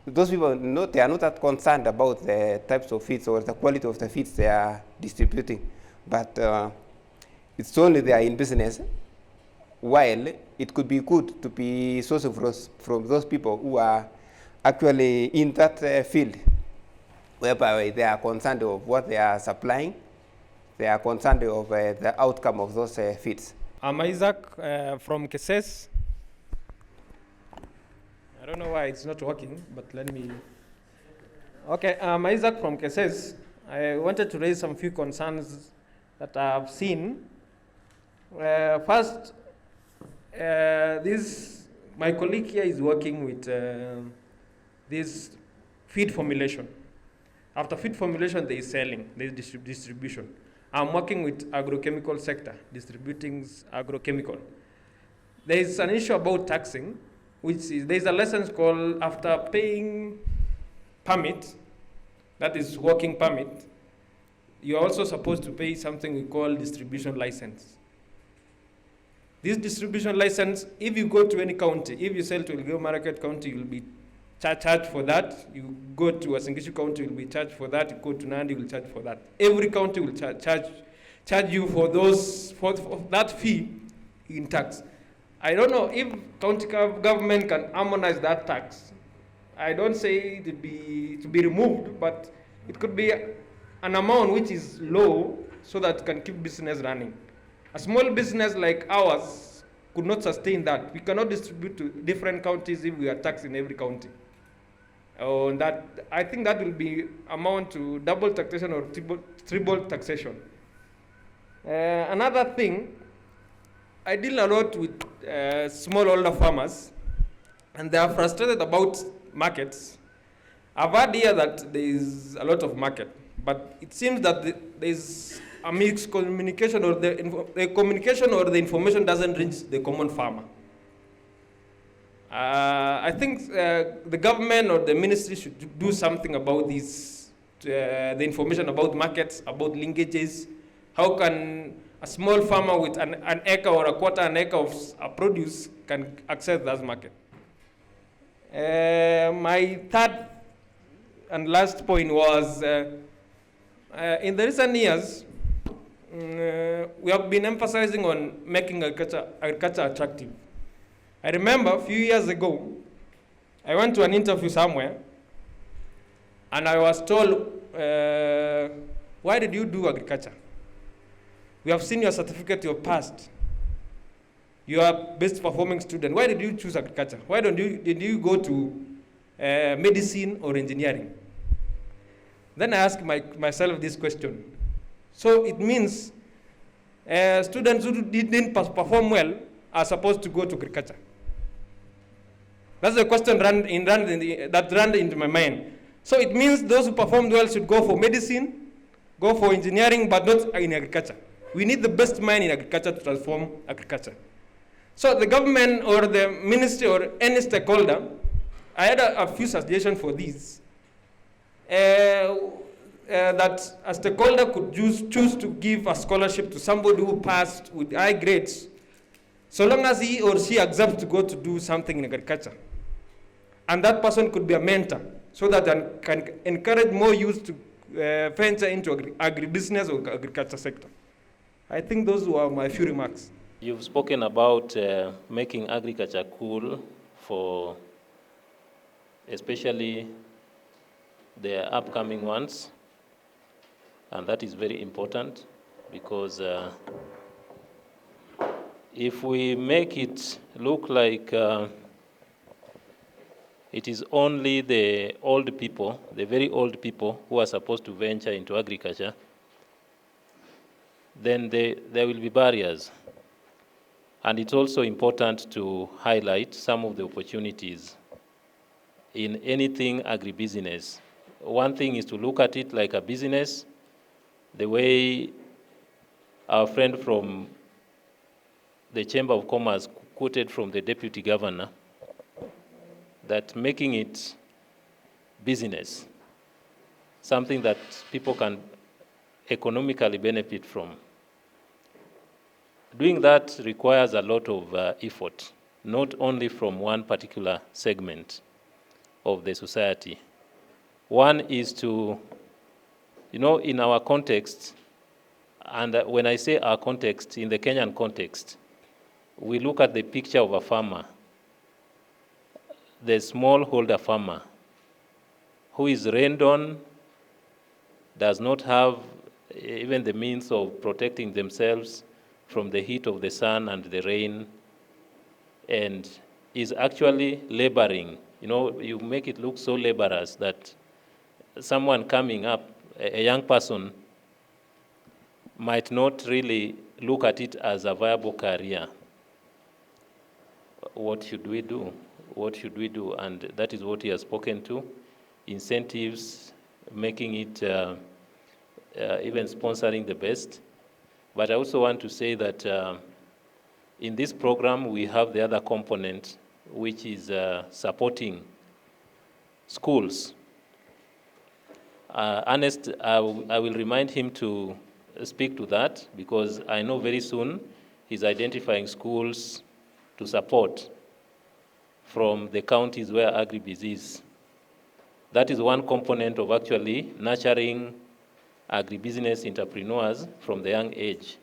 those people, they are not that concerned about the types of feeds or the quality of the feeds they are distributing, but it's only they are in business, while it could be good to be sourcing from those people who are actually in that field, whereby they are concerned of what they are supplying, they are concerned of the outcome of those feeds. I'm Isaac from Kcic. I don't know why it's not working, but let me. Okay, I'm Isaac from Kcic. I wanted to raise some few concerns that I have seen. First, my colleague here is working with this feed formulation. After feed formulation, there is selling, there is distribution. I'm working with agrochemical sector, distributing agrochemical. There is an issue about taxing, which is, there is a license called after paying permit, that is working permit, you're also supposed to pay something we call distribution license. This distribution license, if you go to any county, if you sell to Elgeyo Marakwet County, you'll be charged for that. You go to Uasin Gishu County, you'll be charged for that. You go to Nandi, you'll charge for that. Every county will charge you for that fee in tax. I don't know if county government can harmonize that tax. I don't say it to be removed, but it could be an amount which is low so that it can keep business running. A small business like ours could not sustain that. We cannot distribute to different counties if we are taxed in every county. I think that will be amount to double taxation or triple taxation. Another thing, I deal a lot with smallholder farmers, and they are frustrated about markets. I've heard here that there is a lot of market, but it seems that there is a mixed communication, or the communication or the information doesn't reach the common farmer. I think the government or the ministry should do something about this, the information about markets, about linkages. How can a small farmer with an acre or a quarter an acre of produce can access that market? My third and last point was, in the recent years, we have been emphasizing on making agriculture attractive. I remember a few years ago, I went to an interview somewhere, and I was told, why did you do agriculture? We have seen your certificate you have passed. You are best performing student. Why did you choose agriculture? Why did you go to medicine or engineering? Then I asked myself this question. So it means students who didn't perform well are supposed to go to agriculture. That's the question that ran into my mind. So it means those who performed well should go for medicine, go for engineering, but not in agriculture. We need the best mind in agriculture to transform agriculture. So the government or the ministry or any stakeholder, I had a few suggestions for these. That a stakeholder could choose to give a scholarship to somebody who passed with high grades, so long as he or she accepts to go to do something in agriculture. And that person could be a mentor, so that they can encourage more youth to venture into agribusiness or agriculture sector. I think those were my few remarks. You've spoken about making agriculture cool for especially the upcoming ones, and that is very important, because if we make it look like it is only the old people, the very old people who are supposed to venture into agriculture, then there will be barriers. And it's also important to highlight some of the opportunities in anything agribusiness. One thing is to look at it like a business, the way our friend from the Chamber of Commerce quoted from the Deputy Governor, that making it business, something that people can economically benefit from. Doing that requires a lot of effort, not only from one particular segment of the society. One is to, in our context, and when I say our context, in the Kenyan context, we look at the picture of a farmer, the smallholder farmer, who is rained on, does not have even the means of protecting themselves from the heat of the sun and the rain, and is actually laboring. You make it look so laborious that someone coming up, a young person, might not really look at it as a viable career. What should we do? What should we do? And that is what he has spoken to. Incentives, making it, even sponsoring the best. But I also want to say that in this program, we have the other component, which is supporting schools. Ernest, I will remind him to speak to that, because I know very soon he's identifying schools to support from the counties where Agribiz is. That is one component of actually nurturing agribusiness entrepreneurs from the young age.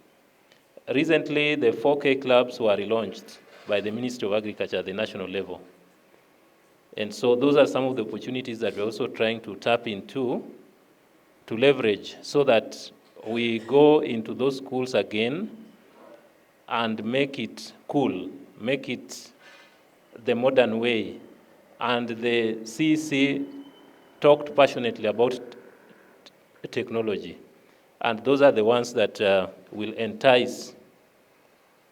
Recently, the 4K clubs were relaunched by the Ministry of Agriculture at the national level. And so those are some of the opportunities that we're also trying to tap into to leverage, so that we go into those schools again and make it cool, make it the modern way. And the CEC talked passionately about technology. And those are the ones that will entice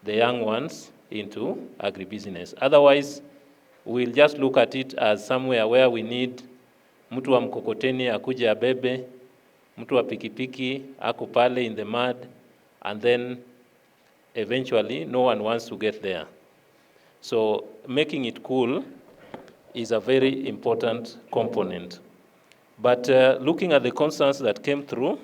the young ones into agribusiness. Otherwise, we'll just look at it as somewhere where we need mtu wa mkokoteni akuje abebe, mtu wa pikipiki ako pale in the mud, and then eventually no one wants to get there. So making it cool is a very important component. But looking at the concerns that came through,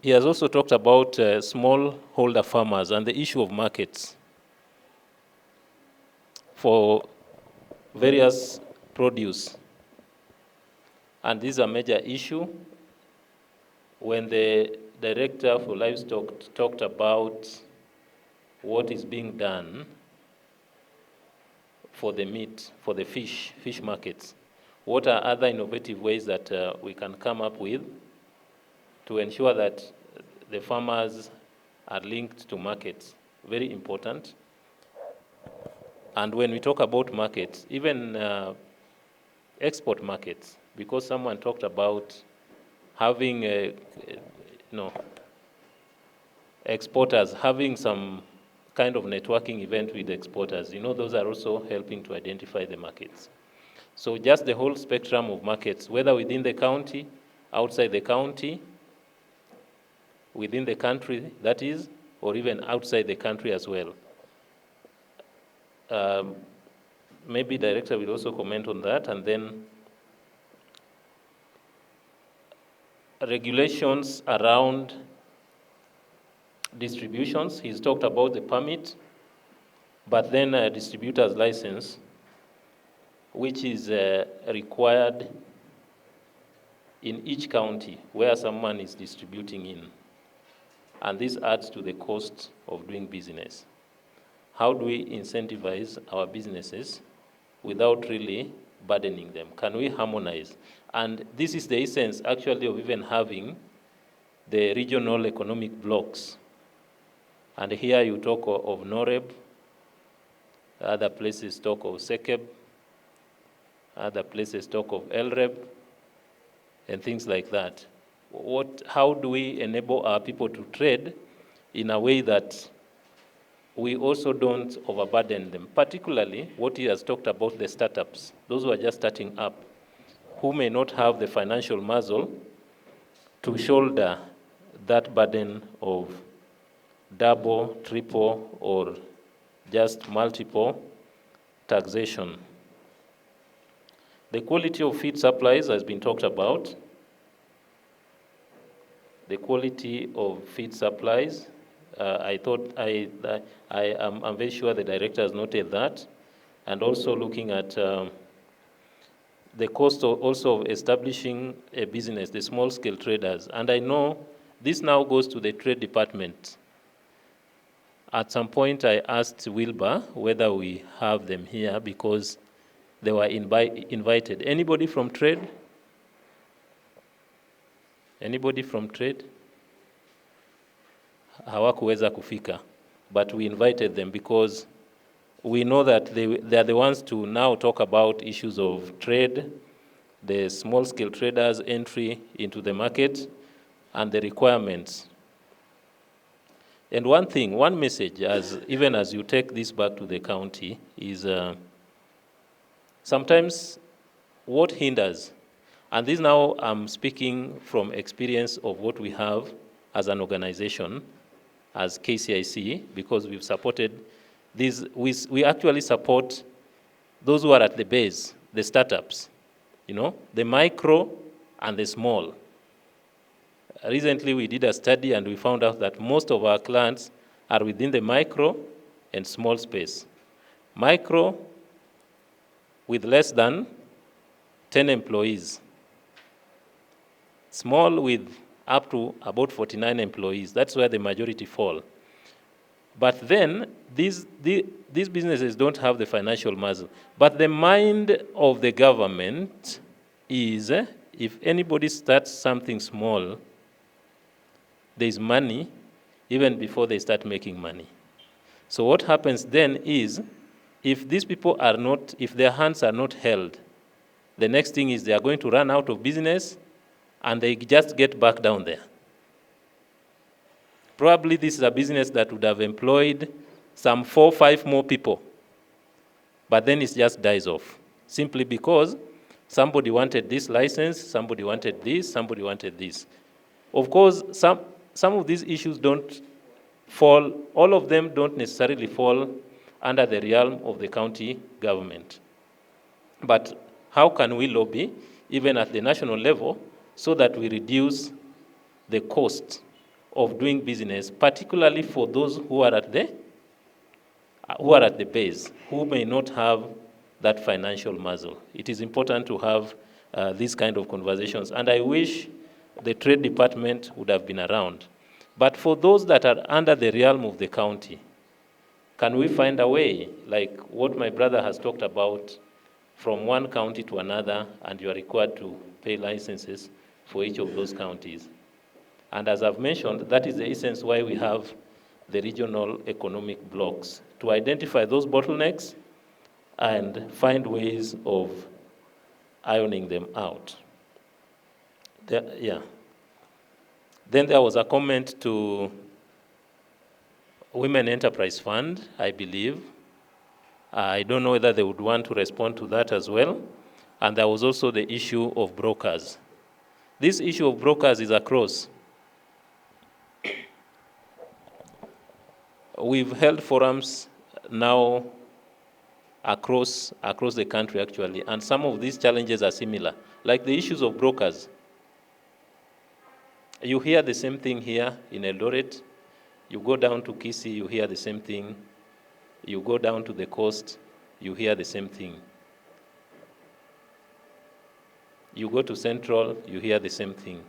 he has also talked about smallholder farmers and the issue of markets for various produce. And this is a major issue. When the director for livestock talked about what is being done for the meat, for the fish markets, what are other innovative ways that we can come up with to ensure that the farmers are linked to markets? Very important. And when we talk about markets, even export markets, because someone talked about having exporters, having some kind of networking event with exporters, those are also helping to identify the markets. So just the whole spectrum of markets, whether within the county, outside the county, within the country, that is, or even outside the country as well. Maybe Director will also comment on that, and then regulations around distributions. He's talked about the permit, but then a distributor's license, which is required in each county where someone is distributing in. And this adds to the cost of doing business. How do we incentivize our businesses without really burdening them? Can we harmonize? And this is the essence, actually, of even having the regional economic blocks. And here you talk of NOREB, other places talk of SECEB, other places talk of LREB, and things like that. How do we enable our people to trade in a way that we also don't overburden them? Particularly, what he has talked about, the startups, those who are just starting up, who may not have the financial muscle to shoulder that burden of double, triple, or just multiple taxation. The quality of feed supplies has been talked about. The quality of feed supplies, I'm very sure the director has noted that, and also looking at the cost also of establishing a business, the small-scale traders. And I know this now goes to the trade department. At some point, I asked Wilbur whether we have them here because they were invited. Anybody from trade? Anybody from trade? Hawakuweza kufika, but we invited them because we know that they are the ones to now talk about issues of trade, the small-scale traders' entry into the market, and the requirements. And one message, even as you take this back to the county, is sometimes what hinders, and this now I'm speaking from experience of what we have as an organization, as KCIC, because we've supported these, we actually support those who are at the base, the startups, the micro and the small. Recently, we did a study and we found out that most of our clients are within the micro and small space. Micro with less than 10 employees. Small with up to about 49 employees. That's where the majority fall. But then, these businesses don't have the financial muscle. But the mind of the government is, if anybody starts something small, there's money even before they start making money. So what happens then is, if these people are not, if their hands are not held, the next thing is they are going to run out of business, and they just get back down there. Probably this is a business that would have employed some 4 or 5 more people, but then it just dies off, simply because somebody wanted this license, somebody wanted this, somebody wanted this. Of course, some of these issues don't fall, all of them don't necessarily fall under the realm of the county government. But how can we lobby, even at the national level, so that we reduce the cost of doing business, particularly for those who are at the base, who may not have that financial muscle? It is important to have these kind of conversations, and I wish the Trade Department would have been around. But for those that are under the realm of the county, can we find a way, like what my brother has talked about, from one county to another, and you are required to pay licenses for each of those counties? And as I've mentioned, that is the essence why we have the regional economic blocks, to identify those bottlenecks and find ways of ironing them out. Then there was a comment to Women Enterprise Fund, I believe. I don't know whether they would want to respond to that as well. And there was also the issue of brokers. This issue of brokers is across. We've held forums now across the country, actually, and some of these challenges are similar, like the issues of brokers. You hear the same thing here in Eldoret. You go down to Kcic, you hear the same thing. You go down to the coast, you hear the same thing. You go to Central, you hear the same thing.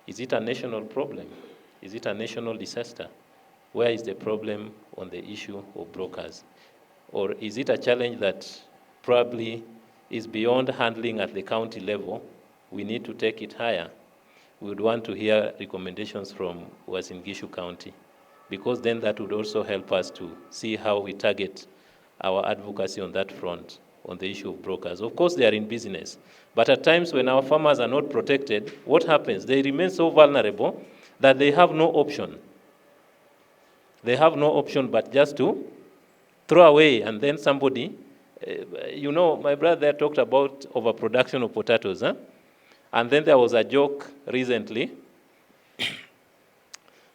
Is it a national problem? Is it a national disaster? Where is the problem on the issue of brokers? Or is it a challenge that probably is beyond handling at the county level? We need to take it higher. We would want to hear recommendations from Uasin Gishu County, because then that would also help us to see how we target our advocacy on that front, on the issue of brokers. Of course, they are in business, but at times when our farmers are not protected, what happens? They remain so vulnerable that they have no option. They have no option but just to throw away, and then somebody, my brother talked about overproduction of potatoes, huh? And then there was a joke recently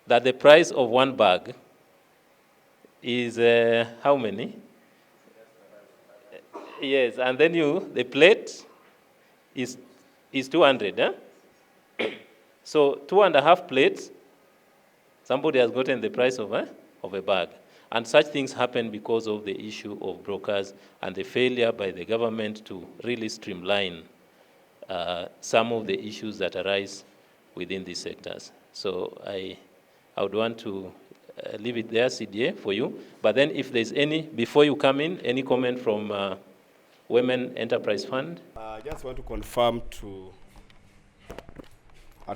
that the price of one bag is how many? Yes, and then the plate is 200, huh? So 2.5 plates, somebody has gotten the price of a bag. And such things happen because of the issue of brokers and the failure by the government to really streamline some of the issues that arise within these sectors. So I would want to leave it there, CDA, for you. But then if there's any, before you come in, any comment from Women Enterprise Fund? I just want to confirm to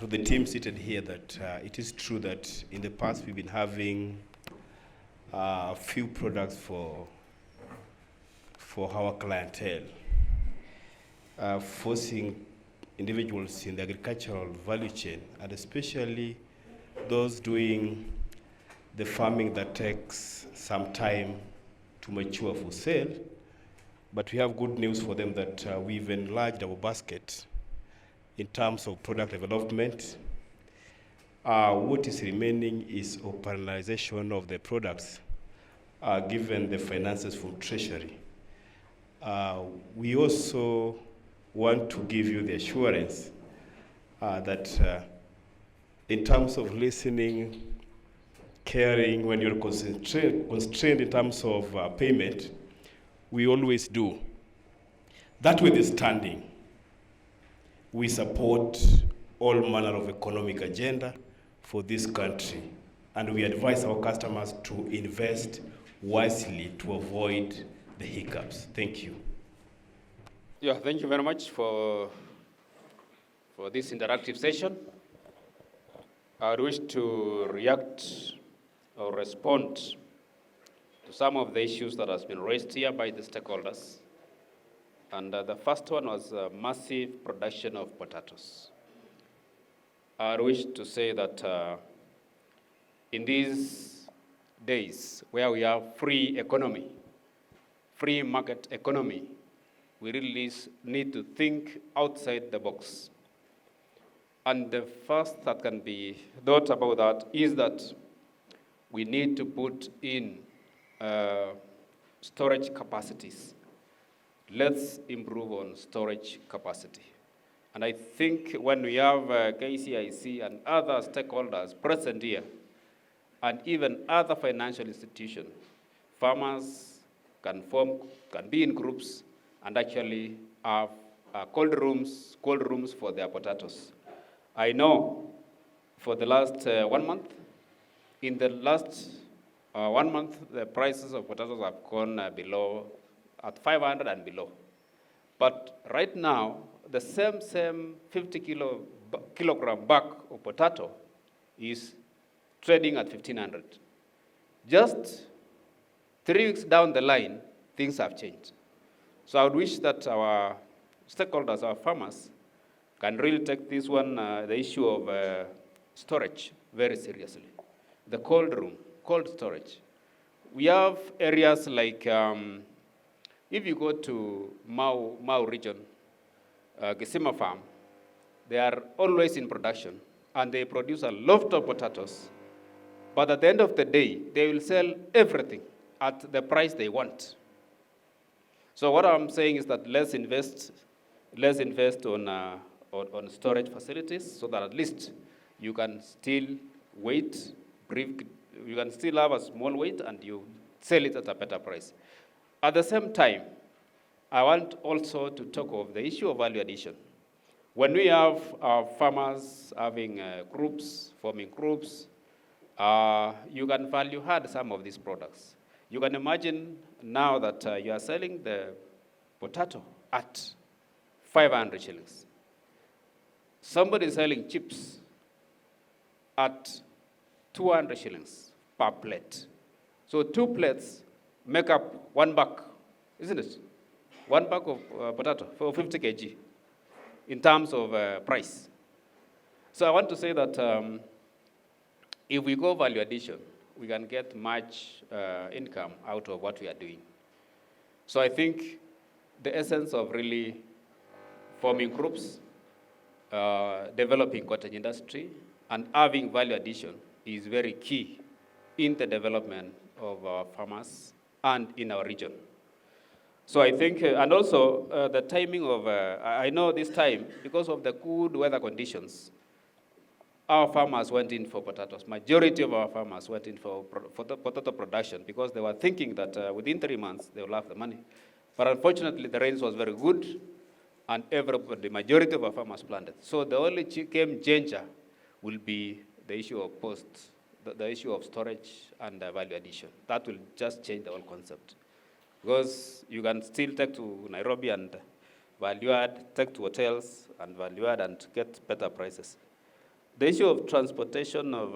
the team seated here that it is true that in the past we've been having a few products for our clientele, forcing individuals in the agricultural value chain, and especially those doing the farming that takes some time to mature for sale. But we have good news for them that we've enlarged our basket in terms of product development. What is remaining is operationalization of the products, given the finances from Treasury. We also want to give you the assurance that in terms of listening, caring, when you're constrained in terms of payment, we always do. That notwithstanding, we support all manner of economic agenda for this country, and we advise our customers to invest wisely to avoid the hiccups. Thank you. Yeah, thank you very much for this interactive session. I would wish to react or respond to some of the issues that has been raised here by the stakeholders. And the first one was massive production of potatoes. I wish to say that in these days where we have free economy, free market economy, we really need to think outside the box. And the first that can be thought about that is that we need to put in storage capacities. Let's improve on storage capacity. And I think when we have KCIC and other stakeholders present here, and even other financial institutions, farmers can be in groups and actually have cold rooms for their potatoes. I know for the last 1 month, in the last 1 month, the prices of potatoes have gone below, at 500 and below. But right now, the same 50 kilogram bag of potato is trading at 1,500. Just 3 weeks down the line, things have changed. So I would wish that our stakeholders, our farmers, can really take this one, the issue of storage, very seriously. The cold room, cold storage. We have areas like, if you go to Mau region, Gisima farm, they are always in production, and they produce a lot of potatoes. But at the end of the day, they will sell everything at the price they want. So what I'm saying is that let's invest on storage facilities so that at least you can still wait, you can still have a small weight and you sell it at a better price. At the same time, I want also to talk of the issue of value addition. When we have our farmers having groups, forming groups, you can value add some of these products. You can imagine now that you are selling the potato at 500 shillings. Somebody is selling chips at 200 shillings per plate. So 2 plates make up 1 bag, isn't it? 1 bag of potato for 50 kg in terms of price. So I want to say that if we go value addition, we can get much income out of what we are doing. So I think the essence of really forming groups, developing cottage industry, and having value addition is very key in the development of our farmers and in our region. So I think, and also the timing of, I know this time, because of the good weather conditions, our farmers went in for potatoes. Majority of our farmers went in for the potato production because they were thinking that within 3 months they will have the money. But unfortunately, the rains was very good, and the majority of our farmers planted. So the only game changer will be the issue of the issue of storage and value addition. That will just change the whole concept. Because you can still take to Nairobi and value add, take to hotels and value add and get better prices. The issue of transportation of,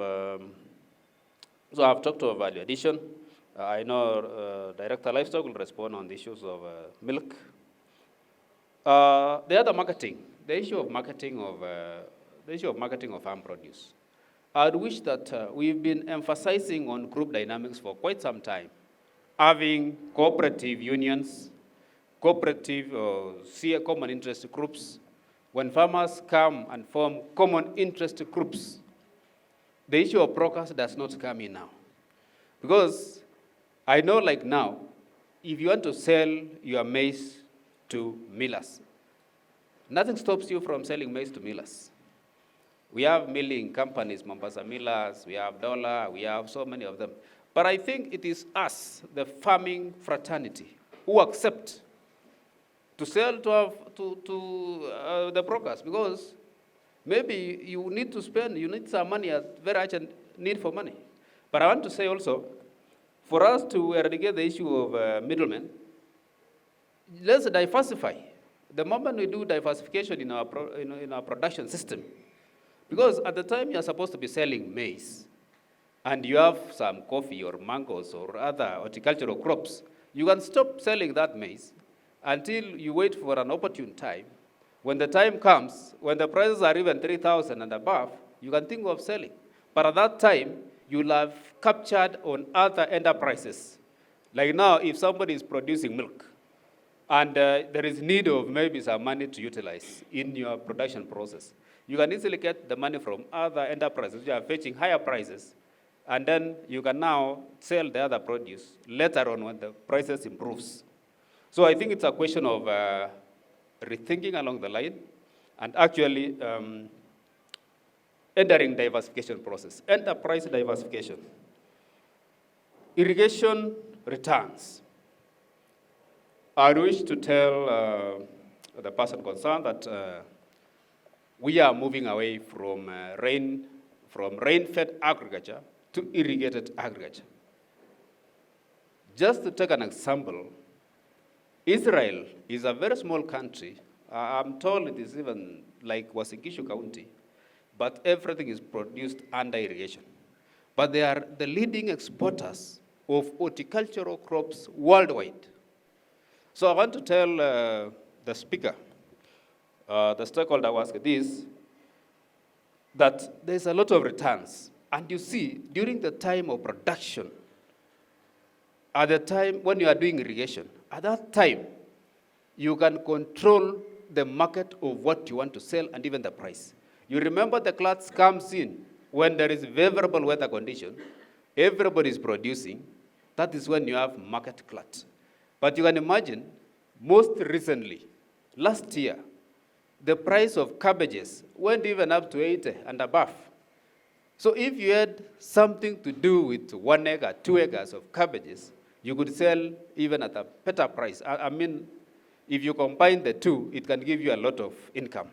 so I've talked about value addition. I know Director Livestock will respond on the issues of milk. The other marketing, the issue of marketing of farm produce. I'd wish that we've been emphasizing on group dynamics for quite some time, having cooperative unions, cooperative common interest groups. When farmers come and form common interest groups, the issue of brokers does not come in now. Because I know like now, if you want to sell your maize to millers, nothing stops you from selling maize to millers. We have milling companies, Mombasa Millers, we have Dollar, we have so many of them. But I think it is us, the farming fraternity, who accept to sell to the brokers, because maybe you need to spend, you need some money, a very urgent need for money. But I want to say also, for us to eradicate the issue of middlemen, let's diversify. The moment we do diversification in our production system, because at the time you're supposed to be selling maize, and you have some coffee or mangoes or other horticultural crops, you can stop selling that maize until you wait for an opportune time. When the time comes, when the prices are even 3,000 and above, you can think of selling. But at that time, you'll have captured on other enterprises. Like now, if somebody is producing milk, and there is need of maybe some money to utilize in your production process, you can easily get the money from other enterprises which are fetching higher prices, and then you can now sell the other produce later on when the prices improves. So I think it's a question of rethinking along the line and actually entering diversification process, enterprise diversification. Irrigation returns. I wish to tell the person concerned that we are moving away from rain-fed agriculture to irrigated agriculture. Just to take an example, Israel is a very small country. I'm told it is even like Uasin Gishu County, but everything is produced under irrigation. But they are the leading exporters of horticultural crops worldwide. So I want to tell the speaker, the stakeholder was this, that there's a lot of returns. And you see, during the time of production, at the time when you are doing irrigation, at that time, you can control the market of what you want to sell and even the price. You remember the clots comes in when there is favorable weather condition, everybody is producing, that is when you have market glut. But you can imagine, most recently, last year, the price of cabbages went even up to 80 and above. So if you had something to do with 1 acre, 2 acres of cabbages, you could sell even at a better price. I mean, if you combine the two, it can give you a lot of income.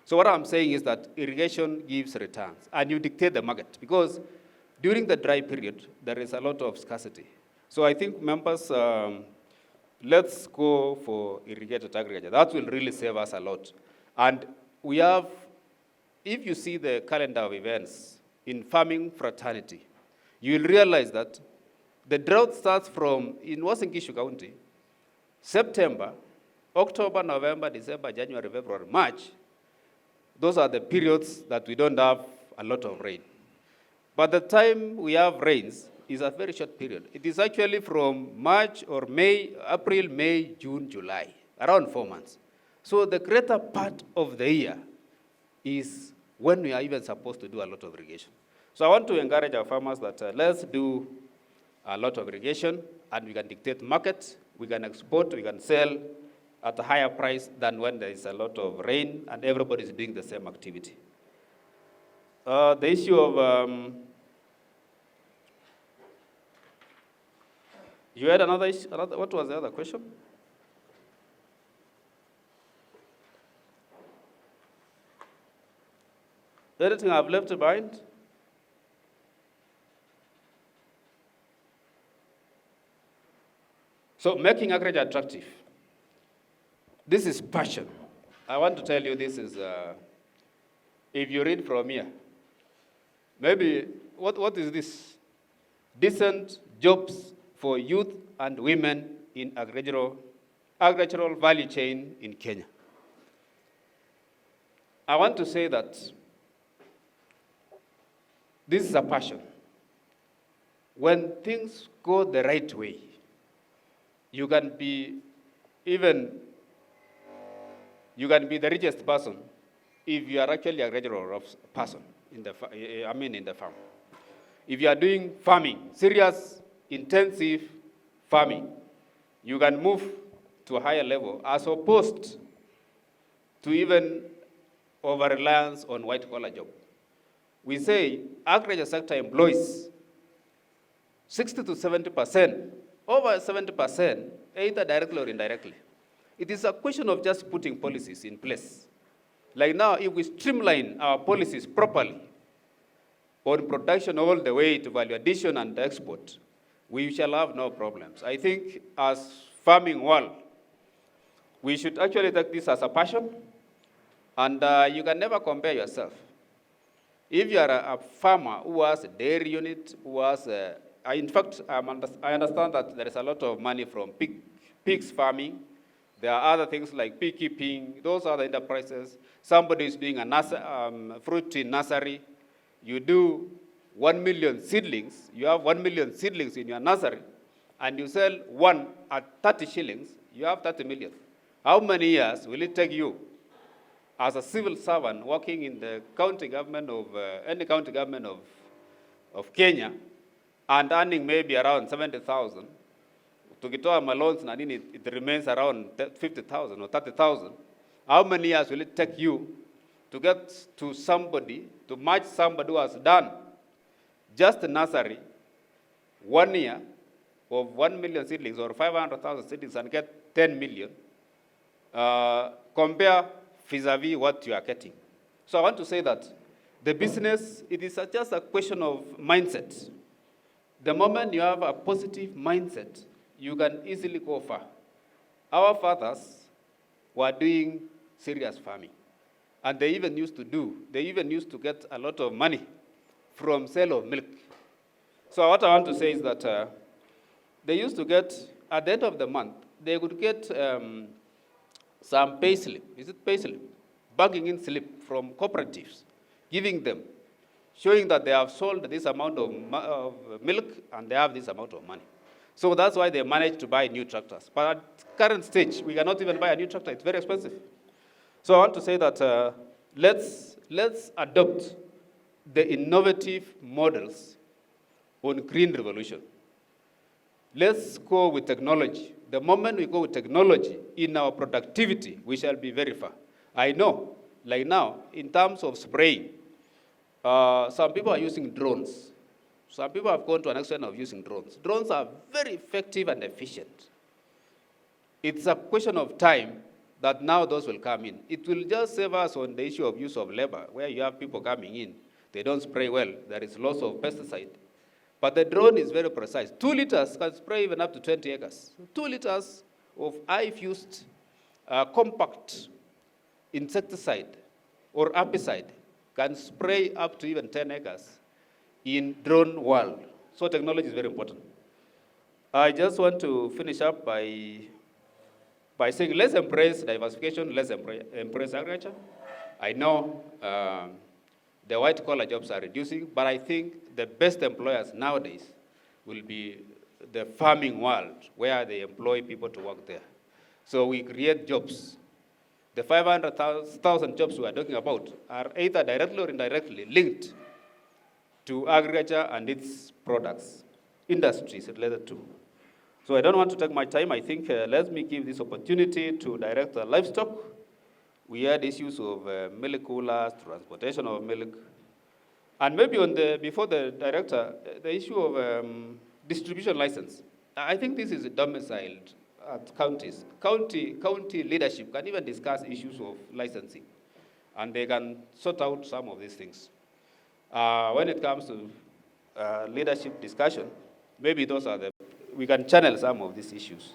So what I'm saying is that irrigation gives returns, and you dictate the market, because during the dry period, there is a lot of scarcity. So I think members, let's go for irrigated agriculture. That will really save us a lot. And we have, if you see the calendar of events in farming fraternity, you will realize that the drought starts from, in Uasin Gishu County, September, October, November, December, January, February, March. Those are the periods that we don't have a lot of rain. But the time we have rains is a very short period. It is actually from March or May, April, May, June, July, around 4 months. So the greater part of the year is when we are even supposed to do a lot of irrigation. So I want to encourage our farmers that let's do a lot of irrigation, and we can dictate market, we can export, we can sell at a higher price than when there is a lot of rain and everybody is doing the same activity. The issue of, you had another issue, what was the other question? Anything I've left behind? So making agriculture attractive. This is passion. I want to tell you this is, if you read from here, maybe, what is this? Decent jobs for youth and women in agricultural value chain in Kenya. I want to say that this is a passion. When things go the right way, you can be the richest person if you are actually a regular person in the farm. If you are doing farming, serious, intensive farming, you can move to a higher level as opposed to even over-reliance on white-collar job. We say agriculture sector employs 60 to 70%, over 70%, either directly or indirectly. It is a question of just putting policies in place. Like now, if we streamline our policies properly on production all the way to value addition and export, we shall have no problems. I think as farming world, we should actually take this as a passion, and you can never compare yourself. If you are a farmer who has a dairy unit, who has in fact, I understand that there is a lot of money from pigs farming. There are other things like beekeeping. Those are the enterprises. Somebody is doing a fruit tree nursery. you do 1 million seedlings, you have 1 million seedlings in your nursery, and you sell one at 30 shillings, you have 30 million. How many years will it take you as a civil servant working in the county government of, any county government of Kenya and earning maybe around 70,000? Tukitoa loans na nini, it remains around 50,000 or 30,000. How many years will it take you to get to somebody, to match somebody who has done just a nursery 1 year of 1 million seedlings or 500,000 seedlings and get 10 million? Compare vis-a-vis what you are getting. So I want to say that the business, it is just a question of mindset. The moment you have a positive mindset, you can easily go far. Our fathers were doing serious farming. And they even used to get a lot of money from sale of milk. So what I want to say is that they used to get, at the end of the month, they would get some pay slip. Is it pay slip? Bagging in slip from cooperatives, giving them, showing that they have sold this amount of milk and they have this amount of money. So that's why they managed to buy new tractors. But at current stage, we cannot even buy a new tractor. It's very expensive. So I want to say that let's adopt the innovative models on green revolution. Let's go with technology. The moment we go with technology in our productivity, we shall be very far. I know, like now, in terms of spraying, some people are using drones. Some people have gone to an extent of using drones. Drones are very effective and efficient. It's a question of time that now those will come in. It will just save us on the issue of use of labor, where you have people coming in. They don't spray well. There is loss of pesticide. But the drone is very precise. 2 liters can spray even up to 20 acres. 2 liters of high-fused, compact insecticide or herbicide can spray up to even 10 acres in drone world. So technology is very important. I just want to finish up by saying let's embrace diversification, let's embrace agriculture. I know the white-collar jobs are reducing, but I think the best employers nowadays will be the farming world, where they employ people to work there. So we create jobs. The 500,000 jobs we are talking about are either directly or indirectly linked to agriculture and its products, industries related to. So I don't want to take my time. I think let me give this opportunity to Director Livestock. We had issues of milk coolers, transportation of milk, and maybe before the director, the issue of distribution license. I think this is domiciled at counties. County leadership can even discuss issues of licensing, and they can sort out some of these things. When it comes to leadership discussion, maybe we can channel some of these issues.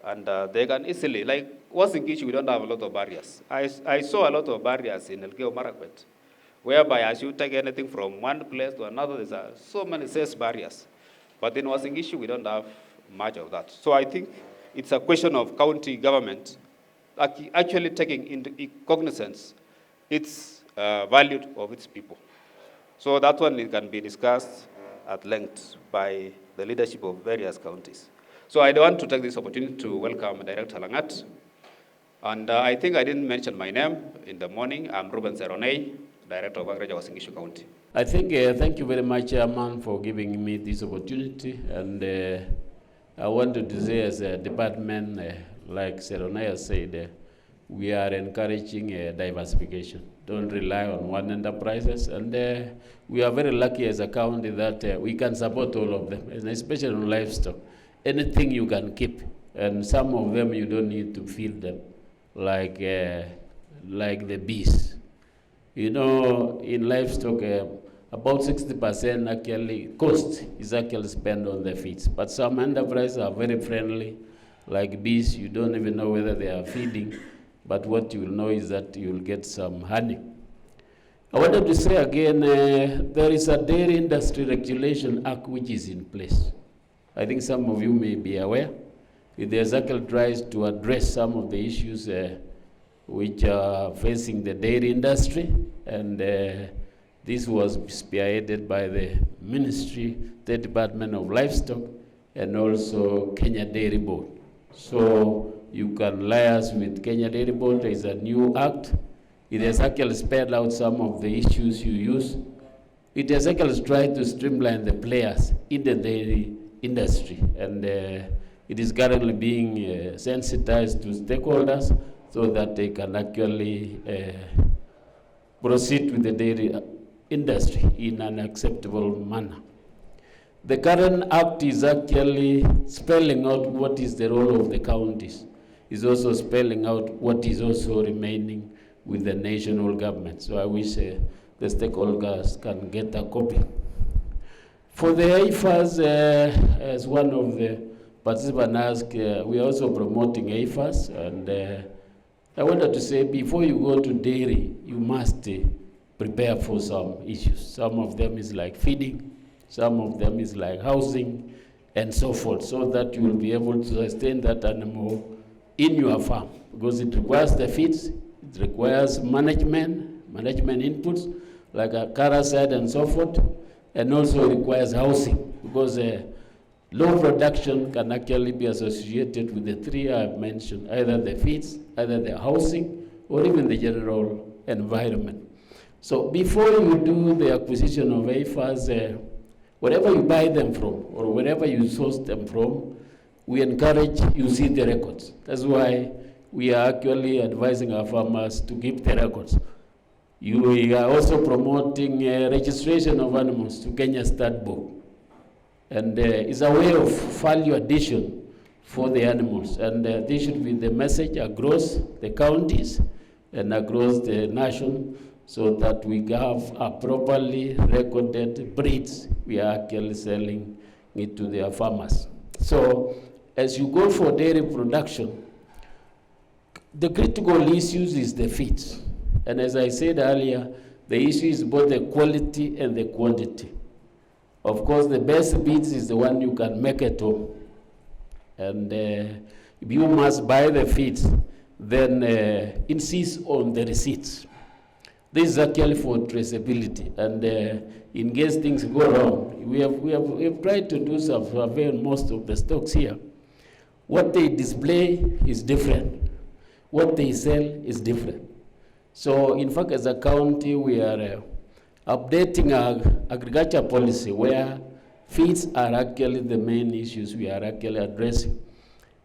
And they can easily, like Uasin Gishu, we don't have a lot of barriers. I saw a lot of barriers in Elgeyo Marakwet, whereby as you take anything from one place to another, there's so many sales barriers. But in Uasin Gishu, we don't have much of that. So I think it's a question of county government actually taking into cognizance its value of its people. So that one can be discussed at length by the leadership of various counties. So I want to take this opportunity to welcome Director Langat. And I think I didn't mention my name in the morning. I'm Ruben Seronei, Director of Agriculture, Uasin Gishu County. I think, thank you very much, Chairman, for giving me this opportunity. And I wanted to say as a department, like Seronei has said, we are encouraging diversification. Don't rely on one enterprises. And we are very lucky as a county that we can support all of them, and especially on livestock. Anything you can keep, and some of them you don't need to feed them, like the bees. You know, in livestock, about 60% actually cost is actually spent on the feeds. But some enterprises are very friendly, like bees. You don't even know whether they are feeding, but what you will know is that you will get some honey. I wanted to say again, there is a Dairy Industry Regulation Act which is in place. I think some of you may be aware. The Executive tries to address some of the issues which are facing the dairy industry, and This was spearheaded by the Ministry, the Department of Livestock, and also Kenya Dairy Board. So you can liaise with Kenya Dairy Board. There is a new act. It has actually spelled out some of the issues you use. It has actually tried to streamline the players in the dairy industry, and it is currently being sensitized to stakeholders so that they can actually proceed with the dairy industry in an acceptable manner. The current act is actually spelling out what is the role of the counties. It's also spelling out what is also remaining with the national government. So I wish the stakeholders can get a copy. For the AFAS, as one of the participants asked, we are also promoting AFAS, and I wanted to say before you go to dairy, you must prepare for some issues. Some of them is like feeding, some of them is like housing, and so forth, so that you will be able to sustain that animal in your farm, because it requires the feeds, it requires management inputs, like a carasite and so forth, and also requires housing, because low production can actually be associated with the three I've mentioned, either the feeds, either the housing, or even the general environment. So before you do the acquisition of AFAS, wherever you buy them from, or wherever you source them from, we encourage you see the records. That's why we are actually advising our farmers to keep the records. We are also promoting registration of animals to Kenya State Board. And it's a way of value addition for the animals. And this should be the message across the counties and across the nation, so that we have a properly recorded breeds. We are actually selling it to their farmers. So as you go for dairy production, the critical issues is the feeds. And as I said earlier, the issue is both the quality and the quantity. Of course, the best feeds is the one you can make at home. And if you must buy the feeds, then insist on the receipts. This is actually for traceability, and in case things go wrong, we have tried to do some survey on most of the stocks here. What they display is different. What they sell is different. So in fact, as a county, we are updating our agriculture policy, where feeds are actually the main issues we are actually addressing.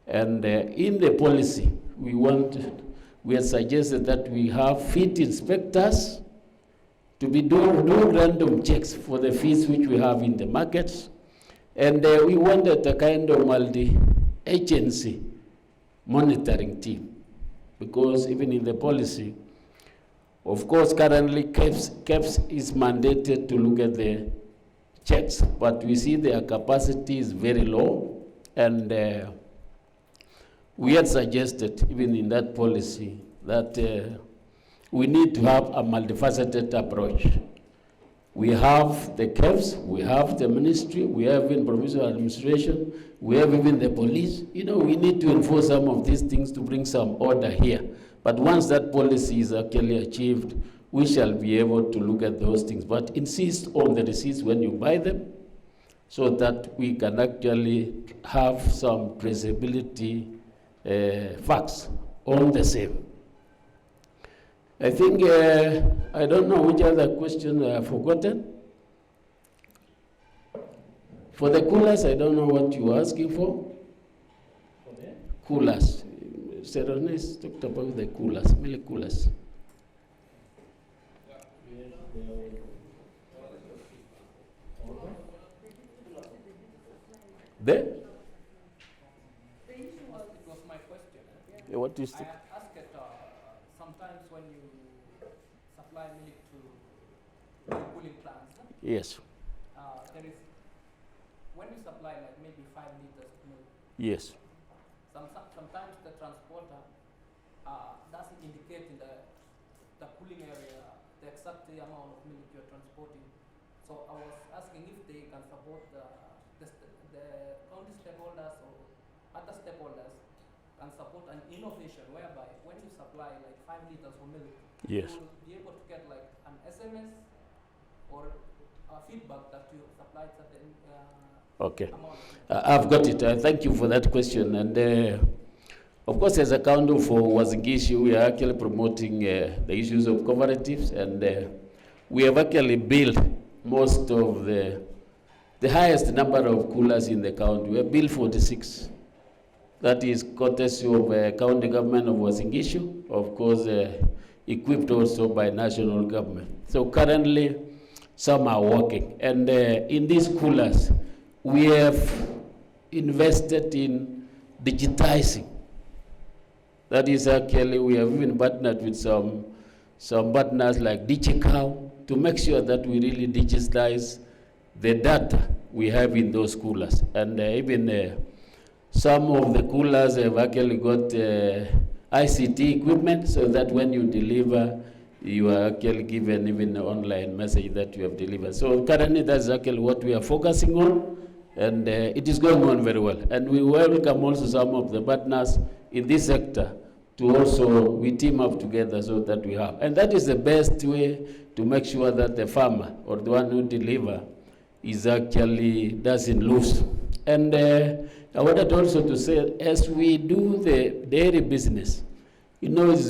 And in the policy, we have suggested that we have feed inspectors to be doing random checks for the feeds which we have in the markets. And we wanted a kind of multi-agency monitoring team, because even in the policy, of course, currently KEPS is mandated to look at the checks, but we see their capacity is very low, and we had suggested, even in that policy, that we need to have a multifaceted approach. We have the KEPS, we have the ministry, we have even provincial administration, we have even the police. You know, we need to enforce some of these things to bring some order here. But once that policy is actually achieved, we shall be able to look at those things. But insist on the receipts when you buy them, so that we can actually have some traceability facts on the same. I think, I don't know which other question I have forgotten. For the coolers, I don't know what you are asking for. Coolers. Serones talked about the coolers, milk coolers. There? It was my question. Yeah, what is it? I asked it, sometimes when you supply milk to cooling plants. Yes. There is, when you supply like maybe 5 liters of milk. Yes. Sometimes the transporter doesn't indicate in the cooling area the exact amount of milk you're transporting. So I was asking if they can support the county stakeholders or other stakeholders can support an innovation whereby when you supply like 5 liters of milk, yes, you will be able to get like an SMS or feedback that you supplied certain Okay. I've got it. Thank you for that question. And of course, as a council for Uasin Gishu, we are actually promoting the issues of cooperatives, and we have actually built most of the highest number of coolers in the county. We have built 46. That is courtesy of county government of Uasin Gishu, of course, equipped also by national government. So currently, some are working. And in these coolers, we have invested in digitizing. That is actually, we have even partnered with some partners like Kcic to make sure that we really digitize the data we have in those coolers. And even some of the coolers have actually got ICT equipment so that when you deliver, you are actually given even an online message that you have delivered. So currently, that's actually what we are focusing on, and it is going on very well. And we welcome also some of the partners in this sector to also, we team up together so that we have. And that is the best way to make sure that the farmer or the one who deliver is actually doesn't lose. And I wanted also to say, as we do the dairy business, you know, it's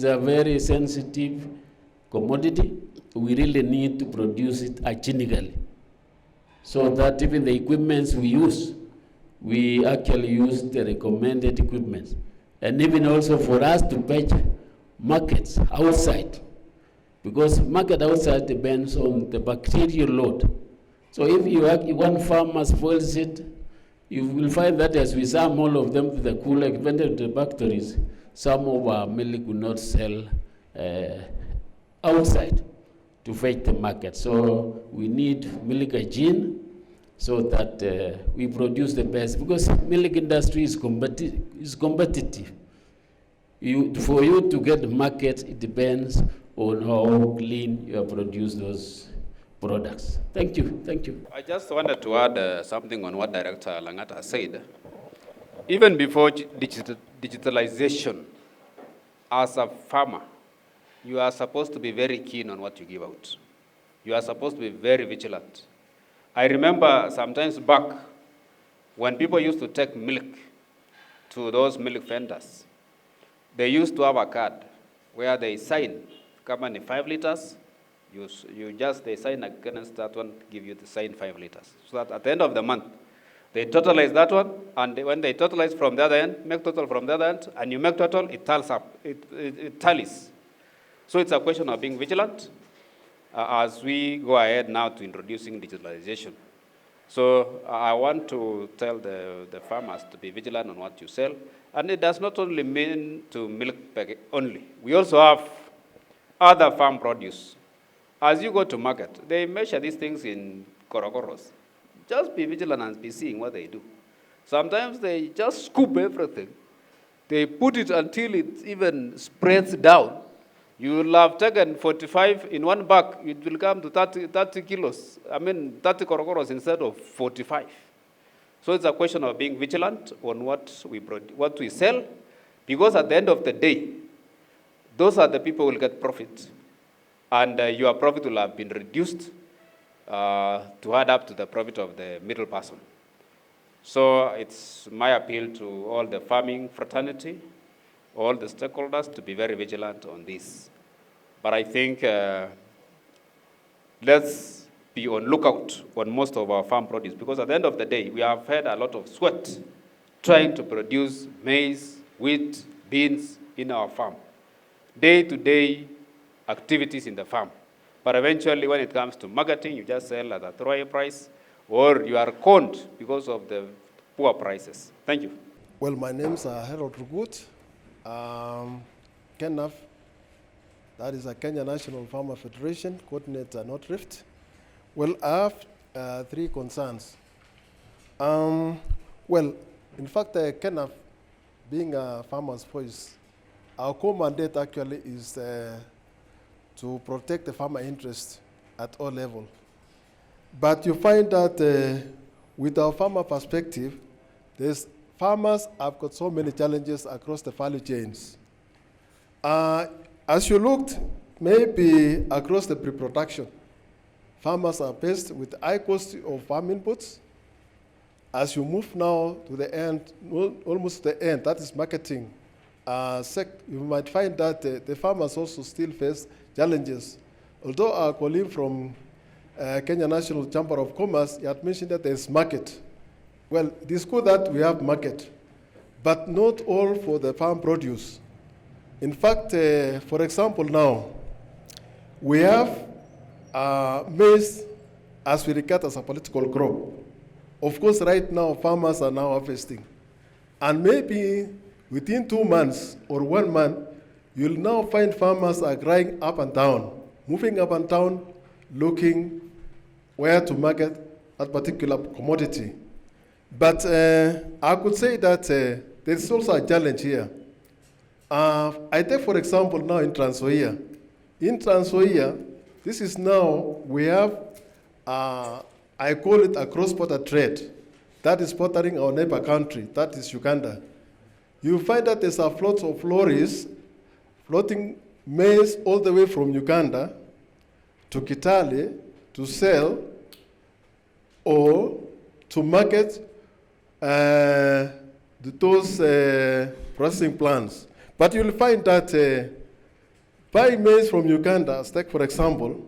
a very sensitive commodity. We really need to produce it hygienically, so that even the equipments we use, we actually use the recommended equipment. And even also for us to fetch markets outside, because market outside depends on the bacterial load. So if one farmer spoils it, you will find that as we sum all of them to the cooler, even the factories, some of our milk will not sell outside to fetch the market. So we need milk hygiene so that we produce the best, because milk industry is competitive. For you to get the market, it depends on how clean you have produced those products. Thank you. Thank you. I just wanted to add something on what Director Langata said. Even before digitalization, as a farmer, you are supposed to be very keen on what you give out. You are supposed to be very vigilant. I remember sometimes back when people used to take milk to those milk vendors, they used to have a card where they sign, come on, 5 liters, they sign against that one, give you the sign 5 liters. So that at the end of the month, they totalize that one, and when they totalize from the other end, make total from the other end, and you make total, it tallies up, it tallies. So it's a question of being vigilant as we go ahead now to introducing digitalization. So I want to tell the farmers to be vigilant on what you sell, and it does not only mean to milk packet only. We also have other farm produce. As you go to market, they measure these things in korokoros. Just be vigilant and be seeing what they do. Sometimes they just scoop everything. They put it until it even spreads down. You will have taken 45 in one bag, it will come to 30 kilos. 30 korokoros instead of 45. So it's a question of being vigilant on what we sell, because at the end of the day, those are the people who will get profit. And your profit will have been reduced to add up to the profit of the middle person. So it's my appeal to all the farming fraternity, all the stakeholders, to be very vigilant on this. But I think let's be on lookout on most of our farm produce, because at the end of the day, we have had a lot of sweat trying to produce maize, wheat, beans in our farm. Day-to-day activities in the farm. But eventually, when it comes to marketing, you just sell at a throwaway price, or you are conned because of the poor prices. Thank you. Well, my name is Harold Rugut. KENAF, that is a Kenya National Farmer Federation, coordinator North Rift. Well, I have 3 concerns. Well, in fact, KENAF, being a farmer's voice, our core mandate actually is to protect the farmer interest at all levels. But you find that with our farmer perspective, farmers have got so many challenges across the value chains. As you looked maybe across the pre-production, farmers are faced with high cost of farm inputs. As you move now to the end, almost the end, that is marketing, you might find that the farmers also still face challenges. Although our colleague from Kenya National Chamber of Commerce, he had mentioned that there is market. Well, it is good that we have market, but not all for the farm produce. In fact, for example now, we have maize as we regard as a political crop. Of course, right now, farmers are now harvesting. And maybe within 2 months or 1 month, you'll now find farmers are growing up and down, moving up and down, looking where to market that particular commodity. But I could say that there's also a challenge here. I take, for example, now in Trans-Nzoia. In Trans-Nzoia, this is now, we have, I call it a cross-border trade. That is bordering our neighbor country, that is Uganda. You find that there's a float of lorries floating maize all the way from Uganda to Kitale to sell or to market those processing plants. But you'll find that buying maize from Uganda, take for example,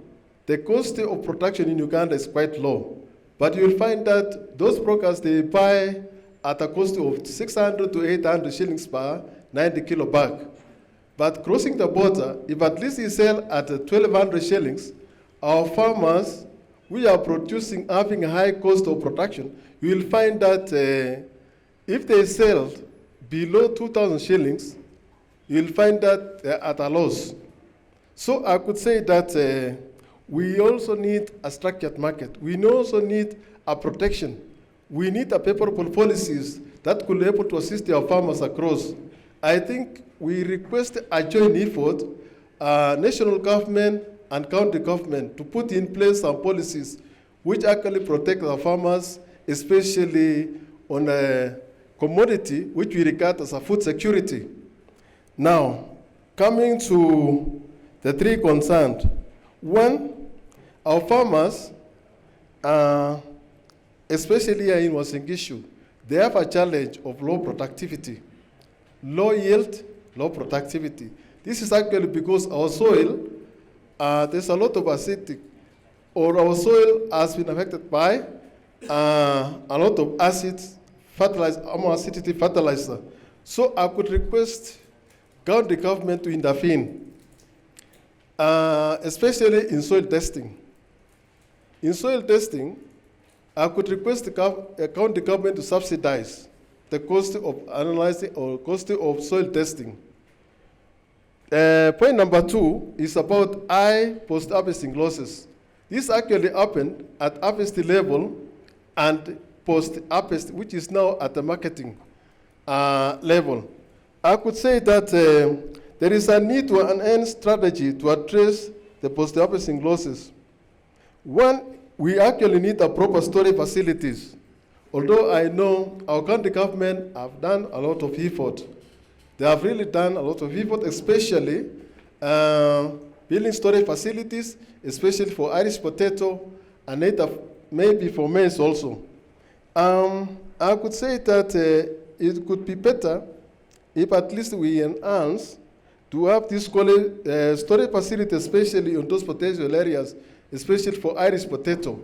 the cost of production in Uganda is quite low. But you'll find that those brokers, they buy at a cost of 600 to 800 shillings per 90 kilo bag. But crossing the border, if at least you sell at 1,200 shillings, our farmers, we are producing, having a high cost of production, you will find that if they sell below 2,000 shillings, you'll find that they're at a loss. So I could say that we also need a structured market. We also need a protection. We need a favorable policies that could be able to assist our farmers across. I think we request a joint effort, national government and county government, to put in place some policies which actually protect our farmers, especially on a commodity which we regard as a food security. Now, coming to the three concerns. One, our farmers, especially here in Gishu, they have a challenge of low productivity, low yield, low productivity. This is actually because our soil, there's a lot of acidic, or our soil has been affected by a lot of acids, fertilizer, acidity fertilizer. So I could request county government to intervene, especially in soil testing. In soil testing, I could request the county government to subsidize the cost of analyzing or cost of soil testing. Point number 2 is about high post-harvesting losses. This actually happened at harvest level and post-harvest, which is now at the marketing level. I could say that there is a need to enhance strategy to address the post-harvesting losses. One, we actually need a proper storage facilities. Although I know our county government have done a lot of effort. They have really done a lot of effort, especially building storage facilities, especially for Irish potato and maybe for maize also. I could say that it could be better if at least we enhance to have this storage facility, especially on those potential areas, especially for Irish potato,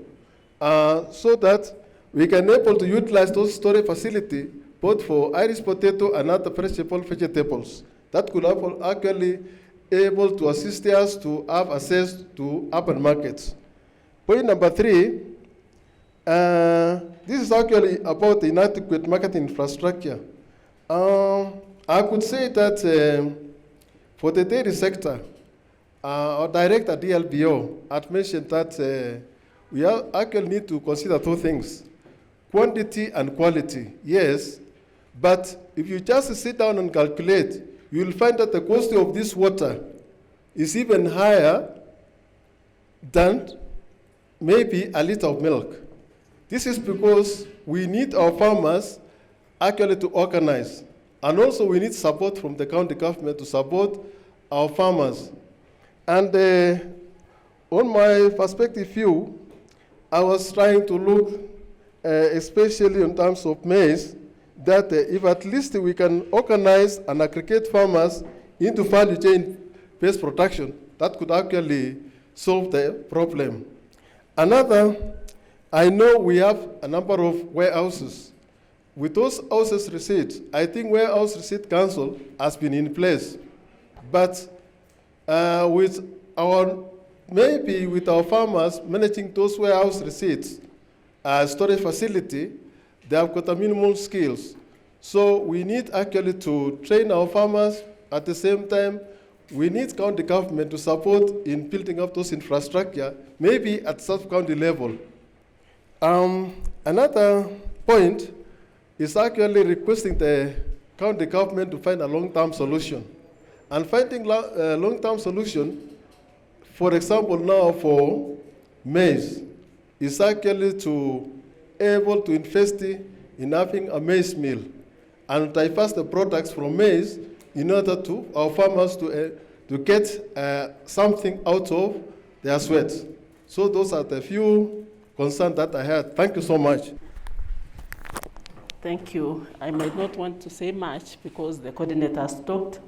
so that we can able to utilize those storage facility both for Irish potato and other perishable vegetables. That could actually able to assist us to have access to urban markets. Point number 3, this is actually about the inadequate marketing infrastructure. I could say that for the dairy sector, our director DLBO had mentioned that we actually need to consider 2 things, quantity and quality, yes, but if you just sit down and calculate, you will find that the cost of this water is even higher than maybe a liter of milk. This is because we need our farmers actually to organize, and also we need support from the county government to support our farmers. And on my perspective view, I was trying to look, especially in terms of maize, that if at least we can organize and aggregate farmers into value chain-based production, that could actually solve the problem. Another, I know we have a number of warehouses. With those houses receipts, I think Warehouse Receipt Council has been in place. But maybe with our farmers managing those warehouse receipts, storage facility, they have got a minimal skills. So we need actually to train our farmers. At the same time, we need county government to support in building up those infrastructure, maybe at sub-county level. Another point is actually requesting the county government to find a long-term solution. And finding a long-term solution, for example, now for maize, is actually to able to invest in having a maize mill and diverse the products from maize in order to our farmers to get something out of their sweat. So those are the few concerns that I had. Thank you so much. Thank you. I might not want to say much because the coordinator has talked.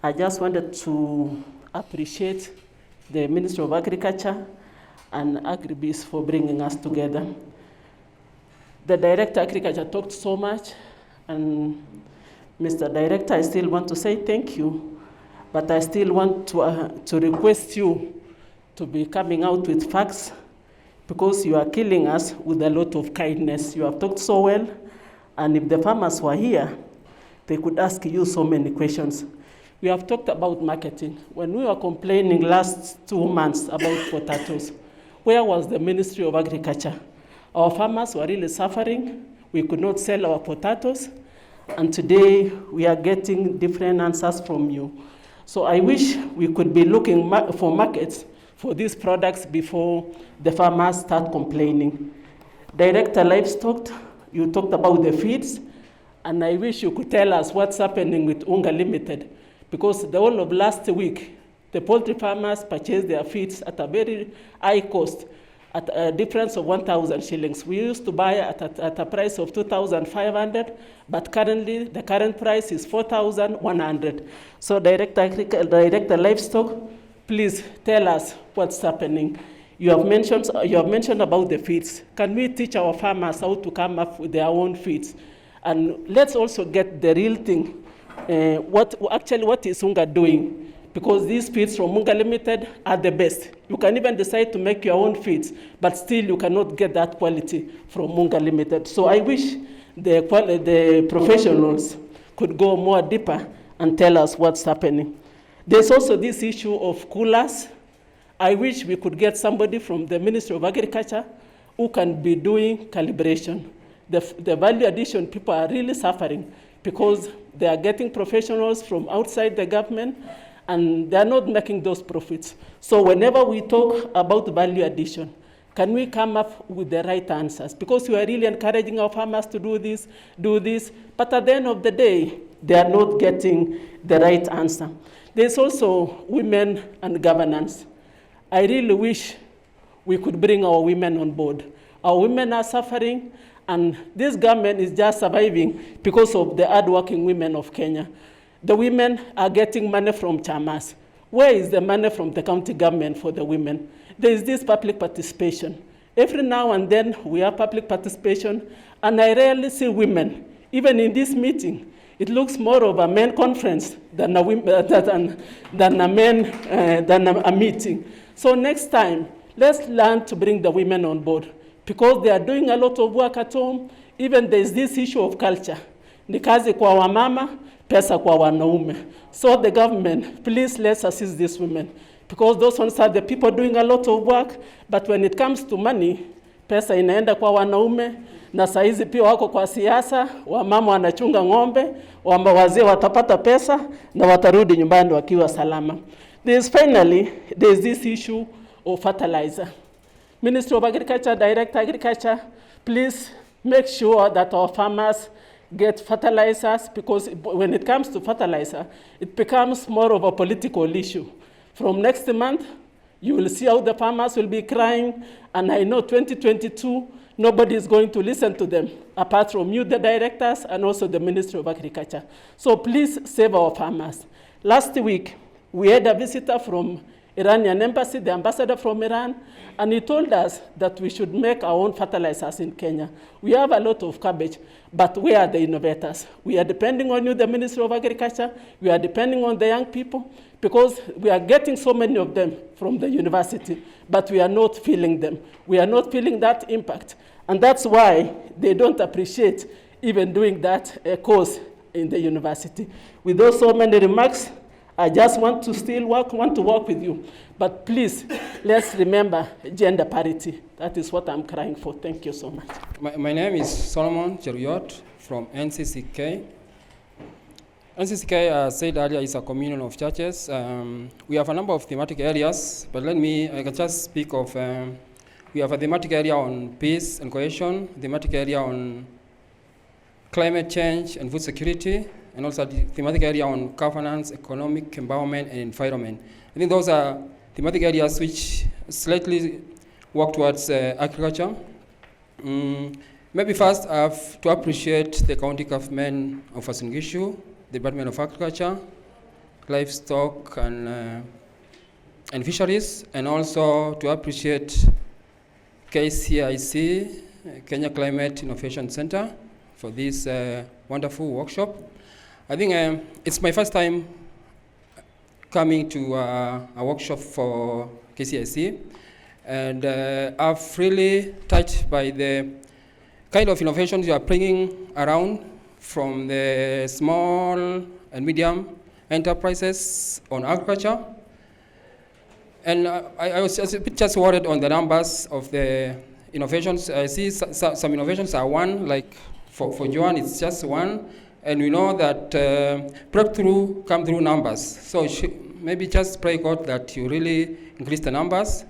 I just wanted to appreciate the Ministry of Agriculture and Agribusiness for bringing us together. The Director of Agriculture talked so much, and Mr. Director, I still want to say thank you, but I still want to request you to be coming out with facts because you are killing us with a lot of kindness. You have talked so well, and if the farmers were here, they could ask you so many questions. We have talked about marketing. When we were complaining last 2 months about potatoes, where was the Ministry of Agriculture? Our farmers were really suffering. We could not sell our potatoes. And today, we are getting different answers from you. So I wish we could be looking for markets for these products before the farmers start complaining. Director Livestock, you talked about the feeds, and I wish you could tell us what's happening with Unga Limited, because the whole of last week, the poultry farmers purchased their feeds at a very high cost, at a difference of 1,000 shillings. We used to buy at a price of 2,500, but currently the current price is 4,100. So Director Livestock, please tell us what's happening. You have mentioned about the feeds. Can we teach our farmers how to come up with their own feeds? And let's also get the real thing. What is Unga doing? Because these feeds from Unga Limited are the best. You can even decide to make your own feeds, but still you cannot get that quality from Unga Limited. So I wish the professionals could go more deeper and tell us what's happening. There's also this issue of coolers. I wish we could get somebody from the Ministry of Agriculture who can be doing calibration. The value addition people are really suffering because they are getting professionals from outside the government and they are not making those profits. So whenever we talk about value addition, can we come up with the right answers? Because we are really encouraging our farmers to do this, but at the end of the day, they are not getting the right answer. There's also women and governance. I really wish we could bring our women on board. Our women are suffering, and this government is just surviving because of the hardworking women of Kenya. The women are getting money from chamas. Where is the money from the county government for the women? There is this public participation. Every now and then we have public participation, and I rarely see women, even in this meeting. It looks more of a men conference than a meeting. So next time, let's learn to bring the women on board because they are doing a lot of work at home. Even there's this issue of culture. Ni kazi kwa wamama, pesa kwa wanaume. So the government, please let's assist these women because those ones are the people doing a lot of work, but when it comes to money, pesa inaenda kwa wanaume, na saizi pia wako kwa siasa, wamama wanachunga ng'ombe, wazee watapata pesa, na watarudi nyumbani wakiwa salama. Finally, there's this issue of fertilizer. Ministry of Agriculture, Director Agriculture, please make sure that our farmers get fertilizers because when it comes to fertilizer, it becomes more of a political issue. From next month, you will see how the farmers will be crying, and I know 2022, nobody is going to listen to them, apart from you, the directors, and also the Ministry of Agriculture. So please save our farmers. Last week, we had a visitor from Iranian embassy, the ambassador from Iran, and he told us that we should make our own fertilizers in Kenya. We have a lot of cabbage, but we are the innovators. We are depending on you, the Ministry of Agriculture. We are depending on the young people, because we are getting so many of them from the university, but we are not feeling them. We are not feeling that impact. And that's why they don't appreciate even doing that course in the university. With those so many remarks, I just want to work with you. But please, let's remember gender parity. That is what I'm crying for. Thank you so much. My name is Solomon Cheruyot from NCCK. NCCK, as said earlier, is a communion of churches. We have a number of thematic areas, but I can just speak of, we have a thematic area on peace and cohesion, thematic area on climate change and food security, and also the thematic area on governance, economic empowerment, and environment. I think those are thematic areas which slightly work towards agriculture. Maybe first I have to appreciate the county government of Uasin Gishu, the Department of Agriculture, Livestock, and Fisheries, and also to appreciate KCIC, Kenya Climate Innovation Center, for this wonderful workshop. I think it's my first time coming to a workshop for KCIC, and I've really touched by the kind of innovations you are bringing around from the small and medium enterprises on agriculture. And I was just a bit worried on the numbers of the innovations. I see some innovations are one, like for Joan, it's just one. And we know that breakthrough come through numbers. So maybe just pray God that you really increase the numbers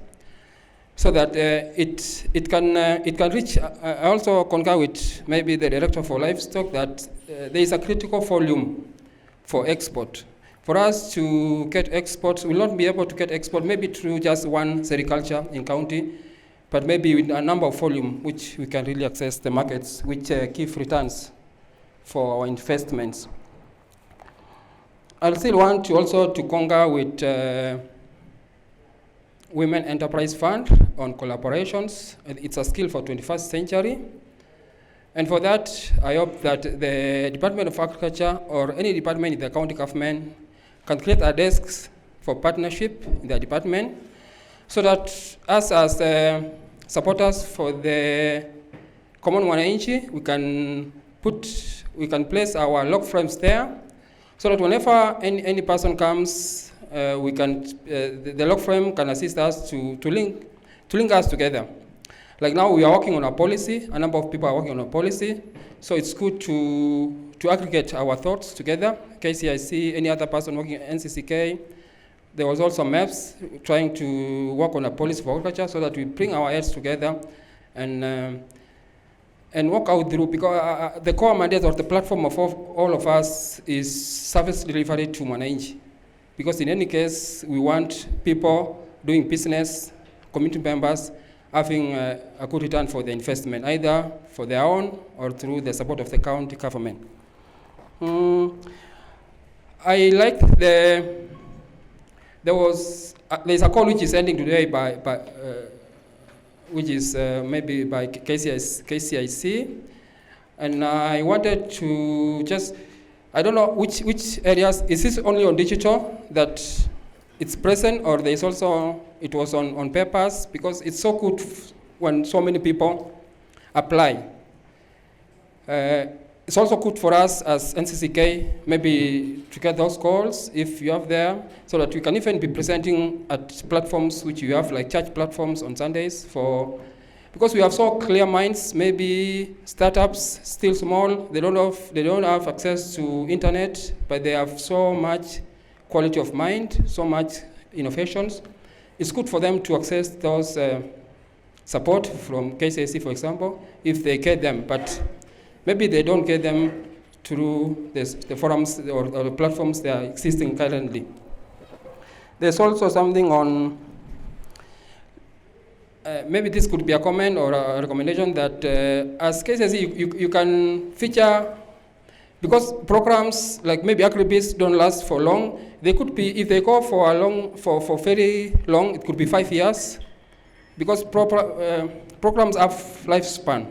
so that it can reach. I also concur with maybe the director for livestock that there is a critical volume for export. For us to get exports, we'll not be able to get export maybe through just one sericulture in county, but maybe with a number of volume which we can really access the markets, which give returns for our investments. I still want to also to concur with Women Enterprise Fund on collaborations. It's a skill for 21st century. And for that, I hope that the Department of Agriculture or any department in the county government can create a desk for partnership in the department so that us as supporters for the common wananchi, we can place our log frames there so that whenever any person comes, the log frame can assist us to link us together. Like now we are working on a policy, a number of people are working on a policy, so it's good to aggregate our thoughts together. KCIC, any other person working at NCCK. There was also MAPS trying to work on a policy for agriculture so that we bring our heads together and work out through, because the core mandate or the platform of all of us is service delivery to Mwananchi. Because in any case, we want people doing business, community members, having a good return for the investment, either for their own or through the support of the county government. I like there's a call which is ending today which is maybe by KCIC, and I wanted to just, I don't know which areas, is this only on digital that it's present, or there is also, it was on papers, because it's so good when so many people apply. It's also good for us as NCCK, maybe to get those calls if you have there, so that we can even be presenting at platforms which you have, like church platforms on Sundays, because we have so clear minds. Maybe startups still small, they don't have access to internet, but they have so much quality of mind, so much innovations. It's good for them to access those support from KCIC, for example, if they get them, but maybe they don't get them through the forums or the platforms that are existing currently. There's also something on, maybe this could be a comment or a recommendation that as Kcic, you can feature, because programs like maybe Agribusiness don't last for long. They could be, if they go for very long, it could be 5 years, because programs have lifespan.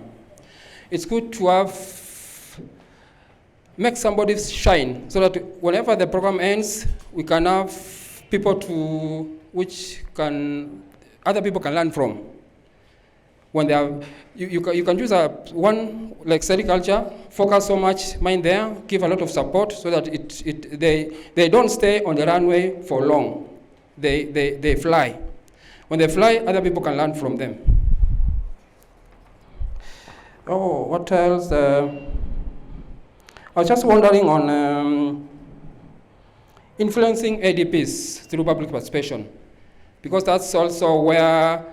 It's good to make somebody shine, so that whenever the program ends, we can have people other people can learn from. When they are, you can use one like sericulture, focus so much mind there, give a lot of support so that they don't stay on the runway for long. They fly. When they fly, other people can learn from them. Oh, what else? I was just wondering on influencing ADPs through public participation, because that's also where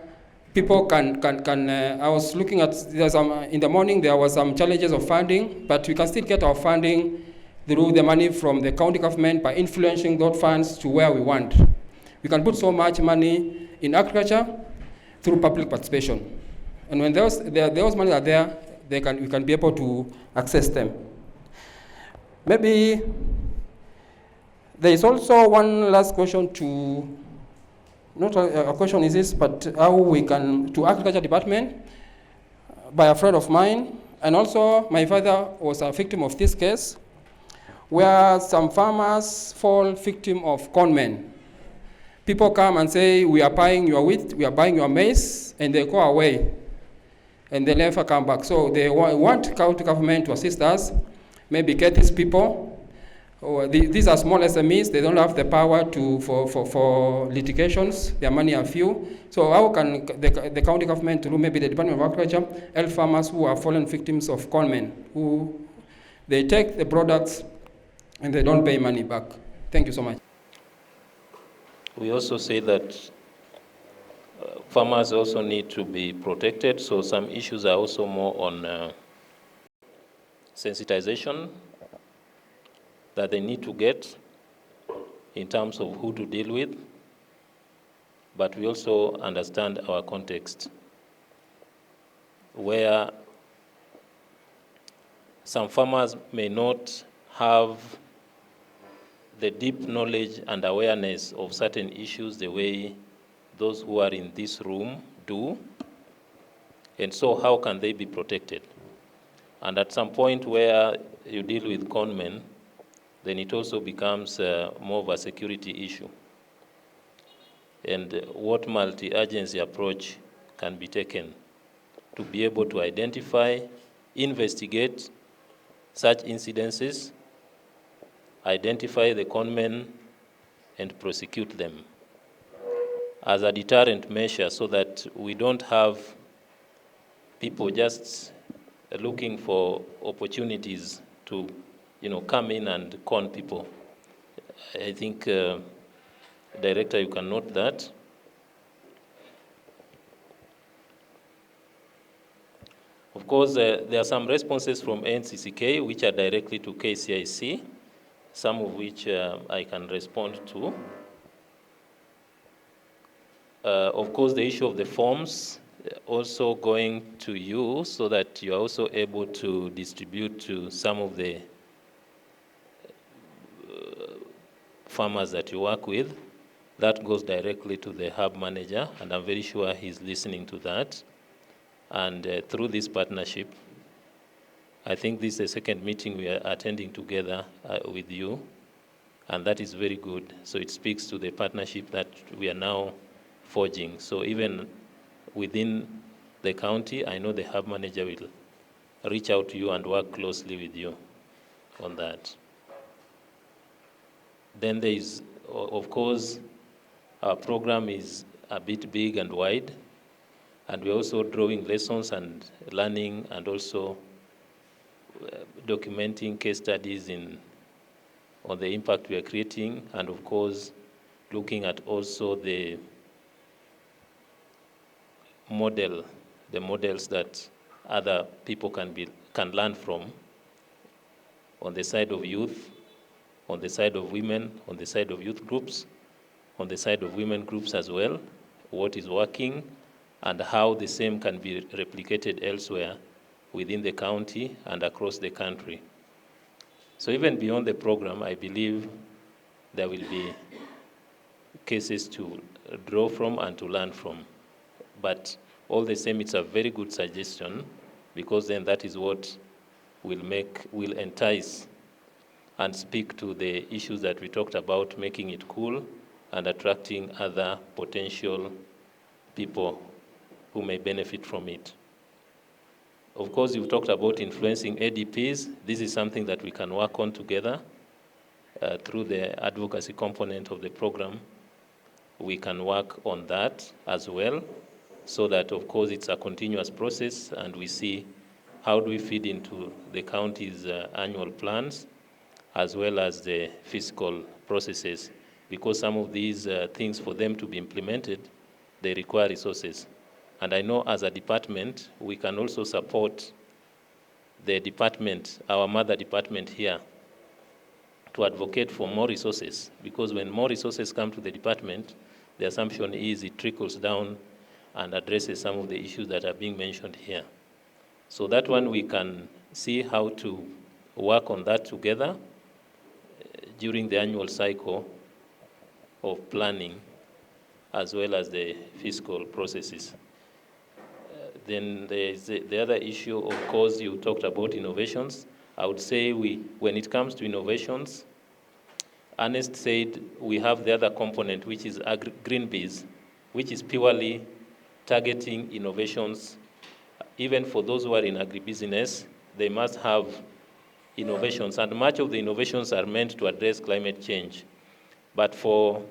people can I was looking at, in the morning there was some challenges of funding, but we can still get our funding through the money from the county government by influencing those funds to where we want. We can put so much money in agriculture through public participation. And when those money are there, we can be able to access them. Maybe there is also one last question to, not a question is this, but how we can, to agriculture department, by a friend of mine, and also my father was a victim of this case, where some farmers fall victim of conmen. People come and say, we are buying your wheat, we are buying your maize, and they go away, and they never come back. So they want county government to assist us, maybe get these people. These are small SMEs, they don't have the power for litigations, their money are few. So how can the county government, through maybe the Department of Agriculture, help farmers who are fallen victims of conmen, who they take the products and they don't pay money back? Thank you so much. We also say that farmers also need to be protected, so some issues are also more on sensitization that they need to get in terms of who to deal with, but we also understand our context, where some farmers may not have the deep knowledge and awareness of certain issues the way those who are in this room do, and so how can they be protected? And at some point where you deal with conmen, then it also becomes more of a security issue. And what multi-agency approach can be taken to be able to identify, investigate such incidences, identify the conmen, and prosecute them as a deterrent measure, so that we don't have people just looking for opportunities to come in and con people. I think, Director, you can note that. Of course, there are some responses from NCCK which are directly to KCIC, some of which I can respond to. Of course, the issue of the forms also going to you, so that you are also able to distribute to some of the farmers that you work with. That goes directly to the hub manager, and I'm very sure he's listening to that. And through this partnership, I think this is the second meeting we are attending together with you, and that is very good. So it speaks to the partnership that we are now forging. So even within the county, I know the hub manager will reach out to you and work closely with you on that. Then there is, of course, our program is a bit big and wide, and we're also drawing lessons and learning, and also documenting case studies on the impact we are creating, and of course, looking at also the models that other people can learn from on the side of youth, on the side of women, on the side of youth groups, on the side of women groups as well, what is working, and how the same can be replicated elsewhere within the county and across the country. So even beyond the program, I believe there will be cases to draw from and to learn from. But all the same, it's a very good suggestion, because then that is what will entice and speak to the issues that we talked about, making it cool and attracting other potential people who may benefit from it. Of course, you've talked about influencing ADPs. This is something that we can work on together through the advocacy component of the program. We can work on that as well, so that, of course, it's a continuous process, and we see how do we feed into the county's annual plans, as well as the fiscal processes, because some of these things, for them to be implemented, they require resources. And I know as a department, we can also support the department, our mother department here, to advocate for more resources, because when more resources come to the department, the assumption is it trickles down and addresses some of the issues that are being mentioned here. So that one, we can see how to work on that together during the annual cycle of planning, as well as the fiscal processes. Then there's the other issue, of course, you talked about innovations. I would say when it comes to innovations, Ernest said we have the other component, which is green bees, which is purely targeting innovations. Even for those who are in agribusiness, they must have innovations, and much of the innovations are meant to address climate change. But for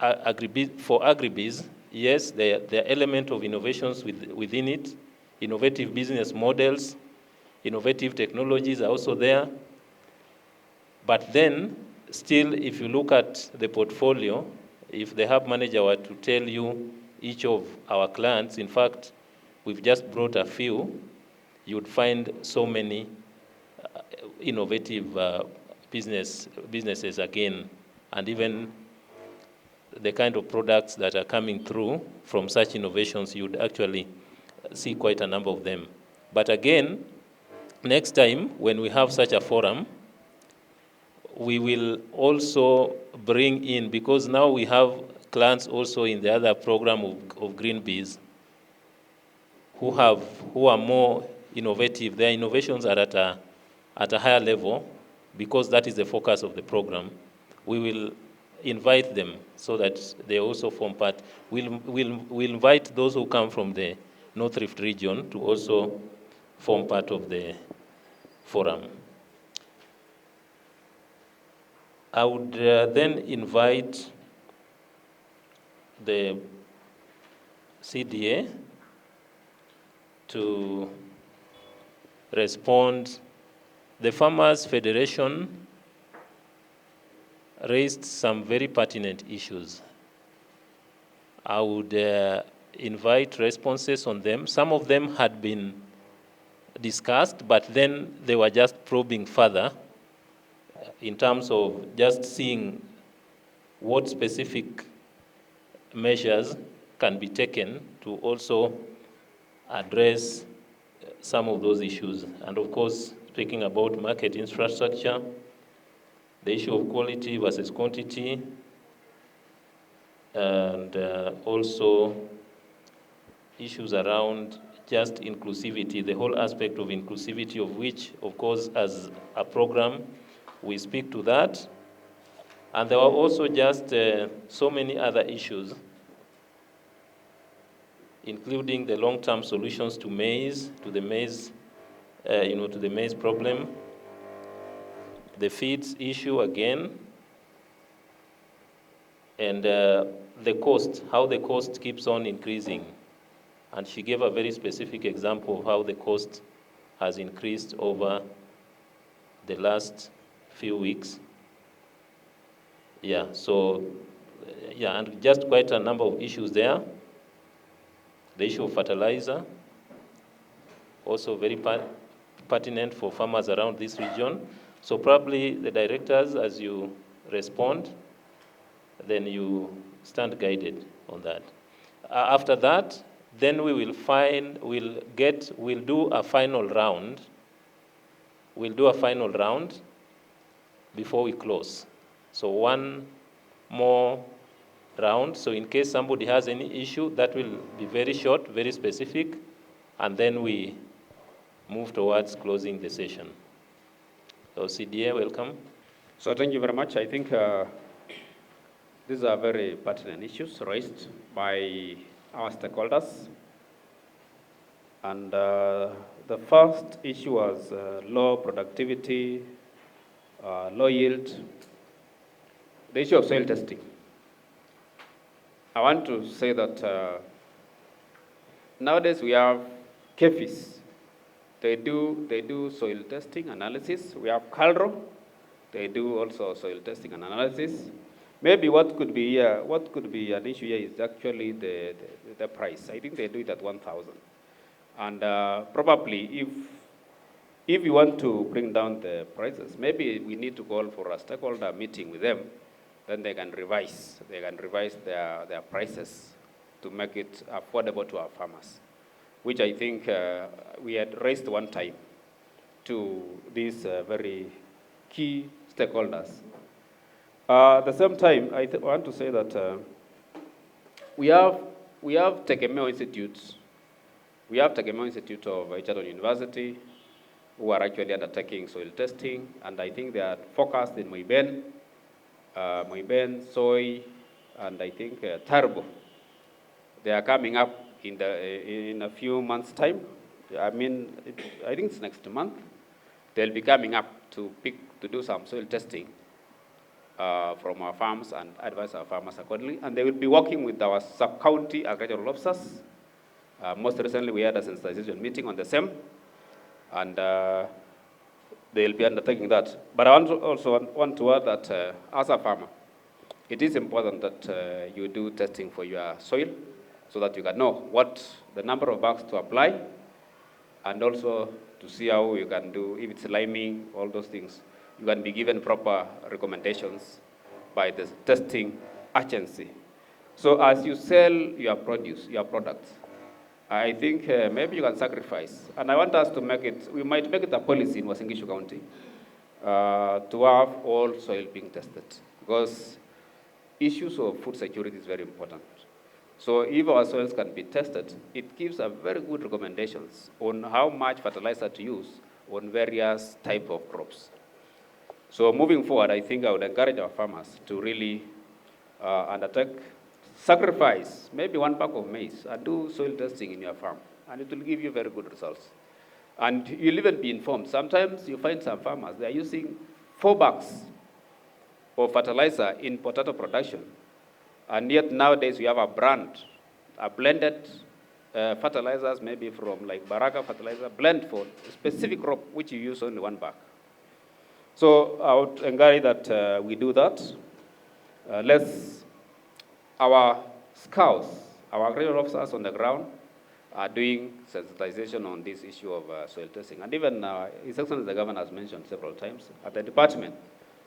agribees, yes, there are elements of innovations within it. Innovative business models, innovative technologies are also there. But then, still, if you look at the portfolio, if the hub manager were to tell you each of our clients, in fact, we've just brought a few, you would find so many innovative businesses again, and even the kind of products that are coming through from such innovations, you would actually see quite a number of them. But again, next time when we have such a forum, we will also bring in, because now we have clients also in the other program of green bees who are more innovative. Their innovations are at a higher level, because that is the focus of the program. We will invite them so that they also form part. We'll invite those who come from the North Rift region to also form part of the forum. I would then invite the CDA to respond. The Farmers Federation raised some very pertinent issues. I would invite responses on them. Some of them had been discussed, but then they were just probing further in terms of just seeing what specific measures can be taken to also address some of those issues. And of course, speaking about market infrastructure, the issue of quality versus quantity, and also issues around just inclusivity, the whole aspect of inclusivity, of which, of course, as a program, we speak to that. And there were also just so many other issues, including the long-term solutions to maize, to the maize problem, the feeds issue again, and the cost, how the cost keeps on increasing. And she gave a very specific example of how the cost has increased over the last few weeks. Yeah, so, yeah, and just quite a number of issues there. The issue of fertilizer, also very pertinent for farmers around this region. So probably the directors, as you respond, then you stand guided on that. After that, then we will we'll do a final round. We'll do a final round before we close. So one more round. So in case somebody has any issue, that will be very short, very specific, and then we move towards closing the session. So CDA, welcome. So thank you very much. I think these are very pertinent issues raised by our stakeholders. And the first issue was low productivity, low yield, the issue of soil testing. I want to say that nowadays we have Kcic. They do soil testing analysis. We have Calro. They do also soil testing and analysis. Maybe what could be an issue here is actually the price. I think they do it at 1,000. And probably if you want to bring down the prices, maybe we need to call for a stakeholder meeting with them. Then they can revise. They can revise their prices to make it affordable to our farmers, which I think we had raised one time to these very key stakeholders. At the same time, I want to say that we have Tekemeo Institutes. We have Tekemeo Institute of Horticultural University, who are actually undertaking soil testing, and I think they are focused in Moiben, soy, and I think Tarbo. They are coming up in a few months' time. I think it's next month. They'll be coming up to do some soil testing from our farms and advise our farmers accordingly. And they will be working with our sub-county agricultural officers. Most recently, we had a sensitization meeting on the same, and they'll be undertaking that. But I also want to add that as a farmer, it is important that you do testing for your soil so that you can know what the number of bags to apply, and also to see how you can do, if it's liming, all those things. You can be given proper recommendations by the testing agency. So as you sell your produce, your products, I think maybe you can sacrifice. And I want us to make it, we might make it a policy in Uasin Gishu County to have all soil being tested, because issues of food security is very important. So if our soils can be tested, it gives a very good recommendations on how much fertilizer to use on various type of crops. So moving forward, I think I would encourage our farmers to really undertake, sacrifice maybe 1 bag of maize and do soil testing in your farm, and it will give you very good results. And you'll even be informed. Sometimes you find some farmers, they are using 4 bags of fertilizer in potato production. And yet nowadays we have a blended fertilizers, maybe from like Baraka fertilizer, blend for a specific crop, which you use only 1 bag. So I would encourage that we do that. Our scouts, our agricultural officers on the ground are doing sensitization on this issue of soil testing. And even His Excellency the Governor has mentioned several times, at the department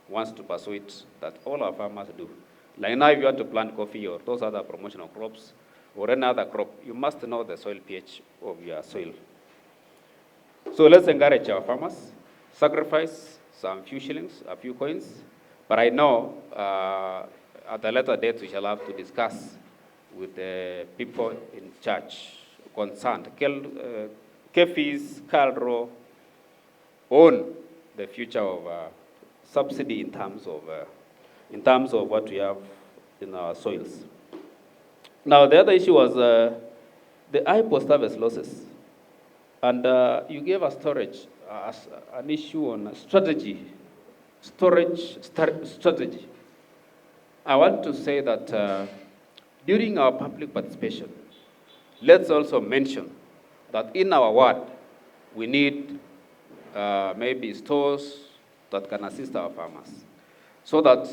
wants to pursue it, that all our farmers do. Like now, if you want to plant coffee or those other promotional crops or any other crop, you must know the soil pH of your soil. So let's encourage our farmers, sacrifice some few shillings, a few coins. But I know at a later date we shall have to discuss with the people in charge concerned, Kcic, Calro, on the future of subsidy in terms of what we have in our soils. Now, the other issue was the high post-harvest losses. And you gave us storage as an issue on strategy, storage strategy. I want to say that during our public participation, let's also mention that in our ward, we need maybe stores that can assist our farmers, so that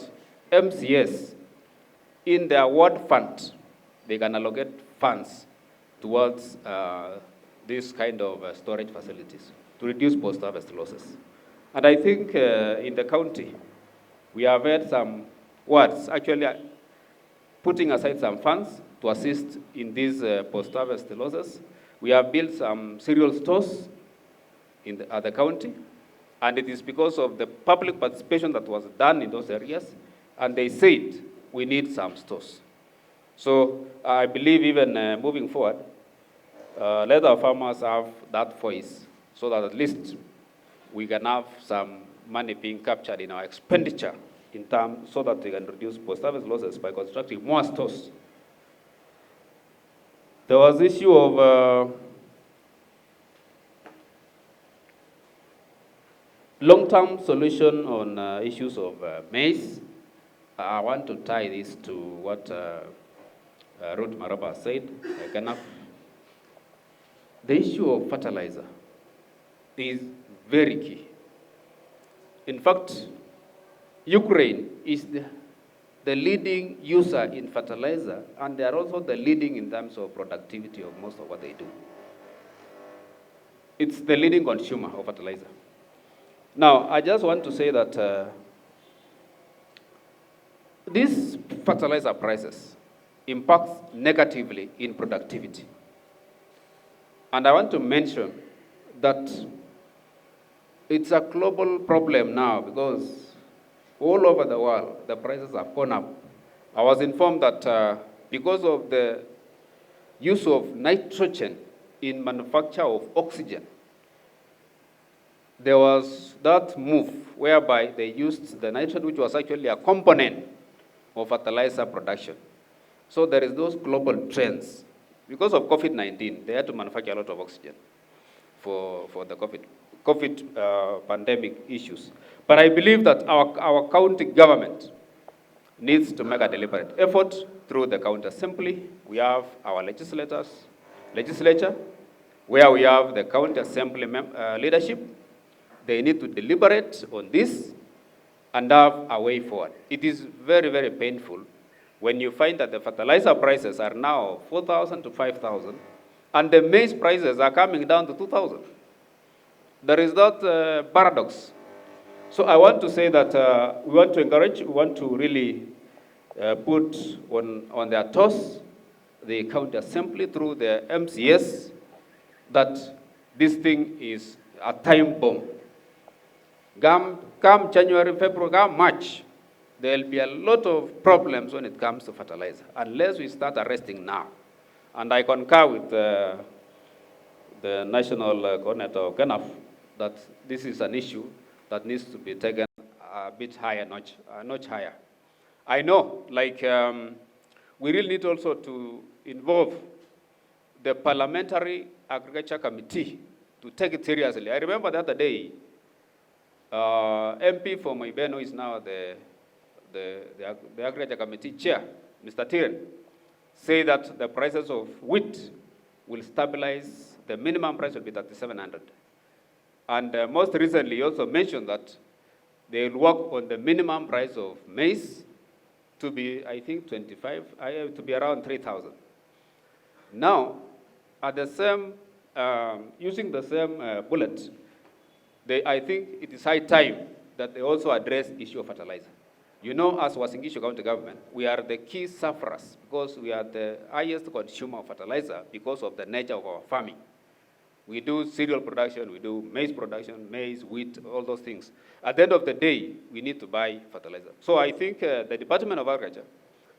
MCS, in their ward fund, they can allocate funds towards this kind of storage facilities to reduce post-harvest losses. And I think in the county, we have had some wards. Actually, putting aside some funds to assist in these post-harvest losses. We have built some cereal stores at the county, and it is because of the public participation that was done in those areas, and they said we need some stores. So I believe even moving forward, let our farmers have that voice so that at least we can have some money being captured in our expenditure in terms so that we can reduce post-harvest losses by constructing more stores. There was the issue of long-term solution on issues of maize. I want to tie this to what Ruth Maraba said. The issue of fertilizer is very key. In fact, Ukraine is the leading user in fertilizer, and they are also the leading in terms of productivity of most of what they do. It's the leading consumer of fertilizer. Now, I just want to say that these fertilizer prices impact negatively in productivity. And I want to mention that it's a global problem now because all over the world, the prices have gone up. I was informed that because of the use of nitrogen in manufacture of oxygen, there was that move whereby they used the nitrogen, which was actually a component of fertilizer production. So there is those global trends. Because of COVID-19, they had to manufacture a lot of oxygen for the COVID pandemic issues. But I believe that our county government needs to make a deliberate effort through the county assembly. We have our legislature, where we have the county assembly leadership. They need to deliberate on this and have a way forward. It is very, very painful when you find that the fertilizer prices are now 4,000 to 5,000, and the maize prices are coming down to 2,000. There is that paradox. So I want to say that we want to encourage, we want to really put on their toes the county assembly through the MCS that this thing is a time bomb. Come January, February, come March, there will be a lot of problems when it comes to fertilizer, unless we start arresting now. And I concur with the national coordinator of GANAF that this is an issue that needs to be taken a bit higher, a notch higher. I know, we really need also to involve the Parliamentary Agriculture Committee to take it seriously. I remember the other day, MP for Moibeno is now the Agriculture Committee chair, Mr. Tiren, say that the prices of wheat will stabilize, the minimum price will be 3,700. And most recently, he also mentioned that they will work on the minimum price of maize to be, I think, to be around 3,000. Now, at the same, using the same bullet, I think it is high time that they also address the issue of fertilizer. You know, as Uasin Gishu County Government, we are the key sufferers because we are the highest consumer of fertilizer because of the nature of our farming. We do cereal production, we do maize production, maize, wheat, all those things. At the end of the day, we need to buy fertilizer. So I think the Department of Agriculture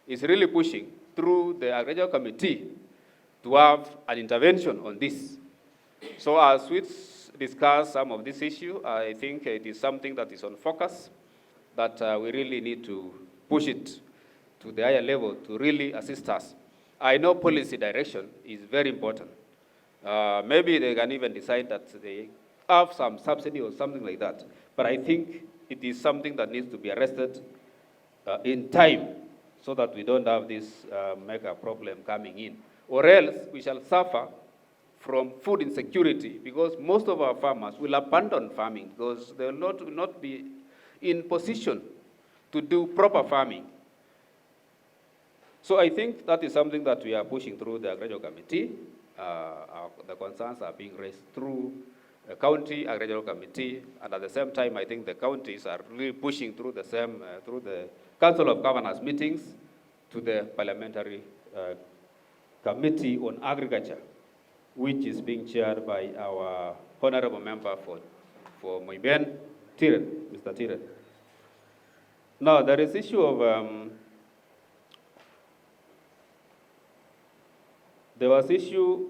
is really pushing through the Agriculture Committee to have an intervention on this. So as we discuss some of this issue, I think it is something that is on focus, that we really need to push it to the higher level to really assist us. I know policy direction is very important. Maybe they can even decide that they have some subsidy or something like that. But I think it is something that needs to be arrested in time so that we don't have this mega problem coming in. Or else we shall suffer from food insecurity because most of our farmers will abandon farming because they will not be in position to do proper farming. So I think that is something that we are pushing through the Agricultural Committee. The concerns are being raised through the County Agricultural Committee, and at the same time, I think the counties are really pushing through the Council of Governors meetings to the parliamentary committee on agriculture, which is being chaired by our honorable member for Moiben, Tiret, Mr. Tiret. Now, there is issue of, there was issue,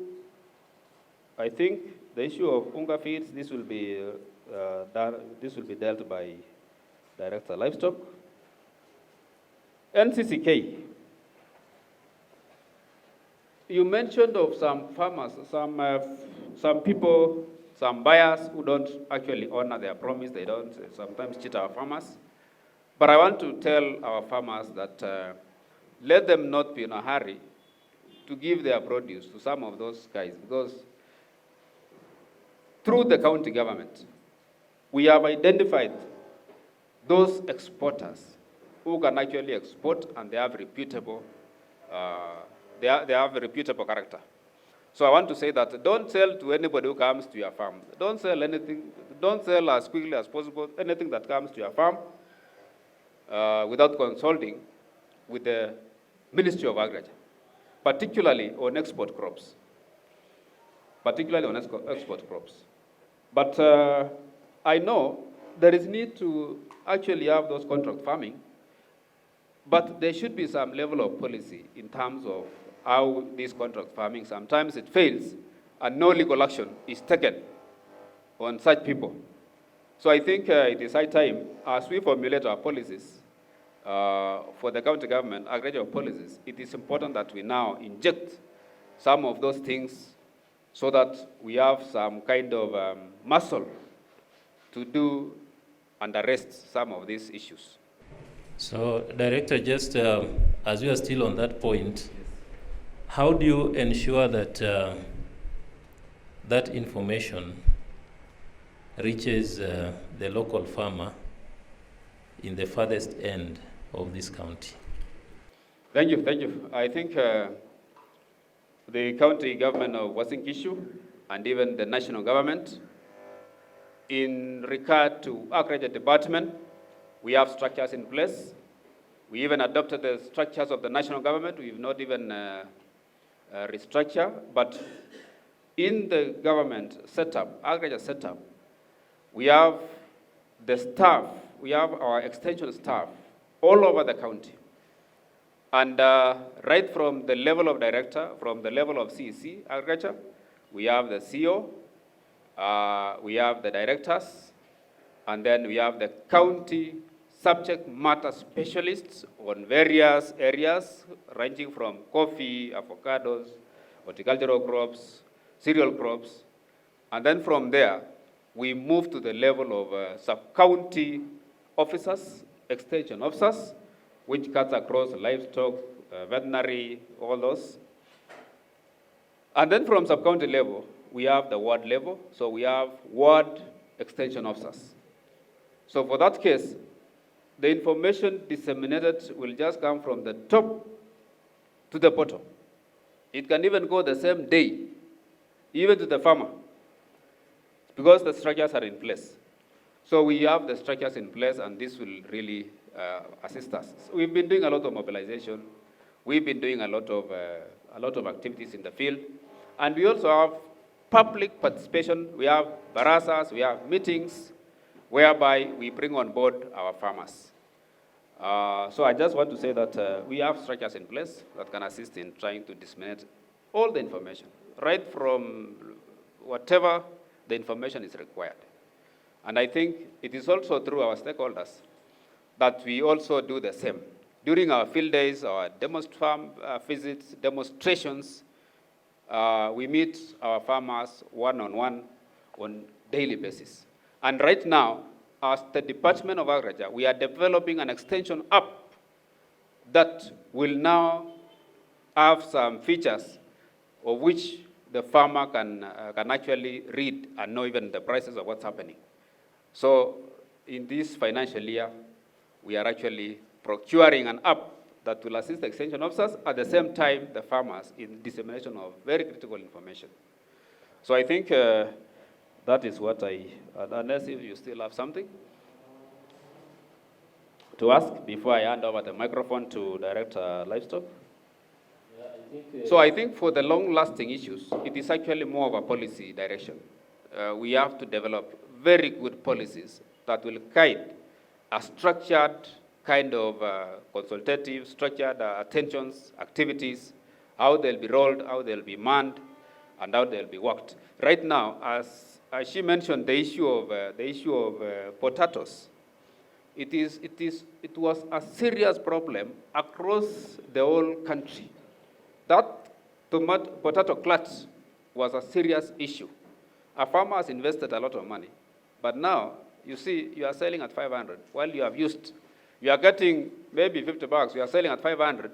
I think, the issue of Unga feeds, this will be dealt by Director Livestock. NCCK, you mentioned of some farmers, some people, some buyers who don't actually honor their promise. They don't sometimes cheat our farmers. But I want to tell our farmers that let them not be in a hurry to give their produce to some of those guys, because through the county government, we have identified those exporters who can actually export, and they have reputable, they have a reputable character. So I want to say that don't sell to anybody who comes to your farm. Don't sell anything, don't sell as quickly as possible anything that comes to your farm without consulting with the Ministry of Agriculture, particularly on export crops. But I know there is need to actually have those contract farming, but there should be some level of policy in terms of how this contract farming, sometimes it fails and no legal action is taken on such people. So I think it is high time, as we formulate our policies for the county government, agricultural policies, it is important that we now inject some of those things so that we have some kind of muscle to do and arrest some of these issues. So, Director, just as we are still on that point, how do you ensure that that information reaches the local farmer in the farthest end of this county? Thank you. I think the county government of Uasin Gishu and even the national government, in regard to agriculture department, we have structures in place. We even adopted the structures of the national government. We've not even restructure, but in the government setup, agriculture setup, we have the staff, we have our extension staff all over the county. And right from the level of director, from the level of CEC, agriculture, we have the CEO, we have the directors, and then we have the county subject matter specialists on various areas, ranging from coffee, avocados, horticultural crops, cereal crops. And then from there, we move to the level of sub-county officers, extension officers, which cuts across livestock, veterinary, all those. And then from sub-county level, we have the ward level. So we have ward extension officers. So for that case, the information disseminated will just come from the top to the bottom. It can even go the same day, even to the farmer, because the structures are in place. So we have the structures in place, and this will really assist us. So we've been doing a lot of mobilization. We've been doing a lot of activities in the field, and we also have public participation. We have barasas, we have meetings, whereby we bring on board our farmers. So I just want to say that we have structures in place that can assist in trying to disseminate all the information, right from whatever the information is required. And I think it is also through our stakeholders that we also do the same. During our field days, our farm visits, demonstrations, we meet our farmers one-on-one on daily basis. And right now, as the Department of Agriculture, we are developing an extension app that will now have some features of which the farmer can actually read and know even the prices of what's happening. So in this financial year, we are actually procuring an app that will assist the extension officers, at the same time the farmers, in dissemination of very critical information. So I think that is what unless you still have something. to ask before I hand over the microphone to Director Livestock? So I think for the long-lasting issues, it is actually more of a policy direction. We have to develop very good policies that will guide a structured kind of consultative, structured attentions, activities, how they'll be rolled, how they'll be manned, and how they'll be worked. Right now, as she mentioned, the issue of potatoes. It was a serious problem across the whole country. That potato clutch was a serious issue. A farmer has invested a lot of money, but now you see you are selling at 500 while you are getting maybe $50. You are selling at 500.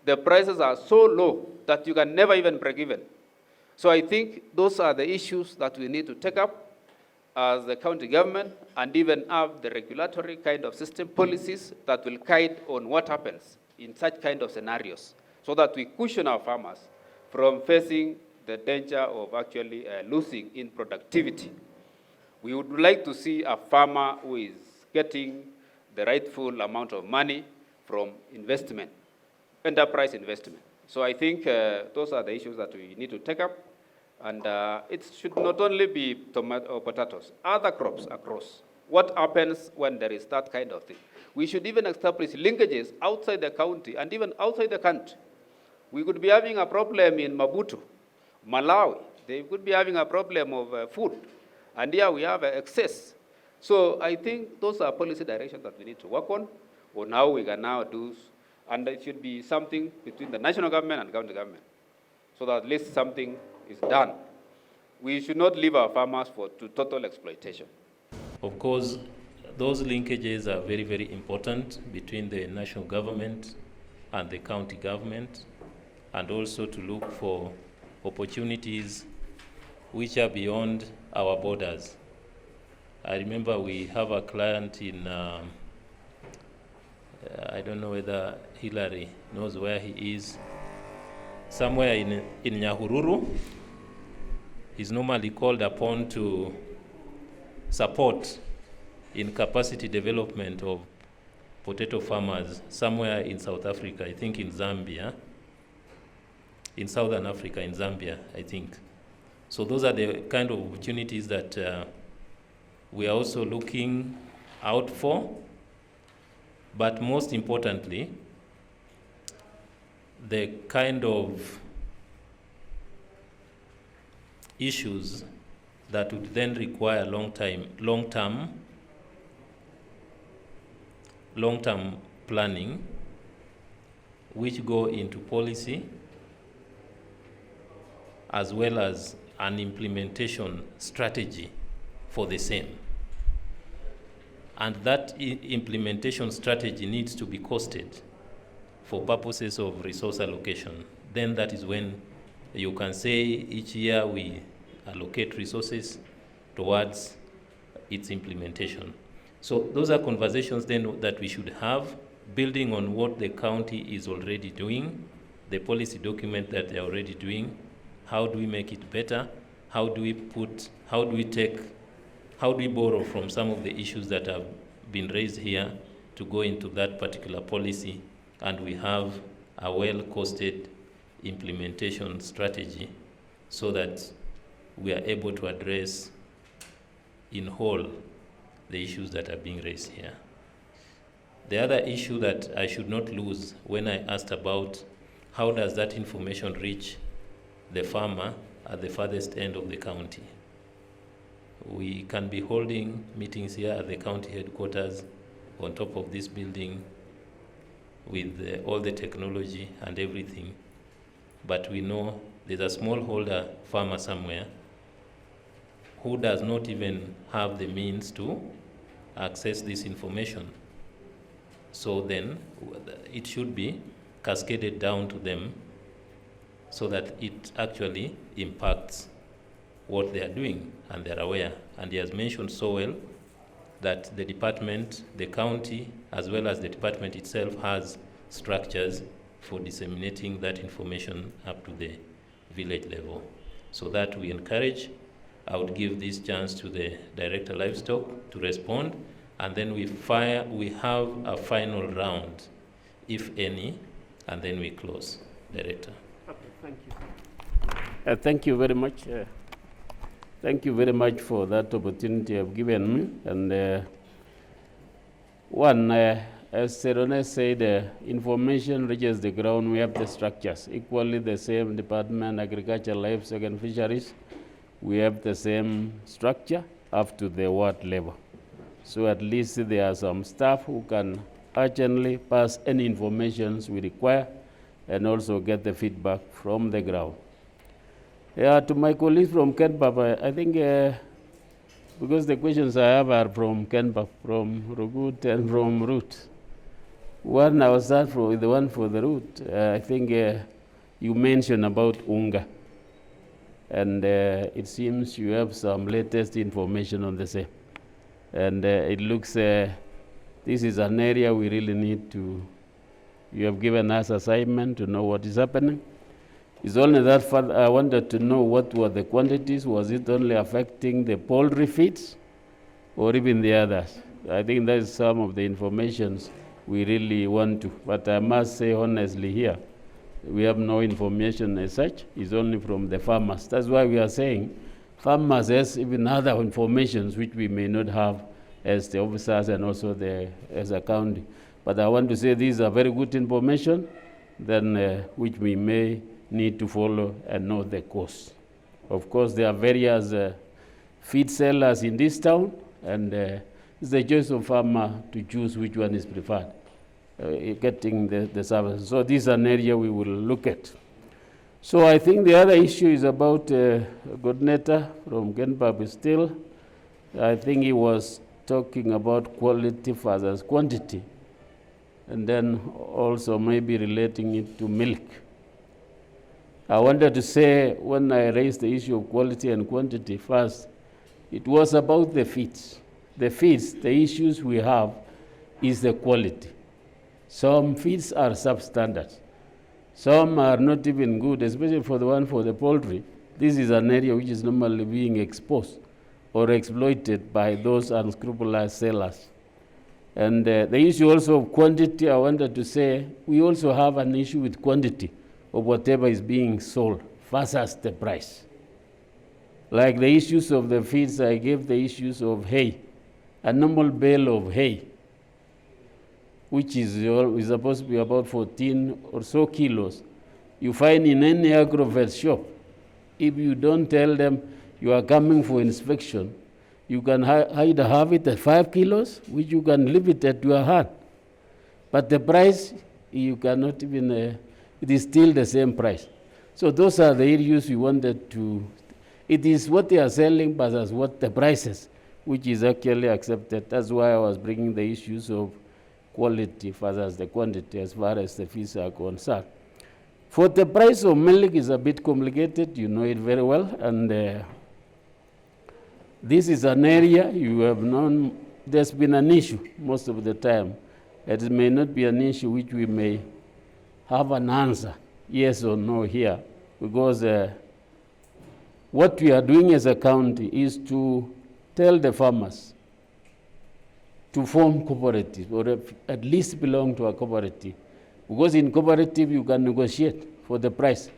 The prices are so low that you can never even break even. So I think those are the issues that we need to take up as the county government, and even have the regulatory kind of system policies that will guide on what happens in such kind of scenarios, so that we cushion our farmers from facing the danger of actually losing in productivity. We would like to see a farmer who is getting the rightful amount of money from investment, enterprise investment. So I think those are the issues that we need to take up. And it should not only be tomato or potatoes, other crops across. What happens when there is that kind of thing? We should even establish linkages outside the county and even outside the country. We could be having a problem in Maputo, Malawi. They could be having a problem of food. And here we have excess. So I think those are policy directions that we need to work on how we can now do. And it should be something between the national government and county government, so that at least something is done. We should not leave our farmers to total exploitation. Of course, those linkages are very, very important between the national government and the county government, and also to look for opportunities which are beyond our borders. I remember we have a client in, I don't know whether Hillary knows where he is, somewhere in Nyahururu. He's normally called upon to support in capacity development of potato farmers somewhere in South Africa, I think in Zambia, in Southern Africa, in Zambia, I think. So those are the kind of opportunities that we are also looking out for. But most importantly, the kind of issues that would then require long-term planning, which go into policy, as well as an implementation strategy for the same. And that implementation strategy needs to be costed for purposes of resource allocation. Then that is when you can say each year we allocate resources towards its implementation. So those are conversations then that we should have, building on what the county is already doing, the policy document that they're already doing. How do we make it better? How do we borrow from some of the issues that have been raised here to go into that particular policy, and we have a well-costed implementation strategy so that we are able to address in whole the issues that are being raised here. The other issue that I should not lose when I asked about how does that information reach the farmer at the farthest end of the county. We can be holding meetings here at the county headquarters on top of this building with all the technology and everything, but we know there's a smallholder farmer somewhere who does not even have the means to access this information. So then it should be cascaded down to them so that it actually impacts what they are doing and they're aware. And he has mentioned so well that the department, the county, as well as the department itself has structures for disseminating that information up to the village level. So that we encourage. I would give this chance to the Director Livestock to respond, and then we have a final round, if any, and then we close. Director. Okay, thank you. Thank you very much. Thank you very much for that opportunity you've given me. And as Serone said, information reaches the ground. We have the structures. Equally, the same department, agriculture, livestock, and fisheries, we have the same structure up to the ward level. So at least there are some staff who can urgently pass any information we require and also get the feedback from the ground. To my colleagues from KENPAP, I think because the questions I have are from KENPAP, from Rugut and from Root. One, I will start with the one for the Root. I think you mentioned about UNGA. And it seems you have some latest information on the same. And it looks, this is an area we really need to, you have given us assignment to know what is happening. It's only that I wanted to know what were the quantities. Was it only affecting the poultry feeds or even the others? I think that is some of the information we really want to. But I must say honestly here, we have no information as such. It's only from the farmers. That's why we are saying farmers has even other information which we may not have as the officers and also as a county. But I want to say these are very good information, then which we may need to follow and know the cost. Of course, there are various feed sellers in this town, and it's the choice of farmer to choose which one is preferred, getting the service. So this is an area we will look at. So I think the other issue is about coordinator from KENPAP still. I think he was talking about quality versus quantity, and then also maybe relating it to milk. I wanted to say, when I raised the issue of quality and quantity first, it was about the feeds. The feeds, the issues we have is the quality. Some feeds are substandard. Some are not even good, especially for the one for the poultry. This is an area which is normally being exposed or exploited by those unscrupulous sellers. And the issue also of quantity, I wanted to say, we also have an issue with quantity of whatever is being sold versus the price. Like the issues of the feeds, I gave the issues of hay. A normal bale of hay, which is supposed to be about 14 or so kilos, you find in any agrovet shop, if you don't tell them you are coming for inspection, you can either have it at 5 kilos, which you can leave it at your hand. But the price, you cannot even, it is still the same price. So those are the issues we wanted to, it is what they are selling versus what the prices, which is actually accepted. That's why I was bringing the issues of quality versus the quantity as far as the fees are concerned. For the price of milk is a bit complicated, you know it very well, and this is an area you have known, there's been an issue most of the time. It may not be an issue which we may have an answer, yes or no here, because what we are doing as a county is to tell the farmers to form cooperatives, or at least belong to a cooperative. Because in cooperative you can negotiate for the price,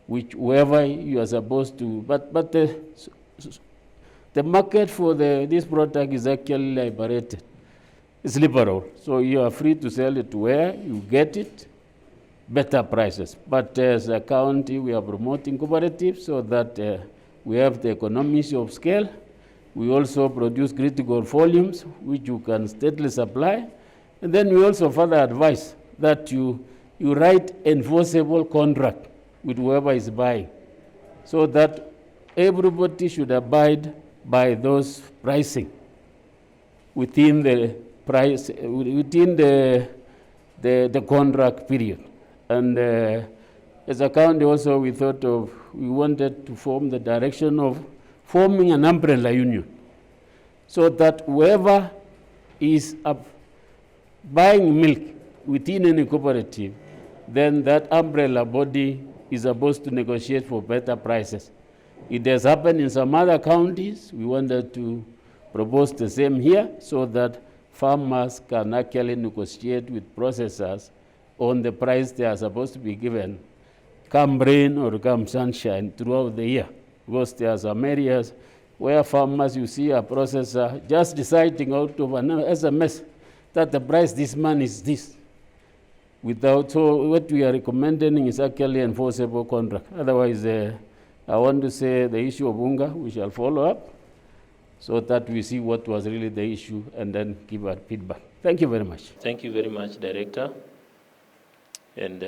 which whoever you are supposed to, but the market for this product is actually liberated. It's liberal, so you are free to sell it where you get it, better prices. But as a county, we are promoting cooperatives so that we have the economies of scale. We also produce critical volumes, which you can steadily supply. And then we also further advise that you write enforceable contract with whoever is buying, so that everybody should abide by those pricing within the price, within the contract period. And as a county also, we wanted to form the direction of forming an umbrella union, so that whoever is buying milk within any cooperative, then that umbrella body is supposed to negotiate for better prices. It has happened in some other counties. We wanted to propose the same here so that farmers can actually negotiate with processors on the price they are supposed to be given, come rain or come sunshine throughout the year. Because there are some areas where farmers, you see a processor just deciding out of an SMS that the price this month is this. So what we are recommending is actually enforceable contract. Otherwise, I want to say the issue of UNGA, we shall follow up so that we see what was really the issue and then give our feedback. Thank you very much. Thank you very much, Director. And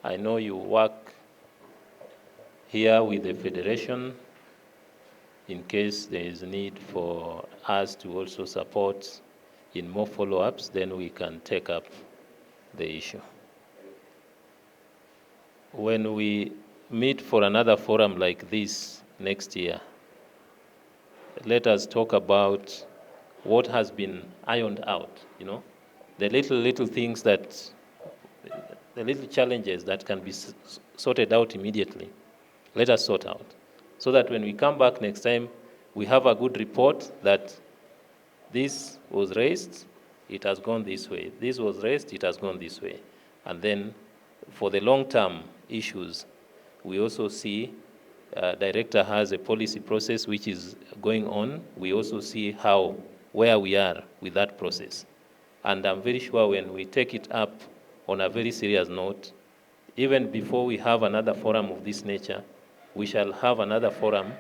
I know you work here with the Federation in case there is need for us to also support in more follow-ups, then we can take up the issue. When we meet for another forum like this next year, let us talk about what has been ironed out, the little things that, the little challenges that can be sorted out immediately. Let us sort out so that when we come back next time, we have a good report that this was raised, it has gone this way. This was raised, it has gone this way. And then for the long-term issues, we also see Director has a policy process which is going on. We also see where we are with that process. And I'm very sure when we take it up on a very serious note, even before we have another forum of this nature, we shall have another forum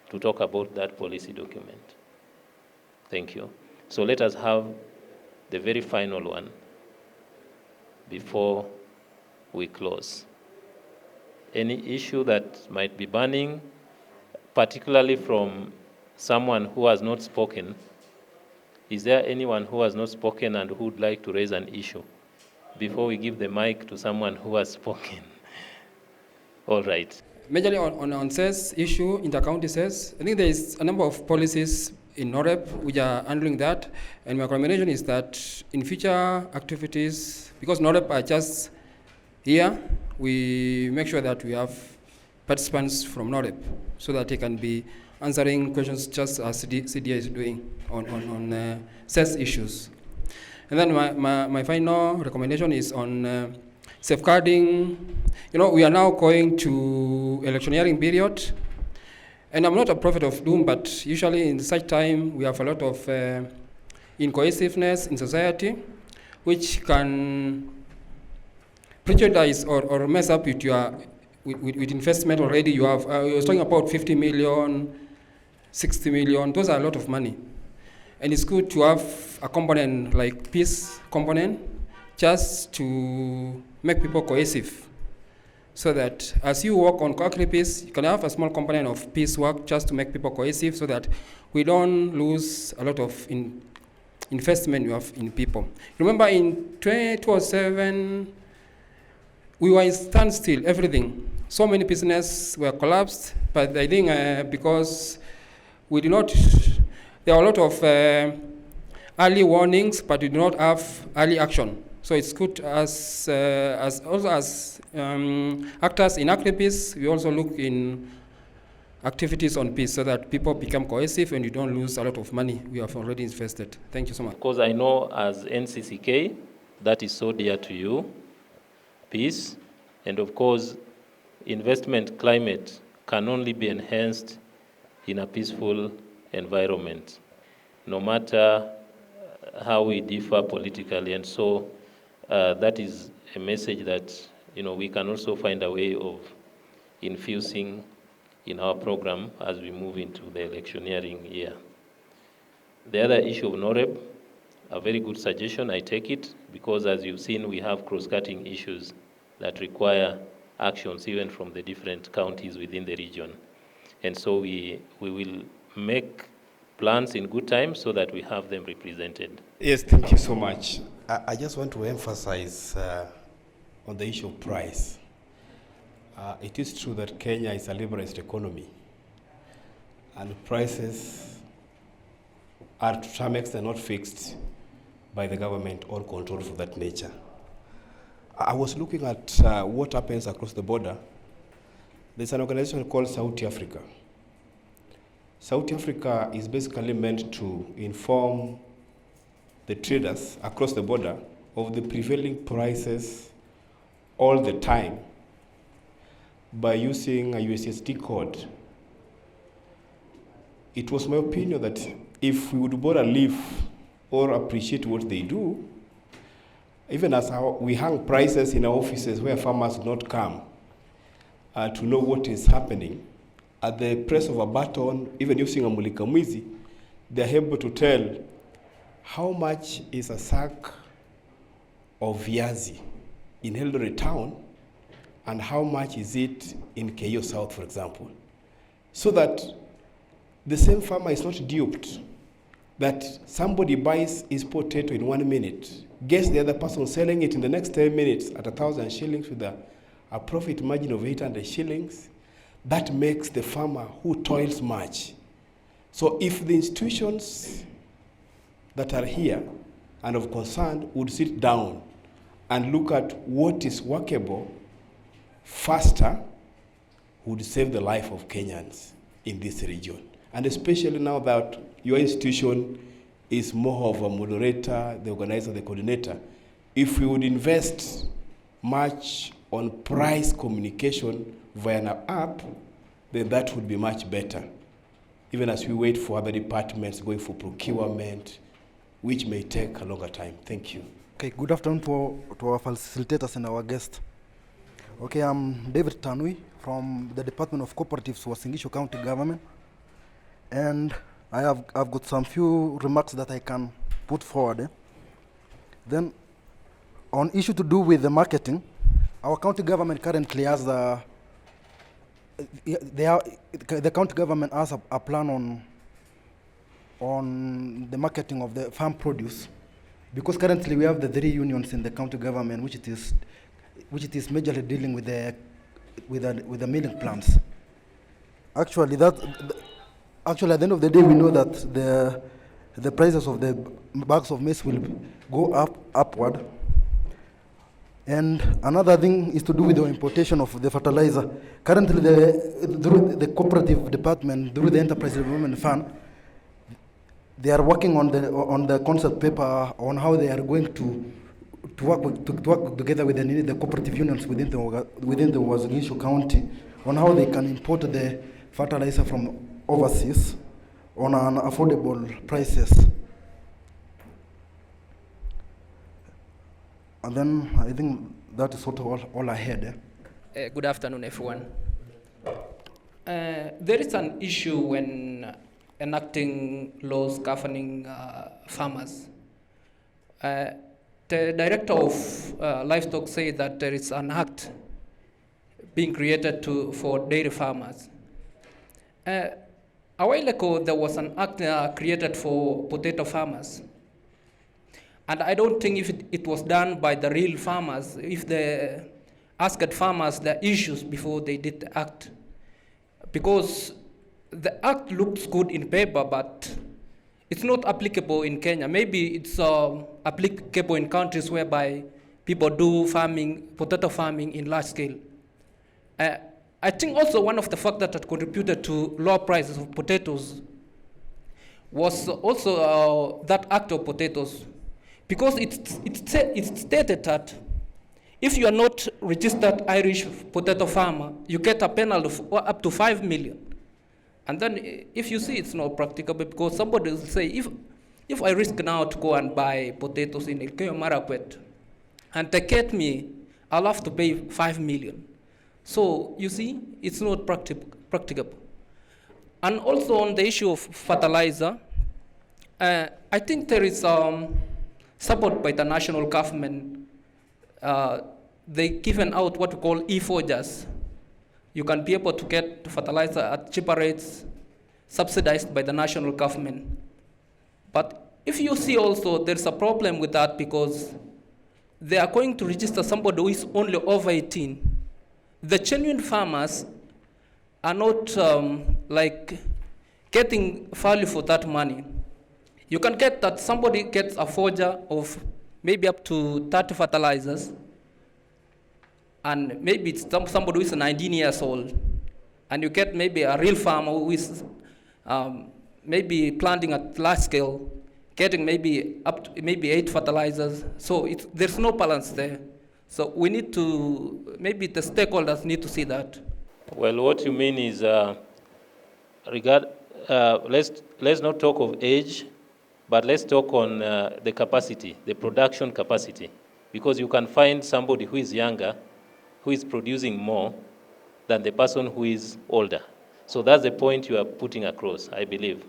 to talk about that policy document. Thank you. So let us have the very final one before we close. Any issue that might be burning, particularly from someone who has not spoken? Is there anyone who has not spoken and who would like to raise an issue before we give the mic to someone who has spoken? All right. Majorly on CES issue, inter-county CES, I think there is a number of policies in NOREP which are handling that. And my recommendation is that in future activities, because NOREP are just here, we make sure that we have participants from NOREP so that they can be answering questions just as CDA is doing on CES issues. And then my final recommendation is on safeguarding. We are now going to electioneering period. And I'm not a prophet of doom, but usually in such time, we have a lot of incohesiveness in society, which can prejudice or mess up with your with investment already. You have, I was talking about 50 million, 60 million, those are a lot of money. And it's good to have a component like peace component just to make people cohesive. So that as you work on agri-peace, you can have a small component of peace work just to make people cohesive so that we don't lose a lot of investment you have in people. Remember in 2007, we were in standstill, everything. So many businesses were collapsed, but I think because we did not, there are a lot of early warnings, but we do not have early action. So it's good as actors in agri-peace, we also look in activities on peace so that people become cohesive and you don't lose a lot of money we have already invested. Thank you so much. Because I know as NCCK, that is so dear to you, peace, and of course, investment climate can only be enhanced in a peaceful environment, no matter how we differ politically. And so that is a message that we can also find a way of infusing in our program as we move into the electioneering year. The other issue of NOREP, a very good suggestion, I take it, because as you've seen, we have cross-cutting issues that require actions even from the different counties within the region. And so we will make plans in good time so that we have them represented. Yes, thank you so much. I just want to emphasize on the issue of price. It is true that Kenya is a liberalized economy, and prices are to some extent not fixed by the government or controlled for that nature. I was looking at what happens across the border. There's an organization called South Africa. South Africa is basically meant to inform the traders across the border of the prevailing prices all the time by using a USSD code. It was my opinion that if we would bother live or appreciate what they do, even as we hang prices in our offices where farmers do not come to know what is happening, at the press of a button, even using a mulika-mwizi, they're able to tell how much is a sack of viazi in Eldoret town and how much is it in Keio South, for example. So that the same farmer is not duped, that somebody buys his potato in 1 minute, gets the other person selling it in the next 10 minutes at 1,000 shillings with a profit margin of 800 shillings. That makes the farmer who toils much. So if the institutions that are here and of concern would sit down and look at what is workable faster, would save the life of Kenyans in this region. And especially now that your institution is more of a moderator, the organizer, the coordinator, if we would invest much on price communication via an app, then that would be much better, even as we wait for other departments going for procurement, which may take a longer time. Thank you. Okay, good afternoon to our facilitators and our guests. Okay, I'm David Tanui from the Department of Cooperatives for Gishu County Government. And I've got some few remarks that I can put forward. Then, on issue to do with the marketing, our county government currently has the county government has a plan on the marketing of the farm produce, because currently we have the 3 unions in the county government, which it is majorly dealing with the milling plants. Actually, at the end of the day, we know that the prices of the bags of maize will go upward. And another thing is to do with the importation of the fertilizer. Currently, through the cooperative department, through the enterprise development fund, they are working on the concept paper on how they are going to work together with the cooperative unions within the Uasin County on how they can import the fertilizer from overseas on an affordable prices. And then I think that is sort of all I had. Good afternoon, everyone. There is an issue when enacting laws governing farmers. The director of livestock said that there is an act being created for dairy farmers. A while ago, there was an act created for potato farmers. And I don't think if it was done by the real farmers, if they asked farmers their issues before they did the act. Because the act looks good in paper, but it's not applicable in Kenya. Maybe it's applicable in countries whereby people do farming, potato farming in large scale. I think also one of the factors that contributed to low prices of potatoes was also that act of potatoes. Because it's stated that if you are not registered Irish potato farmer, you get a penalty of up to 5 million. And then if you see it's not practicable, because somebody will say, if I risk now to go and buy potatoes in Elgeyo Marakwet, and they get me, I'll have to pay 5 million. So you see, it's not practicable. And also on the issue of fertilizer, I think there is support by the national government. They've given out what we call e-forgers. You can be able to get fertilizer at cheaper rates, subsidized by the national government. But if you see also, there's a problem with that because they are going to register somebody who is only over 18. The genuine farmers are not getting value for that money. You can get that somebody gets a forger of maybe up to 30 fertilizers, and maybe it's somebody who is 19 years old, and you get maybe a real farmer who is maybe planting at large scale, getting maybe up to maybe 8 fertilizers. So there's no balance there. So we need to, maybe the stakeholders need to see that. Well, what you mean is, let's not talk of age, but let's talk on the capacity, the production capacity. Because you can find somebody who is younger, who is producing more than the person who is older. So that's the point you are putting across, I believe.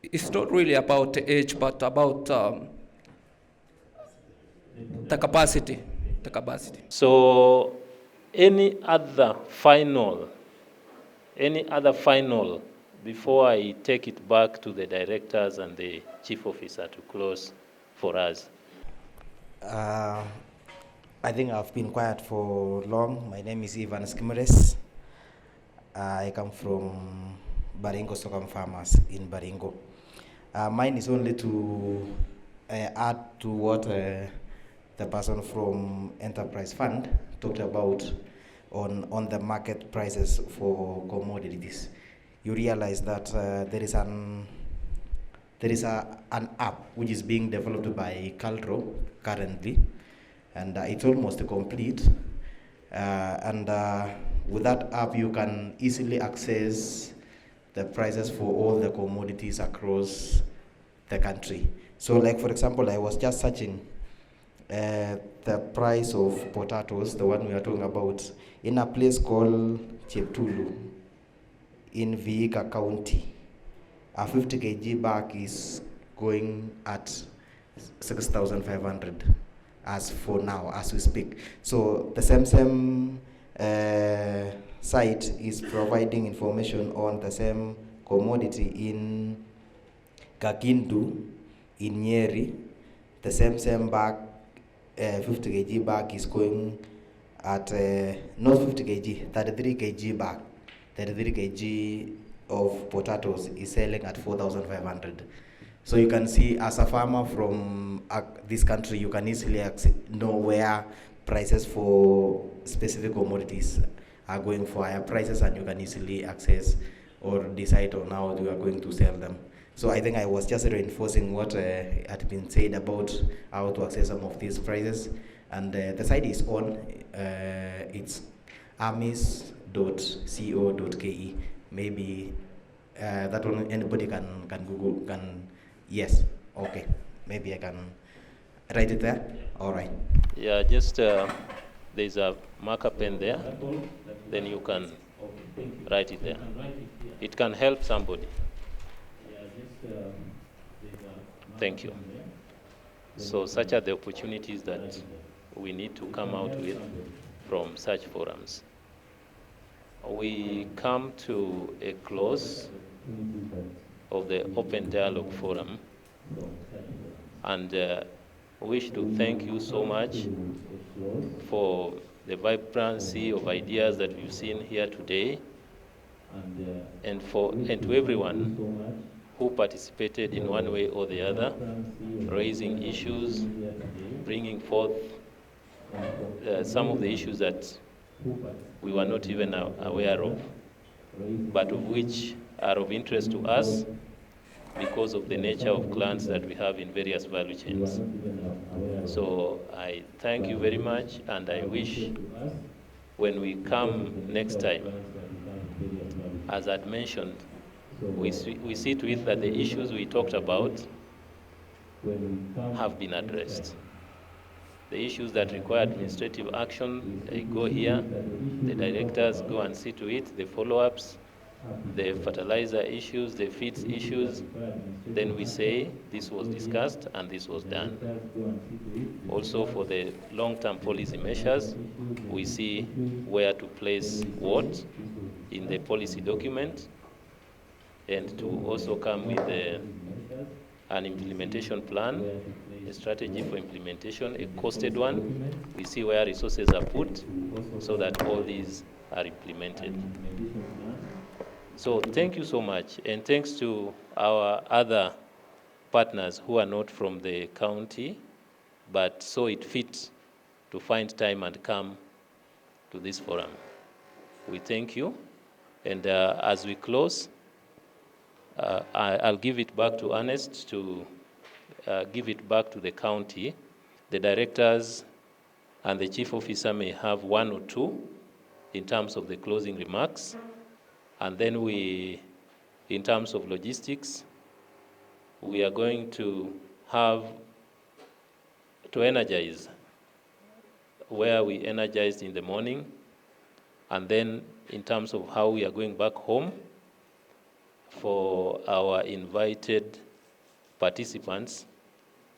It's not really about age, but about the capacity. So any other final, before I take it back to the directors and the chief officer to close for us? I think I've been quiet for long. My name is Ivan Skimres. I come from Baringo Sokam Farmers in Baringo. Mine is only to add to what the person from Enterprise Fund talked about on the market prices for commodities. You realize that there is an app which is being developed by Caltro currently, and it's almost complete. With that app, you can easily access the prices for all the commodities across the country. So, like for example, I was just searching the price of potatoes, the one we are talking about, in a place called Cheptulu in Vihiga County. A 50 kg bag is going at 6,500 as for now, as we speak. So the same site is providing information on the same commodity in Kakindu, in Nyeri. The same bag, 50 kg bag is going at, not 50 kg, 33 kg bag. 33 kg of potatoes is selling at 4,500. So you can see, as a farmer from this country, you can easily know where prices for specific commodities are going for higher prices, and you can easily access or decide on how you are going to sell them. So I think I was just reinforcing what had been said about how to access some of these prices. And the site is on, it's amis.co.ke. Maybe that one anybody can Google, yes, okay. Maybe I can write it there, all right. Yeah, just there's a marker pen there, then you can write it there. It can help somebody. Thank you. So such are the opportunities that we need to come out with from such forums. We come to a close of the Open Dialogue Forum, and wish to thank you so much for the vibrancy of ideas that we've seen here today, and to everyone who participated in one way or the other, raising issues, bringing forth some of the issues that we were not even aware of, but of which are of interest to us because of the nature of clients that we have in various value chains. So I thank you very much, and I wish when we come next time, as I'd mentioned, we see to it that the issues we talked about have been addressed. The issues that require administrative action, they go here, the directors go and see to it, the follow-ups, the fertilizer issues, the feeds issues, then we say this was discussed and this was done. Also for the long-term policy measures, we see where to place what in the policy document, and to also come with an implementation plan, a strategy for implementation, a costed one. We see where resources are put so that all these are implemented. So thank you so much, and thanks to our other partners who are not from the county, but saw it fit to find time and come to this forum. We thank you, and as we close, I'll give it back to Ernest to give it back to the county. The directors and the chief officer may have one or two in terms of the closing remarks. And then we, in terms of logistics, we are going to have to energize where we energized in the morning, and then in terms of how we are going back home for our invited participants,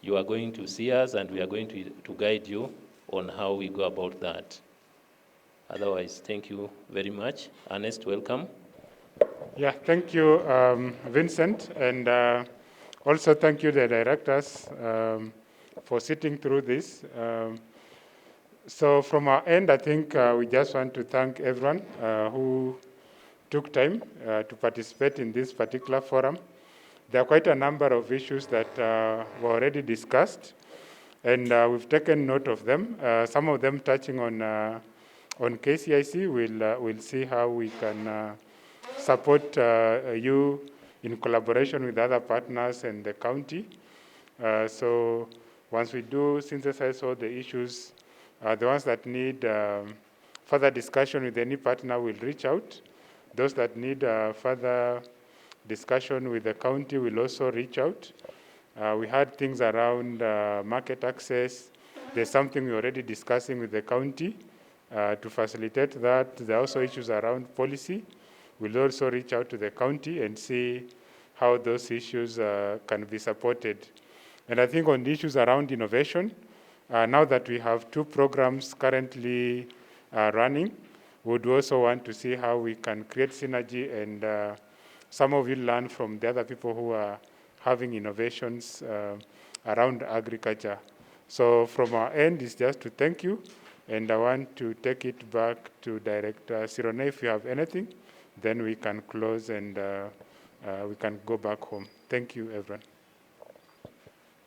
you are going to see us and we are going to guide you on how we go about that. Otherwise, thank you very much. Ernest, welcome. Yeah, thank you, Vincent, and also thank you, the directors, for sitting through this. So from our end, I think we just want to thank everyone who took time to participate in this particular forum. There are quite a number of issues that were already discussed, and we've taken note of them. Some of them touching on KCIC. We'll see how we can support you in collaboration with other partners and the county. So once we do synthesize all the issues, the ones that need further discussion with any partner will reach out. Those that need further discussion with the county will also reach out. We had things around market access. There's something we're already discussing with the county to facilitate that. There are also issues around policy. We'll also reach out to the county and see how those issues can be supported. And I think on the issues around innovation, now that we have 2 programs currently running, we would also want to see how we can create synergy, and some of you learn from the other people who are having innovations around agriculture. So from our end, it's just to thank you, and I want to take it back to Director Sirone. If you have anything, then we can close and we can go back home. Thank you, everyone.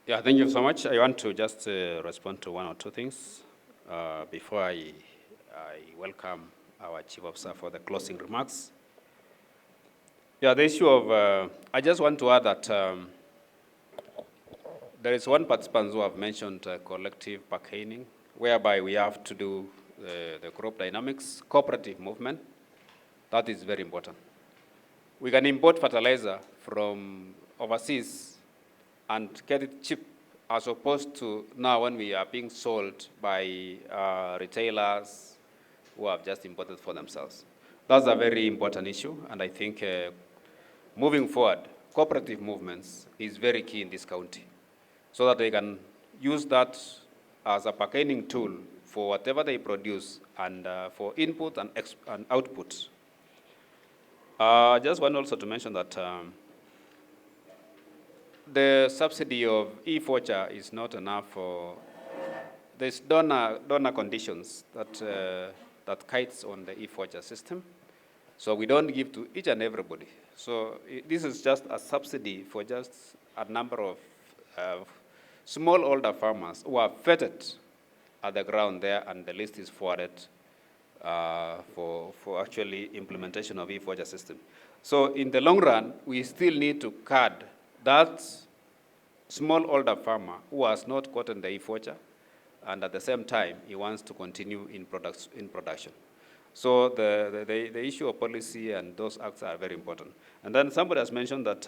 Yeah, thank you so much. I want to just respond to 1 or 2 things before I welcome our Chief Officer for the closing remarks. Yeah, the issue of, I just want to add that there is one participant who have mentioned collective bargaining, whereby we have to do the crop dynamics, cooperative movement. That is very important. We can import fertilizer from overseas and get it cheap, as opposed to now when we are being sold by retailers who have just imported for themselves. That's a very important issue, and I think moving forward, cooperative movements is very key in this county, so that they can use that as a bargaining tool for whatever they produce and for input and output. Just want also to mention that the subsidy of e-voucher is not enough for, there's donor conditions that kites on the e-voucher system. So we don't give to each and everybody. So this is just a subsidy for just a number of smallholder farmers who are vetted at the ground there, and the list is forwarded for actually implementation of e-voucher system. So in the long run, we still need to card that smallholder farmer who has not gotten the e-voucher, and at the same time, he wants to continue in production. So the issue of policy and those acts are very important. And then somebody has mentioned that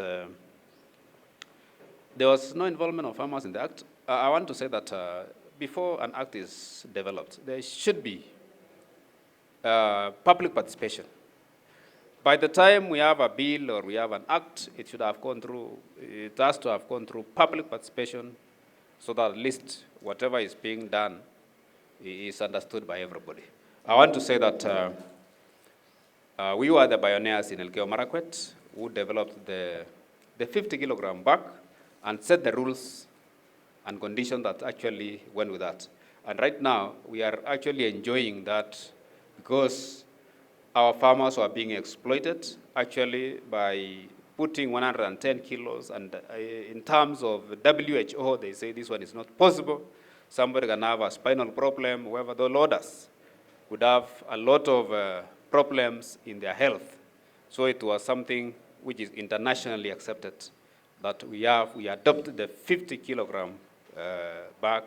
there was no involvement of farmers in the act. I want to say that before an act is developed, there should be public participation. By the time we have a bill or we have an act, it should have gone through, it has to have gone through public participation, so that at least whatever is being done is understood by everybody. I want to say that we were the pioneers in Elgeyo Marakwet who developed the 50-kilogram bag and set the rules and conditions that actually went with that. And right now, we are actually enjoying that because our farmers are being exploited actually by putting 110 kilos. And in terms of WHO, they say this one is not possible. Somebody can have a spinal problem, whoever the loaders would have a lot of problems in their health. So it was something which is internationally accepted, that we adopted the 50 kilogram bag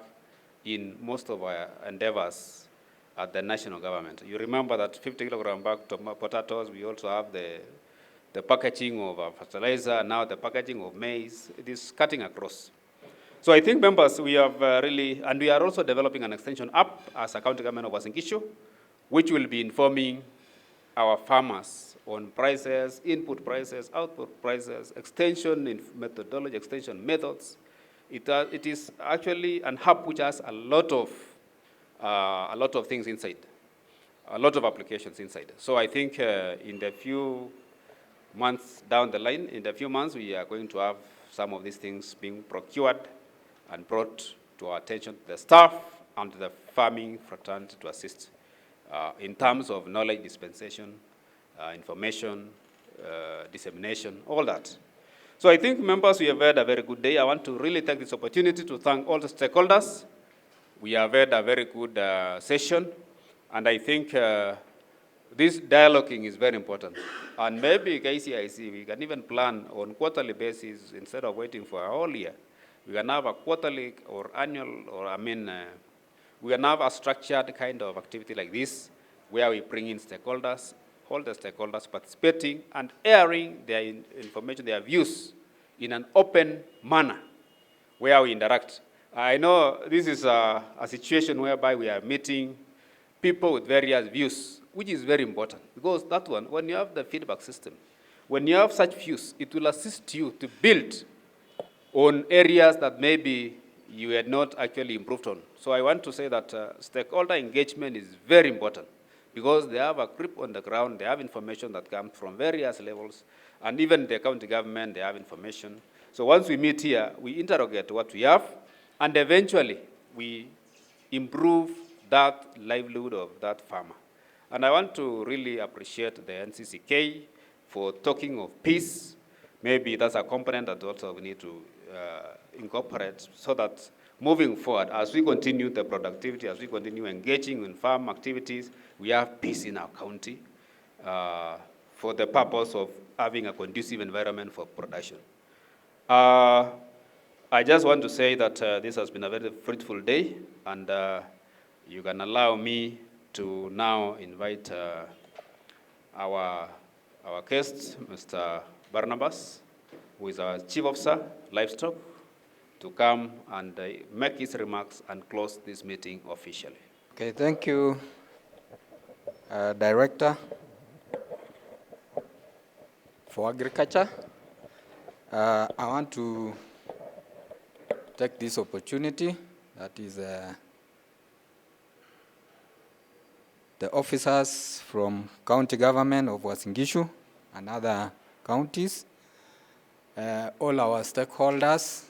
in most of our endeavors at the national government. You remember that 50 kilogram bag of potatoes, we also have the packaging of fertilizer, now the packaging of maize. It is cutting across. So I think, members, we have really, and we are also developing an extension app as a county government of Uasin Gishu, which will be informing our farmers on prices, input prices, output prices, extension in methodology, extension methods. It is actually an hub which has a lot of things inside, a lot of applications inside. So I think in the few months down the line, in the few months, we are going to have some of these things being procured and brought to our attention, the staff and the farming fraternity to assist in terms of knowledge dispensation, information, dissemination, all that. So I think, members, we have had a very good day. I want to really take this opportunity to thank all the stakeholders. We have had a very good session, and I think this dialoguing is very important. And maybe KCIC, we can even plan on quarterly basis instead of waiting for a whole year. We can have a quarterly or annual, or we can have a structured kind of activity like this, where we bring in stakeholders, all the stakeholders participating and airing their information, their views in an open manner, where we interact. I know this is a situation whereby we are meeting people with various views, which is very important, because that one, when you have the feedback system, when you have such views, it will assist you to build on areas that maybe you had not actually improved on. So I want to say that stakeholder engagement is very important, because they have a grip on the ground, they have information that comes from various levels, and even the county government, they have information. So once we meet here, we interrogate what we have, and eventually we improve that livelihood of that farmer. And I want to really appreciate the NCCK for talking of peace. Maybe that's a component that also we need to incorporate, so that moving forward, as we continue the productivity, as we continue engaging in farm activities, we have peace in our county for the purpose of having a conducive environment for production. I just want to say that this has been a very fruitful day, and you can allow me to now invite our guest, Mr. Barnabas, who is our Chief Officer, Livestock, to come and make his remarks and close this meeting officially. Okay, thank you, Director for Agriculture. I want to take this opportunity, that is the officers from county government of Uasin Gishu and other counties, all our stakeholders.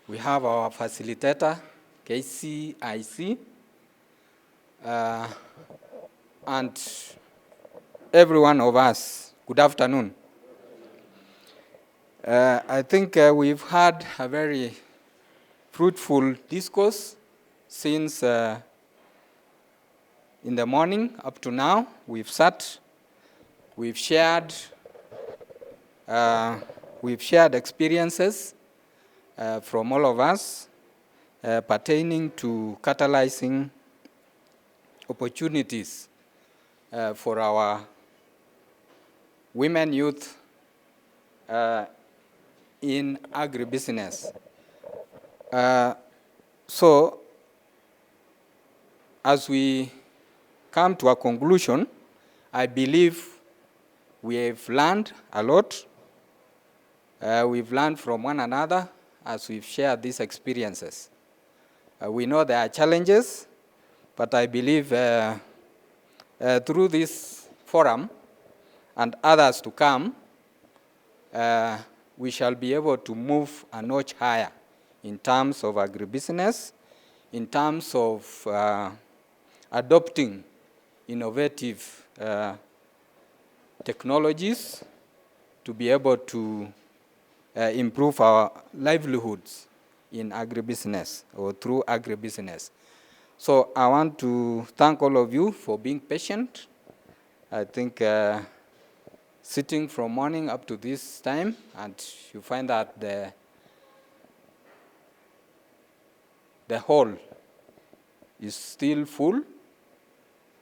We have our facilitator, Kcic, and every one of us. Good afternoon. I think we've had a very fruitful discourse since in the morning up to now. We've sat, we've shared experiences from all of us pertaining to catalyzing opportunities for our women youth in agribusiness. So, as we come to a conclusion, I believe we have learned a lot. We've learned from one another as we've shared these experiences. We know there are challenges, but I believe through this forum and others to come, we shall be able to move a notch higher in terms of agribusiness, in terms of adopting innovative technologies to be able to improve our livelihoods in agribusiness or through agribusiness. So I want to thank all of you for being patient. I think sitting from morning up to this time, and you find that the hall is still full,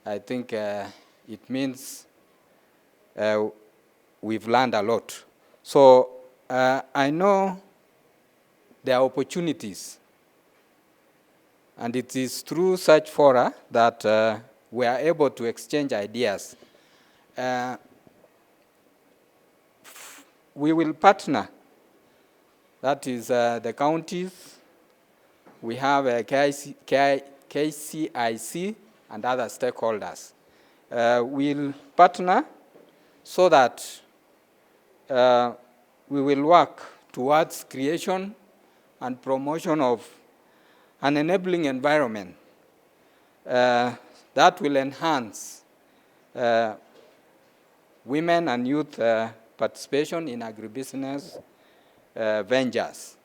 I think it means we've learned a lot. So I know there are opportunities, and it is through such fora that we are able to exchange ideas. We will partner, that is the counties, we have Kcic and other stakeholders. We'll partner so that we will work towards creation and promotion of an enabling environment that will enhance women and youth participation in agribusiness ventures.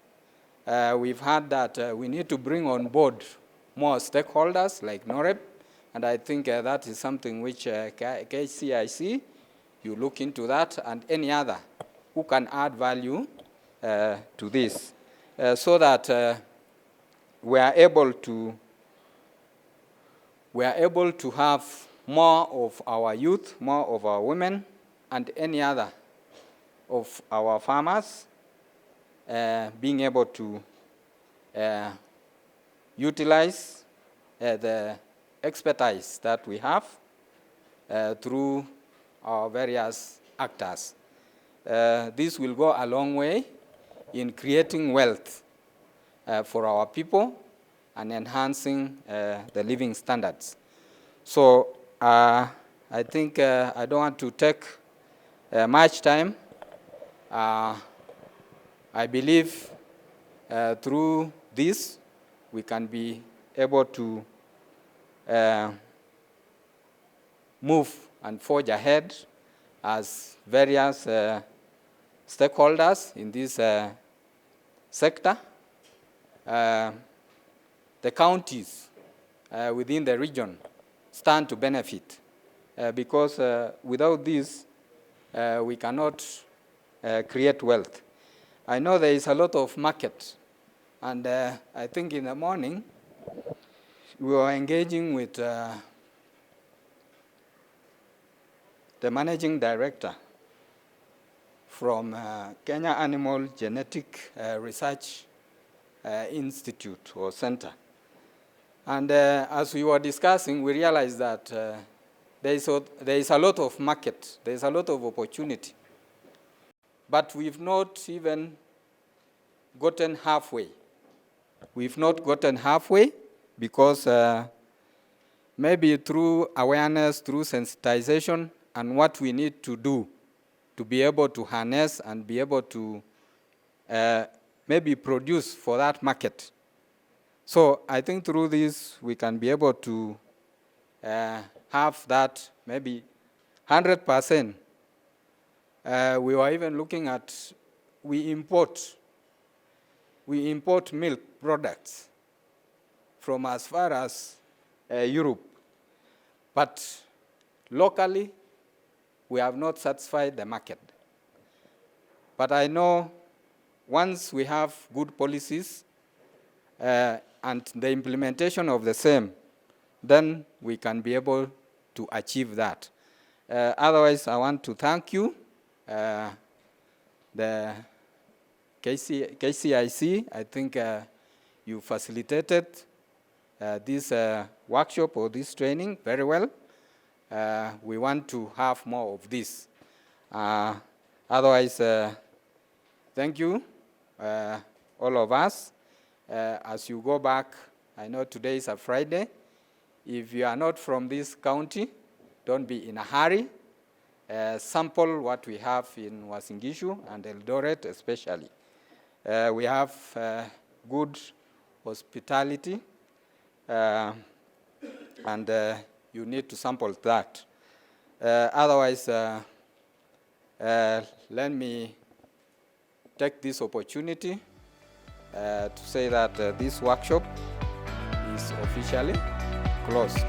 We've heard that we need to bring on board more stakeholders like NOREP, and I think that is something which Kcic, you look into that, and any other who can add value to this, so that we are able to have more of our youth, more of our women, and any other of our farmers being able to utilize the expertise that we have through our various actors. This will go a long way in creating wealth for our people and enhancing the living standards. So I think I don't want to take much time. I believe through this we can be able to move and forge ahead as various stakeholders in this sector. The counties within the region stand to benefit because without this we cannot create wealth. I know there is a lot of market, and I think in the morning we were engaging with the managing director from Kenya Animal Genetic Research Institute or Center. And as we were discussing, we realized that there is a lot of market, there is a lot of opportunity. But we've not even gotten halfway. We've not gotten halfway because maybe through awareness, through sensitization, and what we need to do to be able to harness and be able to maybe produce for that market. So I think through this we can be able to have that maybe 100%. We were even looking at, we import milk products from as far as Europe. But locally, we have not satisfied the market. But I know once we have good policies and the implementation of the same, then we can be able to achieve that. Otherwise, I want to thank you, the Kcic. I think you facilitated this workshop or this training very well. We want to have more of this. Otherwise, thank you, all of us. As you go back, I know today is a Friday. If you are not from this county, don't be in a hurry. Sample what we have in Uasin Gishu and Eldoret especially. We have good hospitality, and you need to sample that. Otherwise, let me take this opportunity to say that this workshop is officially closed.